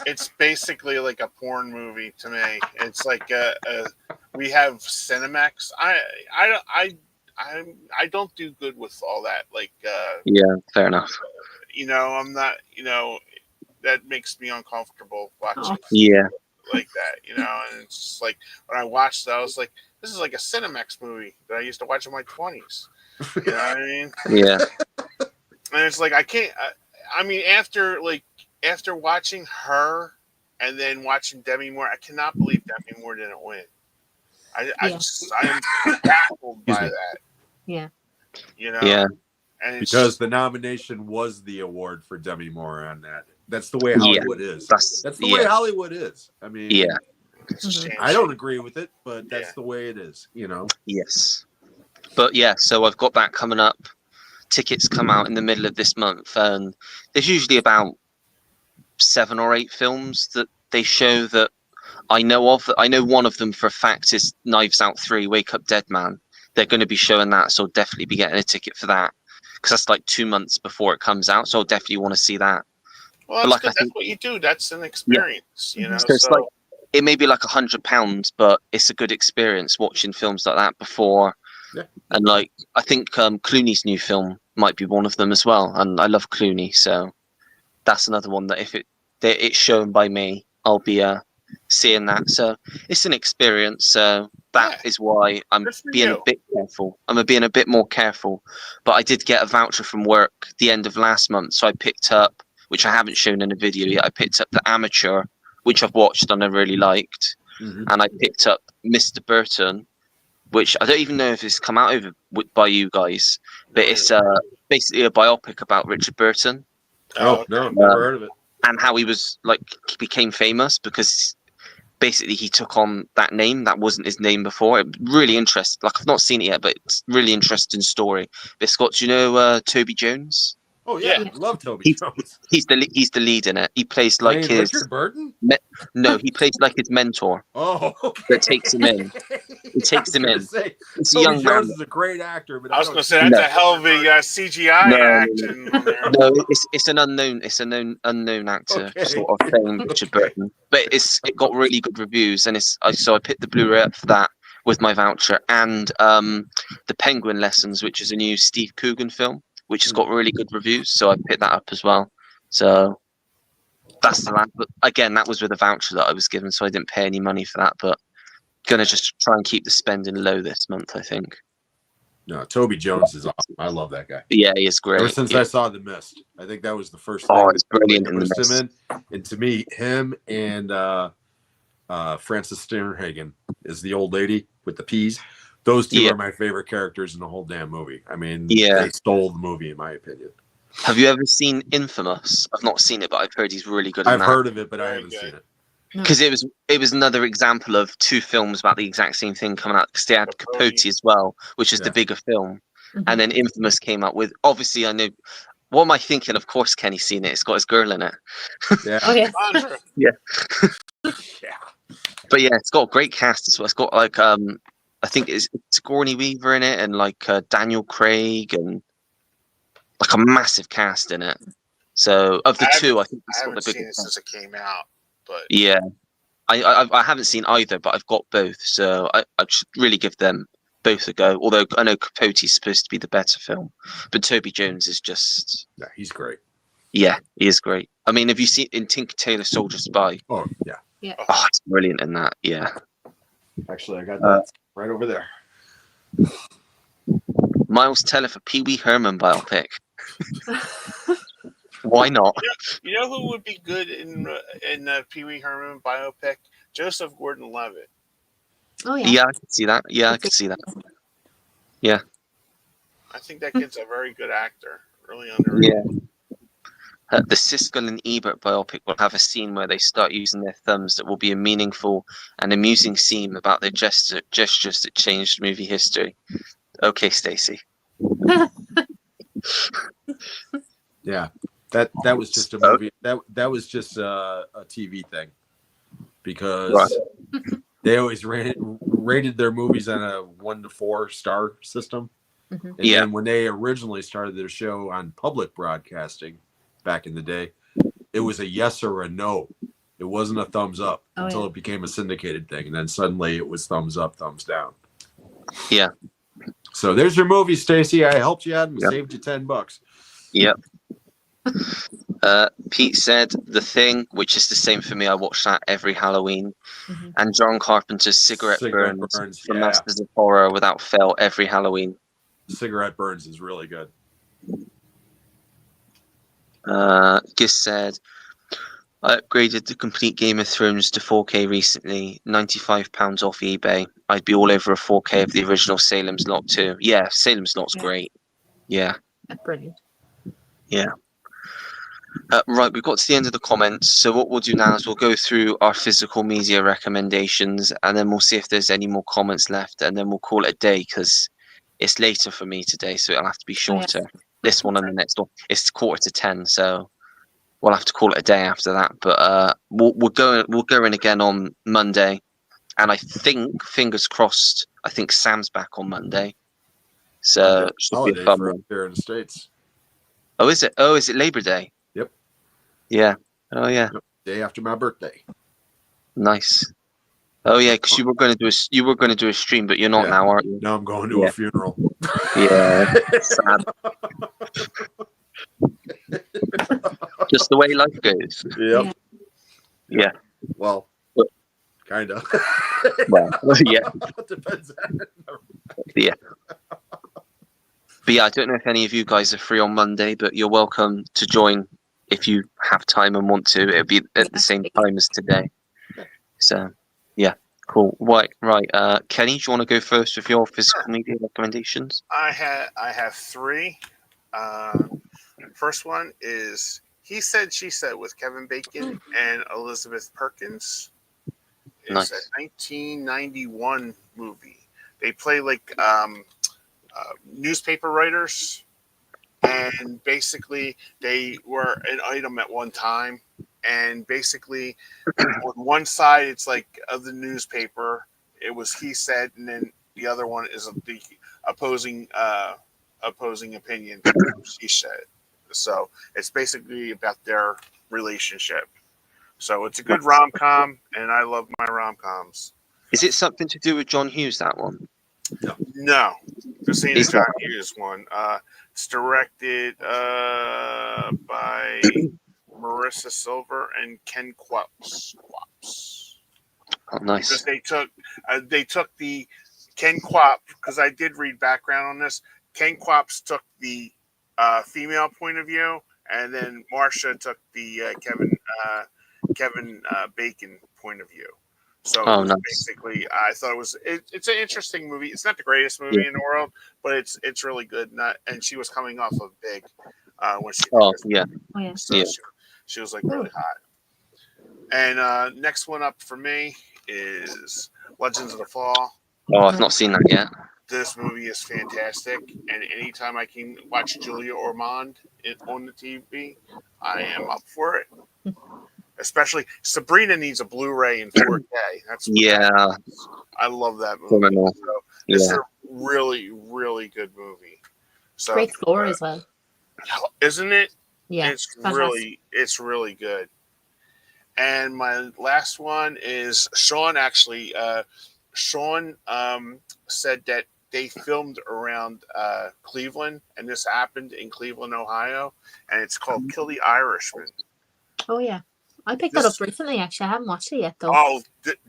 Speaker 4: It's basically like a porn movie to me. It's like we have Cinemax. I don't do good with all that.
Speaker 1: Yeah, fair enough.
Speaker 4: I'm not. That makes me uncomfortable watching.
Speaker 1: Yeah.
Speaker 4: Like that, and it's just like when I watched that, I was like, this is like a Cinemax movie that I used to watch in my 20s. You know what I mean?
Speaker 1: Yeah.
Speaker 4: And it's like I can't. I mean, after watching her and then watching Demi Moore, I cannot believe Demi Moore didn't win. I am baffled by that.
Speaker 2: Yeah.
Speaker 1: Yeah.
Speaker 4: And
Speaker 3: because the nomination was the award for Demi Moore on that. That's the way Hollywood is. That's the way Hollywood is. I mean, I don't agree with it, but that's the way it is,
Speaker 1: Yes. But yeah, so I've got that coming up. Tickets come out in the middle of this month, and there's usually about 7 or 8 films that they show that I know of. I know one of them for a fact is Knives Out 3, Wake Up Dead Man. They're going to be showing that, so I'll definitely be getting a ticket for that because that's like 2 months before it comes out, so I'll definitely want to see that.
Speaker 4: Well, that's good. That's what you do. That's an experience,
Speaker 1: So it's like, it may be like £100, but it's a good experience watching films like that before.
Speaker 3: Yeah.
Speaker 1: And I think Clooney's new film might be one of them as well. And I love Clooney, so that's another one that if it it's shown by me. I'll be seeing that. So it's an experience. So that is why I'm
Speaker 4: Good for
Speaker 1: being
Speaker 4: you.
Speaker 1: a bit careful. I'm being a bit more careful. But I did get a voucher from work the end of last month, so I picked up, which I haven't shown in a video yet. I picked up The Amateur, which I've watched and I really liked, and I picked up Mr. Burton, which I don't even know if it's come out by you guys, but it's basically a biopic about Richard Burton.
Speaker 3: Oh, no, never heard of it.
Speaker 1: And how he was he became famous because basically he took on that name that wasn't his name before. Really interesting. Like, I've not seen it yet, but it's really interesting story. But Scott, do you know Toby Jones?
Speaker 3: Oh yeah, I love Toby Jones.
Speaker 1: He's the lead in it. He plays like
Speaker 3: Playing
Speaker 1: his
Speaker 3: Richard Burton.
Speaker 1: No, he plays like his mentor.
Speaker 3: Oh, okay.
Speaker 1: That takes him in. He takes him in. It's a
Speaker 3: Toby
Speaker 1: young
Speaker 3: Jones
Speaker 1: man.
Speaker 3: is a great actor, but
Speaker 4: I was going to say that's a hell of a CGI action.
Speaker 1: No, it's an unknown. It's an unknown actor sort of thing, Richard Burton. But it got really good reviews, and so I picked the Blu-ray up for that with my voucher, and the Penguin Lessons, which is a new Steve Coogan film, which has got really good reviews. So I picked that up as well. So that's the last. But again, that was with a voucher that I was given, so I didn't pay any money for that. But gonna just try and keep the spending low this month, I think.
Speaker 3: No, Toby Jones is awesome. I love that guy.
Speaker 1: Yeah, he is great.
Speaker 3: Ever since I saw The Mist, I think that was the first thing.
Speaker 1: Oh, it's brilliant
Speaker 3: I
Speaker 1: in The
Speaker 3: noticed
Speaker 1: Mist.
Speaker 3: him in. And to me, him and Frances Sternhagen is the old lady with the peas. Those two are my favorite characters in the whole damn movie. I mean, they stole the movie, in my opinion.
Speaker 1: Have you ever seen Infamous? I've not seen it, but I've heard he's really good in that.
Speaker 3: I've heard of it, but I haven't seen it.
Speaker 1: Because it was another example of two films about the exact same thing coming out. Because they had Capote as well, which is the bigger film, and then Infamous came out with. Obviously, I know. What am I thinking? Of course, Kenny's seen it. It's got his girl in it.
Speaker 3: Yeah.
Speaker 2: Oh yeah.
Speaker 1: Yeah. But yeah, it's got a great cast as well. It's got like I think it's Sigourney Weaver in it, and like Daniel Craig, and like a massive cast in it. So of the two, I think
Speaker 4: I haven't seen it since it came out. But
Speaker 1: yeah, I haven't seen either, but I've got both, so I should really give them both a go. Although I know Capote's supposed to be the better film, but Toby Jones is just
Speaker 3: he's great.
Speaker 1: Yeah, he is great. I mean, have you seen in Tinker Tailor Soldier Spy?
Speaker 3: Oh yeah.
Speaker 2: Yeah.
Speaker 1: Oh, it's brilliant in that. Yeah.
Speaker 3: Actually, I got that right over there.
Speaker 1: Miles Teller for Pee Wee Herman biopic. Why not?
Speaker 4: You know who would be good in the Pee Wee Herman biopic? Joseph Gordon-Levitt.
Speaker 2: Oh yeah.
Speaker 1: Yeah, I can see that. Yeah, I can see that. Yeah.
Speaker 4: I think that kid's a very good actor. Really underrated.
Speaker 1: Yeah. The Siskel and Ebert biopic will have a scene where they start using their thumbs that will be a meaningful and amusing scene about their gestures that changed movie history. Okay, Stacey.
Speaker 3: Yeah, that was just a movie. That was just a TV thing, because they always rated their movies on a 1 to 4 star system. And then when they originally started their show on public broadcasting back in the day, it was a yes or a no. It wasn't a thumbs up until it became a syndicated thing, and then suddenly it was thumbs up, thumbs down.
Speaker 1: Yeah.
Speaker 3: So there's your movie, Stacey. I helped you out and saved you $10.
Speaker 1: Yep. Pete said The Thing, which is the same for me. I watch that every Halloween. And John Carpenter's Cigarette Burns from Masters of Horror without fail every Halloween.
Speaker 3: Cigarette Burns is really good.
Speaker 1: Gis said, I upgraded the complete Game of Thrones to 4K recently, £95 off eBay. I'd be all over a 4K of the original Salem's Lot too. Yeah, Salem's Lot's great. Yeah.
Speaker 2: Brilliant.
Speaker 1: Yeah. Right, we've got to the end of the comments. So what we'll do now is we'll go through our physical media recommendations, and then we'll see if there's any more comments left, and then we'll call it a day because it's later for me today, so it'll have to be shorter. This one and the next one. It's 9:45, so we'll have to call it a day after that. But we'll go in again on Monday, and I think, fingers crossed, I think Sam's back on Monday. So it should be a fun one.
Speaker 3: Here in the States.
Speaker 1: Oh, is it? Oh, is it Labor Day?
Speaker 3: Yep.
Speaker 1: Yeah. Oh, yeah.
Speaker 3: Day after my birthday.
Speaker 1: Nice. Oh, yeah, because you were going to do a stream, but you're not now, aren't you?
Speaker 3: No, I'm going to a funeral.
Speaker 1: Yeah. Sad. Just the way life goes.
Speaker 3: Yep.
Speaker 1: Yeah.
Speaker 3: Well,
Speaker 1: But-
Speaker 3: kind of.
Speaker 1: Well, yeah.
Speaker 3: Depends.
Speaker 1: Yeah. But yeah, I don't know if any of you guys are free on Monday, but you're welcome to join if you have time and want to. It'll be at the same time as today. So, yeah, cool. Right. Kenny, do you want to go first with your physical media recommendations?
Speaker 4: I have three. First one is He Said, She Said with Kevin Bacon and Elizabeth Perkins. It's
Speaker 1: Nice.
Speaker 4: a 1991 movie. They play like newspaper writers, and basically they were an item at one time. And basically, on one side, it's like of the newspaper, it was he said, and then the other one is the opposing opinion. She said. So it's basically about their relationship. So it's a good rom-com, and I love my rom-coms.
Speaker 1: Is it something to do with John Hughes, that one?
Speaker 4: No, this ain't a
Speaker 1: It's
Speaker 4: John
Speaker 1: not.
Speaker 4: Hughes one. It's directed by Marissa Silver and Ken Quaps.
Speaker 1: Oh, nice.
Speaker 4: Because they took the Ken Quap, because I did read background on this. Ken Quaps took the female point of view, and then Marsha took the Kevin Bacon point of view. So it was
Speaker 1: nice.
Speaker 4: basically, I thought it's an interesting movie. It's not the greatest movie in the world, but it's really good. And she was coming off of Big when she did this.
Speaker 1: Yeah.
Speaker 2: Oh yeah.
Speaker 4: So she was like really hot. And next one up for me is Legends of the Fall.
Speaker 1: Oh, I've not seen that yet.
Speaker 4: This movie is fantastic, and anytime I can watch Julia Ormond on the TV, I am up for it. Especially Sabrina needs a Blu-ray in 4K. That's what I love that movie. So it's a really, really good movie. So
Speaker 2: Great score as well.
Speaker 4: Isn't it?
Speaker 2: Yeah,
Speaker 4: it's really good. And my last one is Sean. Actually, Sean said that they filmed around Cleveland, and this happened in Cleveland, Ohio, and it's called Kill the Irishman.
Speaker 2: Oh yeah, I picked that up recently. Actually, I haven't watched it yet though.
Speaker 4: Oh,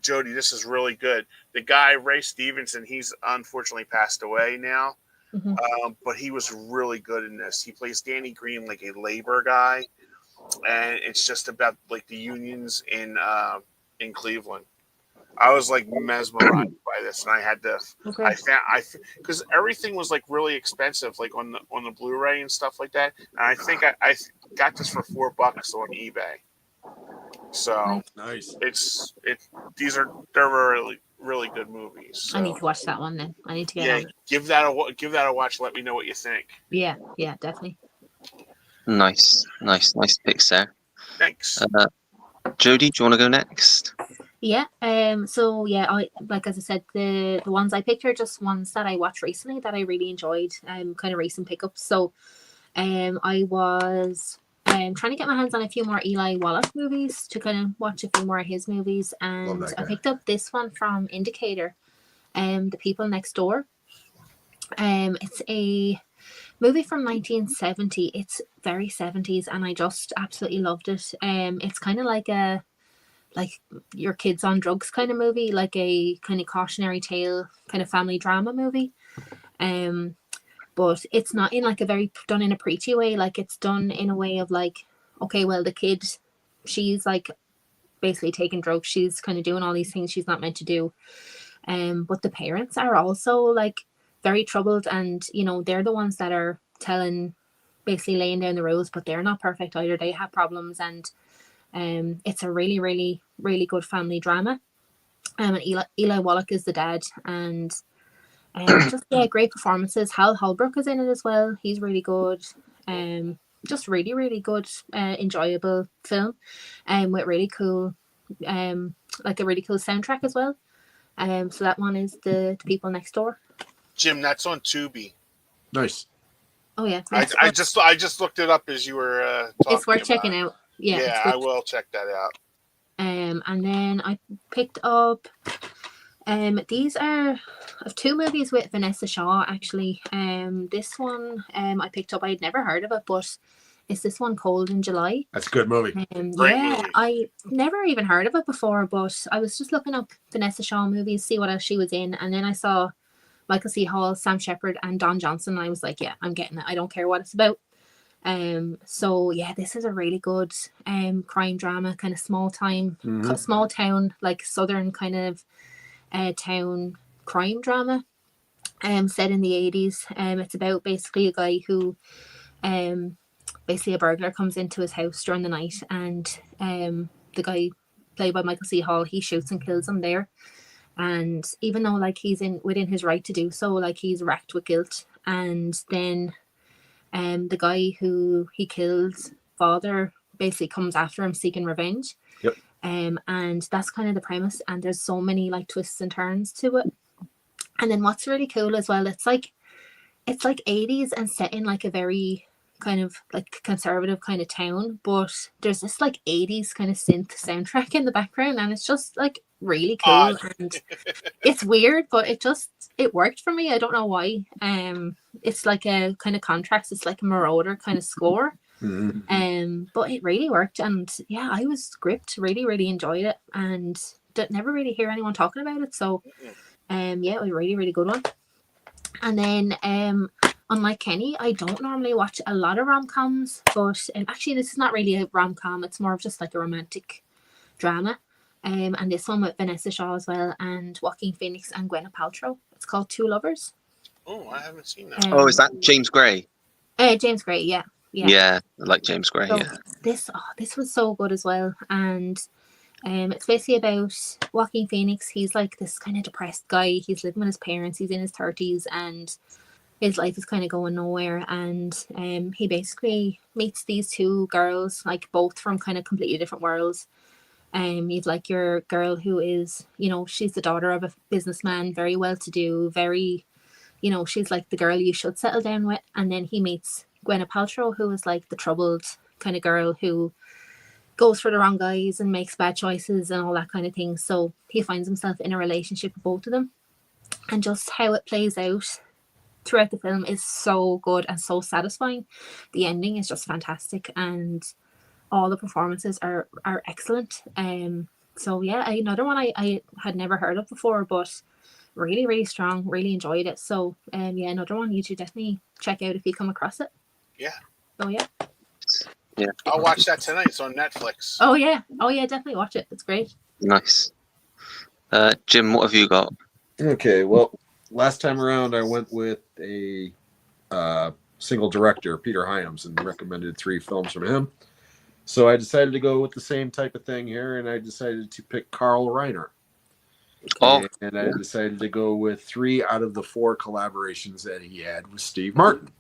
Speaker 4: Jody, this is really good. The guy Ray Stevenson, he's unfortunately passed away now, but he was really good in this. He plays Danny Green, like a labor guy, and it's just about like the unions in Cleveland. I was like mesmerized by this, and I had to.
Speaker 2: Okay.
Speaker 4: I because everything was like really expensive, like on the Blu-ray and stuff like that. And I think I got this for $4 on eBay. So
Speaker 3: nice.
Speaker 4: They're really really good movies. So.
Speaker 2: I need to watch that one then. I need to get on it.
Speaker 4: give that a watch. Let me know what you think.
Speaker 2: Yeah, definitely.
Speaker 1: Nice picks there.
Speaker 4: Thanks.
Speaker 1: Jody, do you want to go next?
Speaker 2: Yeah. So yeah, as I said, the ones I picked are just ones that I watched recently that I really enjoyed. Kind of recent pickups. So, I was trying to get my hands on a few more Eli Wallach movies to kind of watch a few more of his movies, and I picked up this one from Indicator, The People Next Door. It's a movie from 1970. It's very 70s, and I just absolutely loved it. It's kind of like your kids on drugs kind of movie, like a kind of cautionary tale, kind of family drama movie. But it's not in like done in a preachy way. Like it's done in a way of like, okay, well, the kid, she's like basically taking drugs. She's kind of doing all these things she's not meant to do. But the parents are also like very troubled, and they're the ones that are basically laying down the rules, but they're not perfect either. They have problems, and it's a really, really, really good family drama. And Eli Wallach is the dad, and great performances. Hal Holbrook is in it as well. He's really good. Just really, really good, enjoyable film, with really cool, like a really cool soundtrack as well. So that one is the People Next Door.
Speaker 4: Jim, that's on Tubi.
Speaker 3: Nice.
Speaker 2: Oh yeah,
Speaker 4: I just looked it up as you were talking.
Speaker 2: It's worth checking out. Yeah,
Speaker 4: I will check that out.
Speaker 2: And then I picked up. These are of two movies with Vanessa Shaw actually. This one I picked up. I had never heard of it, but Is this one Cold in July?
Speaker 3: That's a good movie.
Speaker 4: Great
Speaker 2: Yeah,
Speaker 4: movie.
Speaker 2: I never even heard of it before, but I was just looking up Vanessa Shaw movies, see what else she was in, and then I saw Michael C. Hall, Sam Shepard, and Don Johnson, and I was like, yeah, I'm getting it. I don't care what it's about. So yeah, this is a really good crime drama, kind of small town, like southern kind of town crime drama. Set in the 80s. It's about basically a guy who basically a burglar comes into his house during the night, and the guy played by Michael C. Hall, he shoots and kills him there. And even though like he's within his right to do so, like he's racked with guilt. And then the guy who he killed, father, basically comes after him seeking revenge.
Speaker 3: Yep.
Speaker 2: And that's kind of the premise. And there's so many like twists and turns to it. And then what's really cool as well, it's like 80s and set in like a very kind of like conservative kind of town, but there's this like 80s kind of synth soundtrack in the background, and it's just like really cool. And it's weird, but it worked for me. I don't know why. It's like a kind of contrast. It's like a Marauder kind of score. But it really worked, and yeah, I was gripped. Really enjoyed it, and never really hear anyone talking about it. So yeah, it was a really good one. And then unlike Kenny, I don't normally watch a lot of rom-coms, but actually this is not really a rom-com, it's more of just like a romantic drama. And this one with Vanessa Shaw as well, and Joaquin Phoenix and Gwyneth Paltrow. It's called Two Lovers.
Speaker 4: Oh, I haven't seen that.
Speaker 1: Oh, is that James Gray?
Speaker 2: James Gray, yeah.
Speaker 1: Yeah, I like James Gray,
Speaker 2: So
Speaker 1: yeah.
Speaker 2: This was so good as well. And it's basically about Joaquin Phoenix. He's like this kind of depressed guy. He's living with his parents. He's in his 30s, and his life is kind of going nowhere. And he basically meets these two girls, like both from kind of completely different worlds. You've like your girl who is, she's the daughter of a businessman, very well to do, very, she's like the girl you should settle down with. And then he meets Gwyneth Paltrow, who is like the troubled kind of girl who goes for the wrong guys and makes bad choices and all that kind of thing. So he finds himself in a relationship with both of them. And just how it plays out throughout the film is so good and so satisfying. The ending is just fantastic, and all the performances are excellent. So yeah, another one I had never heard of before, but really strong. Really enjoyed it. So yeah, another one you should definitely check out if you come across it.
Speaker 4: Yeah.
Speaker 2: Oh yeah.
Speaker 1: Yeah.
Speaker 4: I'll watch that tonight. It's on Netflix.
Speaker 2: Oh yeah, definitely watch it. It's great.
Speaker 1: Nice. Jim, what have you got?
Speaker 3: Okay, well, last time around I went with a single director, Peter Hyams, and recommended 3 films from him. So I decided to go with the same type of thing here, and I decided to pick Carl Reiner.
Speaker 1: Oh,
Speaker 3: and I decided to go with 3 out of the 4 collaborations that he had with Steve Martin.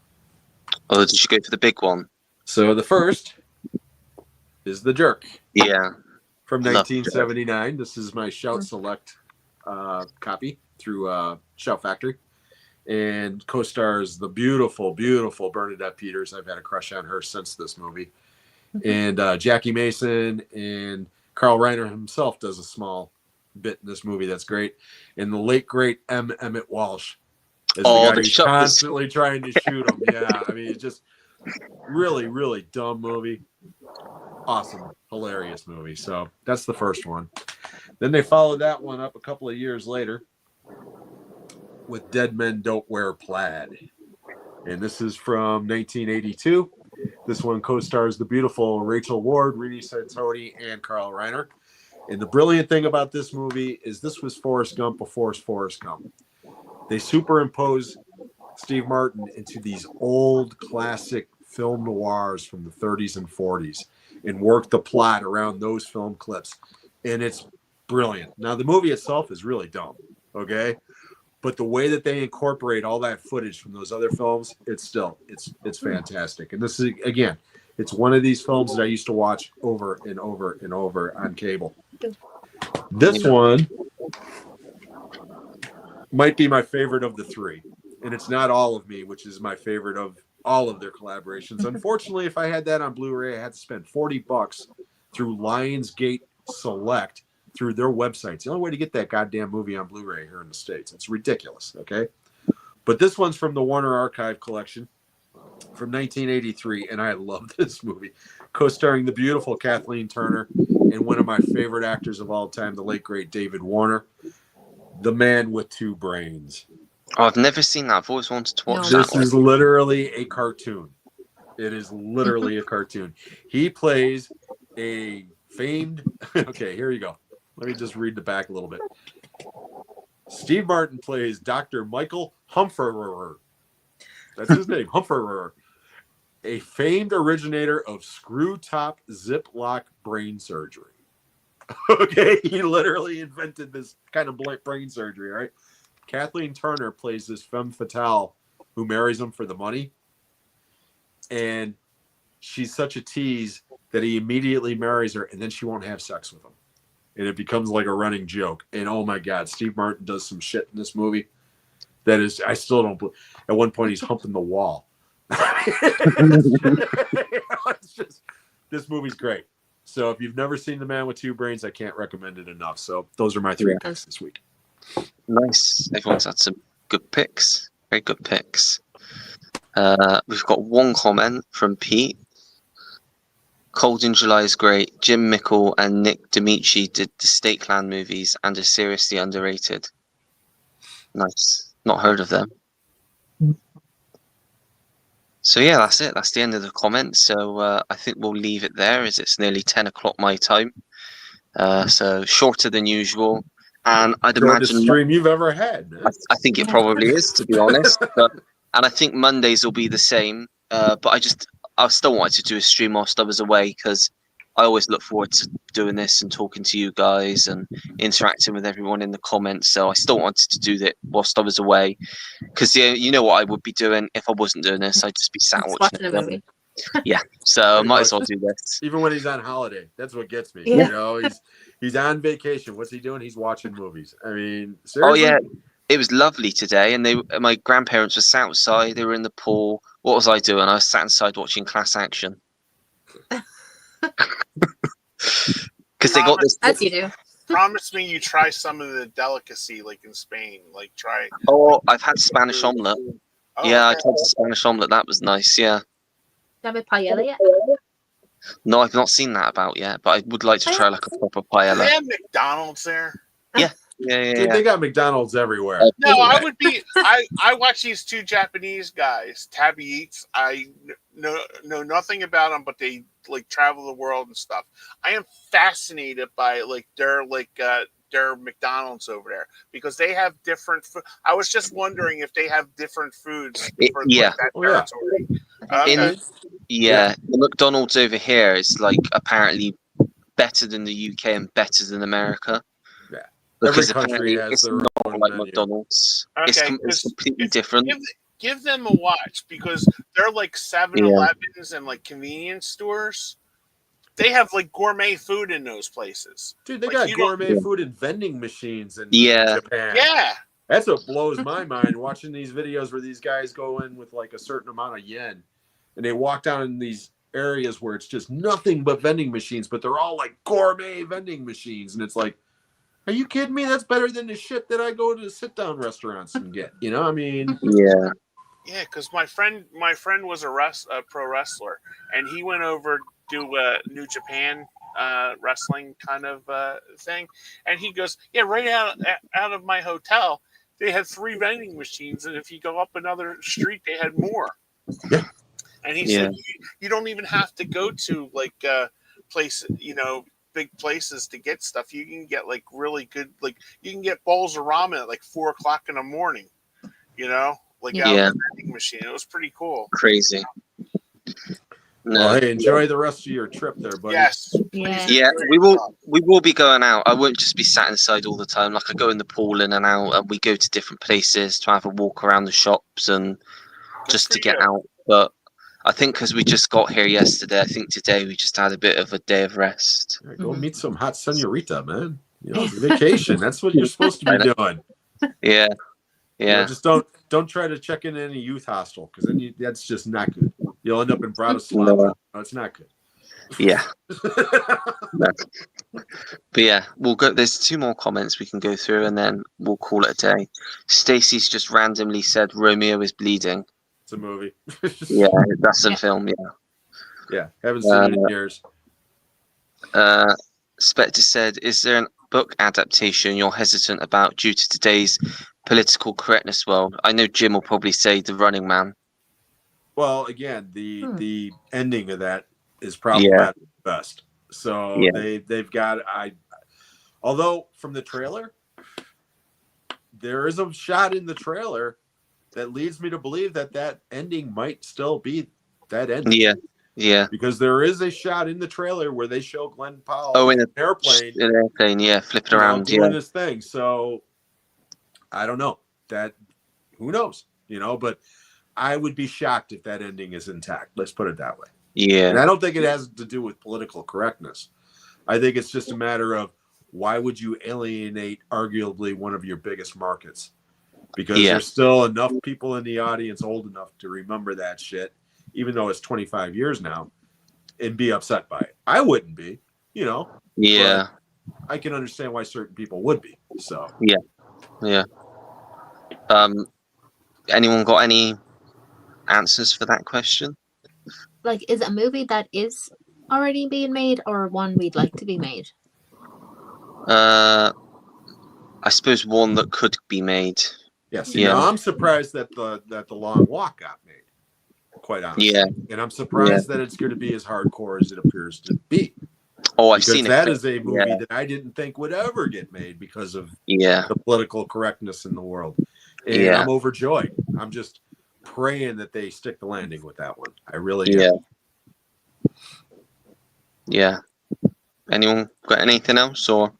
Speaker 1: Oh, did you go for the big one?
Speaker 3: So the first is The Jerk.
Speaker 1: Yeah.
Speaker 3: From 1979. This is my Shout Select copy through Shout Factory. And co-stars the beautiful Bernadette Peters. I've had a crush on her since this movie. And Jackie Mason and Carl Reiner himself does a small bit in this movie that's great. And the late, great M. Emmett Walsh is the guy who's constantly trying to shoot him. Yeah, I mean, it's just really dumb movie. Awesome, hilarious movie. So that's the first one. Then they followed that one up a couple of years later with Dead Men Don't Wear Plaid. And this is from 1982. This one co-stars the beautiful Rachel Ward, Renee Sartori, and Carl Reiner. And the brilliant thing about this movie is this was Forrest Gump before Forrest Gump. They superimpose Steve Martin into these old classic film noirs from the 30s and 40s and work the plot around those film clips. And it's brilliant. Now, the movie itself is really dumb, okay? But the way that they incorporate all that footage from those other films, it's fantastic. And this is, again, it's one of these films that I used to watch over and over and over on cable. This one might be my favorite of the 3. And it's Not All of Me, which is my favorite of all of their collaborations. Unfortunately, if I had that on Blu-ray, I had to spend $40 through Lionsgate Select through their website. It's the only way to get that goddamn movie on Blu-ray here in the States. It's ridiculous, okay? But this one's from the Warner Archive collection. from 1983, and I love this movie. Co-starring the beautiful Kathleen Turner and one of my favorite actors of all time, the late great David Warner, The Man with Two Brains.
Speaker 1: Oh, I've never seen that. I've always wanted to watch that.
Speaker 3: This is literally a cartoon. It is literally a cartoon. He plays a famed. Okay, here you go. Let me just read the back a little bit. Steve Martin plays Dr. Michael Humferer. That's his name, Humferer. A famed originator of screw-top zip-lock brain surgery. Okay, he literally invented this kind of brain surgery, right? Kathleen Turner plays this femme fatale who marries him for the money. And she's such a tease that he immediately marries her, and then she won't have sex with him. And it becomes like a running joke. And oh my God, Steve Martin does some shit in this movie that is, I still don't. At one point, he's humping the wall. It's just, this movie's great. So if you've never seen The Man with Two Brains, I can't recommend it enough. So those are my three picks this week.
Speaker 1: Nice. Everyone's had some good picks. Very good picks. We've got one comment from Pete. Cold in July is great. Jim Mickle and Nick Damici did the State Clan movies and are seriously underrated. Nice. Not heard of them. So yeah, that's it. That's the end of the comments. So I think we'll leave it there as it's nearly 10 o'clock my time. So shorter than usual. And I'd imagine
Speaker 3: stream you've ever had.
Speaker 1: I think it probably is, to be honest. And I think Mondays will be the same. But I still wanted to do a stream whilst I was away because I always look forward to doing this and talking to you guys and interacting with everyone in the comments. So I still wanted to do that whilst I was away because you know what I would be doing if I wasn't doing this. I'd just be sat watching
Speaker 2: a movie.
Speaker 1: Yeah, so might as well do this.
Speaker 3: Even when he's on holiday, that's what gets me.
Speaker 2: Yeah.
Speaker 3: You know, he's on vacation. What's he doing? He's watching movies. I mean, seriously?
Speaker 1: Oh yeah, it was lovely today, and my grandparents were sat outside. They were in the pool. What was I doing? I was sat inside watching Class Action. Because they got this.
Speaker 2: As you do.
Speaker 4: Promise me you try some of the delicacy, like in Spain. Like try.
Speaker 1: Oh, I've had Spanish omelette.
Speaker 4: Oh,
Speaker 1: Yeah, I
Speaker 4: okay.
Speaker 1: tried the Spanish omelette. That was nice. Yeah.
Speaker 2: Have a paella yet?
Speaker 1: No, I've not seen that about yet, but I would like to try like a proper paella.
Speaker 4: They have McDonald's there.
Speaker 1: Yeah.
Speaker 3: Dude, they got McDonald's everywhere.
Speaker 4: No, I would be. I watch these two Japanese guys, Tabby Eats. I know nothing about them, but they like travel the world and stuff. I am fascinated by their McDonald's over there because they have different food. I was just wondering if they have different foods for
Speaker 1: yeah.
Speaker 4: that territory.
Speaker 1: The McDonald's over here is like apparently better than the UK and better than America.
Speaker 3: Yeah.
Speaker 1: Because
Speaker 3: Every country
Speaker 1: apparently
Speaker 3: has
Speaker 1: it's
Speaker 3: their
Speaker 1: not
Speaker 3: own
Speaker 1: like
Speaker 3: menu.
Speaker 1: McDonald's.
Speaker 4: Okay,
Speaker 1: It's completely different.
Speaker 4: Give them a watch because they're like 7-Elevens and like convenience stores. They have like gourmet food in those places.
Speaker 3: Dude, they
Speaker 4: Like,
Speaker 3: got gourmet food and vending machines in
Speaker 1: Yeah.
Speaker 3: Japan.
Speaker 4: Yeah.
Speaker 3: That's what blows my mind watching these videos where these guys go in with like a certain amount of yen and they walk down in these areas where it's just nothing but vending machines, but they're all like gourmet vending machines. And it's like, are you kidding me? That's better than the shit that I go to sit down restaurants and get. You know, I mean,
Speaker 1: Yeah.
Speaker 4: Yeah, because my friend was a pro wrestler, and he went over to New Japan wrestling kind of thing, and he goes, "Yeah, right out of my hotel, they had 3 vending machines, and if you go up another street, they had more."
Speaker 3: Yeah.
Speaker 4: And he said, "You don't even have to go to like big places to get stuff. You can get like really good, like you can get bowls of ramen at like 4:00 in the morning. You know." Out of the vending machine. It was pretty cool.
Speaker 1: Crazy. No.
Speaker 3: well, hey, enjoy the rest of your trip there, buddy.
Speaker 4: Yes.
Speaker 2: Yeah.
Speaker 1: Yeah, we will be going out. I won't just be sat inside all the time. Like I go in the pool in and out, and we go to different places to have a walk around the shops and just to get out. But I think because we just got here yesterday, I think today we just had a bit of a day of rest.
Speaker 3: All right, go meet some hot senorita, man. You know, vacation. That's what you're supposed to be doing.
Speaker 1: Yeah.
Speaker 3: You know, just don't try to check in any youth hostel because then that's just not good. You'll end up in Bratislava. No, it's not good.
Speaker 1: Yeah. But yeah, we'll go. There's 2 more comments we can go through, and then we'll call it a day. Stacey's just randomly said Romeo is bleeding.
Speaker 3: It's a movie.
Speaker 1: Yeah, that's a
Speaker 2: Yeah.
Speaker 1: film.
Speaker 3: Yeah, haven't seen it in years.
Speaker 1: Spectre said, "Is there a book adaptation you're hesitant about due to today's political correctness world?" I know Jim will probably say The Running Man.
Speaker 3: Well, again, the ending of that is
Speaker 1: Yeah.
Speaker 3: problematic at best. So
Speaker 1: Yeah.
Speaker 3: they've got although from the trailer, there is a shot in the trailer that leads me to believe that ending might still be that ending.
Speaker 1: Yeah. Yeah.
Speaker 3: Because there is a shot in the trailer where they show Glenn Powell
Speaker 1: Oh,
Speaker 3: in an airplane,
Speaker 1: yeah, flipping around,
Speaker 3: doing this thing. So I don't know. Who knows? But I would be shocked if that ending is intact. Let's put it that way.
Speaker 1: Yeah.
Speaker 3: And I don't think it has to do with political correctness. I think it's just a matter of why would you alienate arguably one of your biggest markets? Because there's still enough people in the audience old enough to remember that shit, even though it's 25 years now, and be upset by it. I wouldn't be,
Speaker 1: Yeah.
Speaker 3: But I can understand why certain people would be. So
Speaker 1: Yeah. Anyone got any answers for that question?
Speaker 2: Like, is it a movie that is already being made, or one we'd like to be made?
Speaker 1: I suppose one that could be made.
Speaker 3: yes. Now I'm surprised that the Long Walk got made. Quite honestly.
Speaker 1: Yeah.
Speaker 3: And I'm surprised that it's going to be as hardcore as it appears to be.
Speaker 1: Oh, I've seen it.
Speaker 3: That is a movie that I didn't think would ever get made because of the political correctness in the world. And I'm overjoyed. I'm just praying that they stick the landing with that one. I really do.
Speaker 1: Yeah. Anyone got anything else or?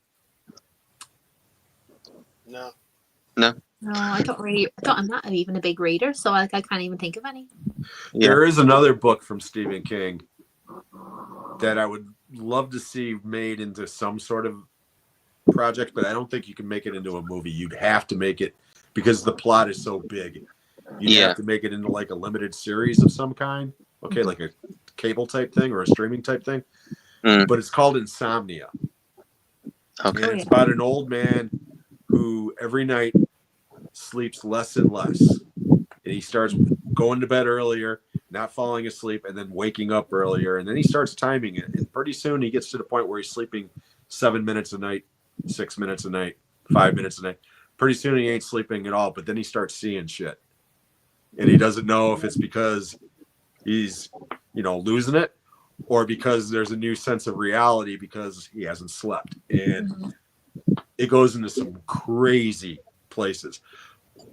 Speaker 4: No.
Speaker 2: No, I'm not even a big reader, so I can't even think of any.
Speaker 1: Yeah.
Speaker 3: There is another book from Stephen King that I would love to see made into some sort of project, but I don't think you can make it into a movie. You'd have to make it, because the plot is so big, you'd have to make it into like a limited series of some kind. Okay, like a cable type thing or a streaming type thing. But it's called Insomnia.
Speaker 1: Okay.
Speaker 3: And it's about an old man who every night sleeps less and less. And he starts going to bed earlier, not falling asleep, and then waking up earlier. And then he starts timing it. And pretty soon he gets to the point where he's sleeping 7 minutes a night, 6 minutes a night, 5 minutes a night. Pretty soon he ain't sleeping at all, but then he starts seeing shit. And he doesn't know if it's because he's, losing it, or because there's a new sense of reality because he hasn't slept. And it goes into some crazy places.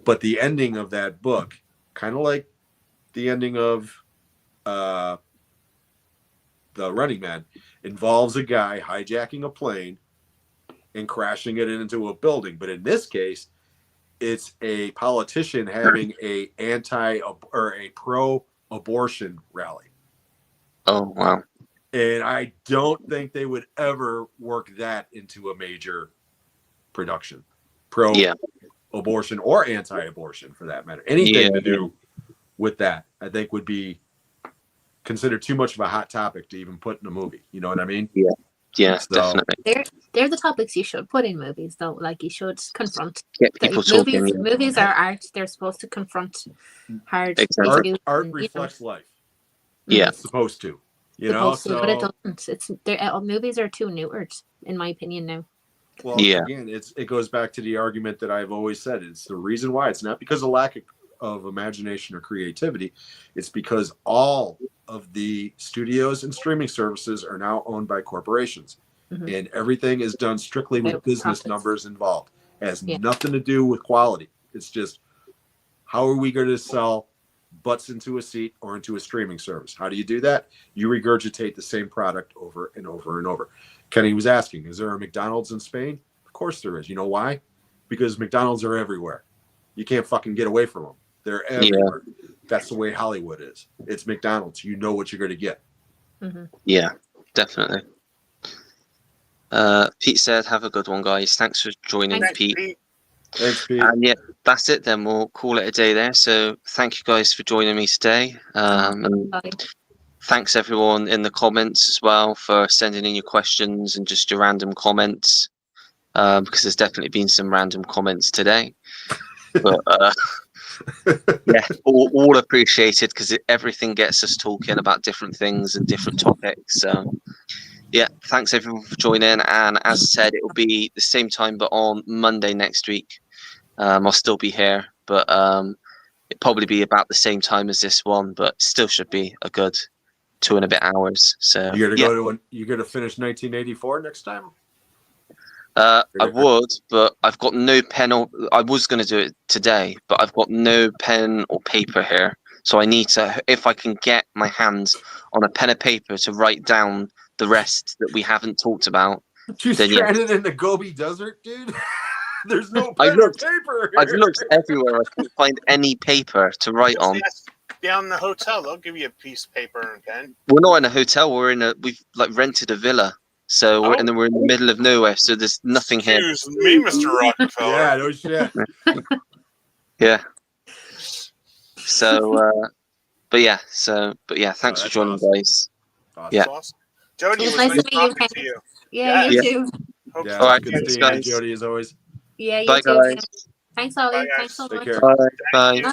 Speaker 3: But the ending of that book, kind of like the ending of The Running Man, involves a guy hijacking a plane and crashing it into a building. But in this case, it's a politician having a pro-abortion rally.
Speaker 1: Oh, wow.
Speaker 3: And I don't think they would ever work that into a major production. Pro-abortion or anti-abortion, for that matter. Anything to do with that, I think, would be considered too much of a hot topic to even put in a movie. You know what I mean?
Speaker 1: Yeah, definitely.
Speaker 2: They're the topics you should put in movies, though. Like, you should confront.
Speaker 1: Get people talking.
Speaker 2: Movies are art. They're supposed to confront hard issues.
Speaker 3: Art reflects life.
Speaker 1: Yeah,
Speaker 3: it's supposed to.
Speaker 2: But it doesn't. Movies are too neutered, in my opinion, now.
Speaker 3: Well, again, it goes back to the argument that I've always said. It's the reason why. It's not because of lack of imagination or creativity. It's because all of the studios and streaming services are now owned by corporations. And everything is done strictly with business numbers involved. It has nothing to do with quality. It's just, how are we going to sell butts into a seat or into a streaming service? How do you do that? You regurgitate the same product over and over and over. Kenny was asking, is there a McDonald's in Spain? Of course there is. You know why? Because McDonald's are everywhere. You can't fucking get away from them. They're everywhere. That's the way Hollywood is. It's McDonald's. You know what you're going to get.
Speaker 1: Yeah, definitely. Pete said, have a good one, guys. Thanks for joining, Pete.
Speaker 3: Thanks, Pete.
Speaker 1: And that's it then. We'll call it a day there. So thank you guys for joining me today. And thanks everyone in the comments as well for sending in your questions and just your random comments. Because there's definitely been some random comments today. But Yeah, all appreciated because everything gets us talking about different things and different topics. So, yeah, thanks everyone for joining. And as I said, it will be the same time, but on Monday next week. I'll still be here, but it'll probably be about the same time as this one, but still should be a good 2 and a bit hours. So
Speaker 3: You gonna go to you gonna finish 1984 next time?
Speaker 1: I would, but I've got no pen or I was going to do it today, but I've got no pen or paper here. So I need to, if I can get my hands on a pen and paper to write down the rest that we haven't talked about.
Speaker 3: You
Speaker 1: Then
Speaker 3: stranded in the Gobi Desert, dude? There's no
Speaker 1: I
Speaker 3: pen or
Speaker 1: looked-
Speaker 3: paper.
Speaker 1: I've looked everywhere. I couldn't find any paper to write on.
Speaker 4: Down in the hotel, they'll give you a piece of paper and pen.
Speaker 1: We're not in a hotel. We've like rented a villa. So and then we're in the middle of nowhere. So there's nothing here.
Speaker 4: Excuse me, Mr. Rockefeller.
Speaker 3: Yeah, no shit.
Speaker 1: Yeah. So, but yeah. Thanks for joining,
Speaker 3: awesome.
Speaker 1: guys.
Speaker 3: Awesome.
Speaker 1: Yeah.
Speaker 4: Awesome. Jody,
Speaker 2: It
Speaker 4: it
Speaker 2: was
Speaker 4: was
Speaker 2: nice
Speaker 4: nice
Speaker 2: to meet you,
Speaker 4: talking to you.
Speaker 2: Yeah, you too.
Speaker 4: Hope
Speaker 3: Yeah,
Speaker 1: All right,
Speaker 3: good
Speaker 1: thanks,
Speaker 3: seeing you,
Speaker 1: guys.
Speaker 3: Jody, as always.
Speaker 2: Yeah, you
Speaker 1: Bye,
Speaker 2: too.
Speaker 1: guys.
Speaker 2: Thanks, Ollie.
Speaker 4: Bye, guys.
Speaker 2: Thanks so
Speaker 3: Take
Speaker 2: much.
Speaker 3: care.
Speaker 1: Bye. Bye.
Speaker 2: Bye.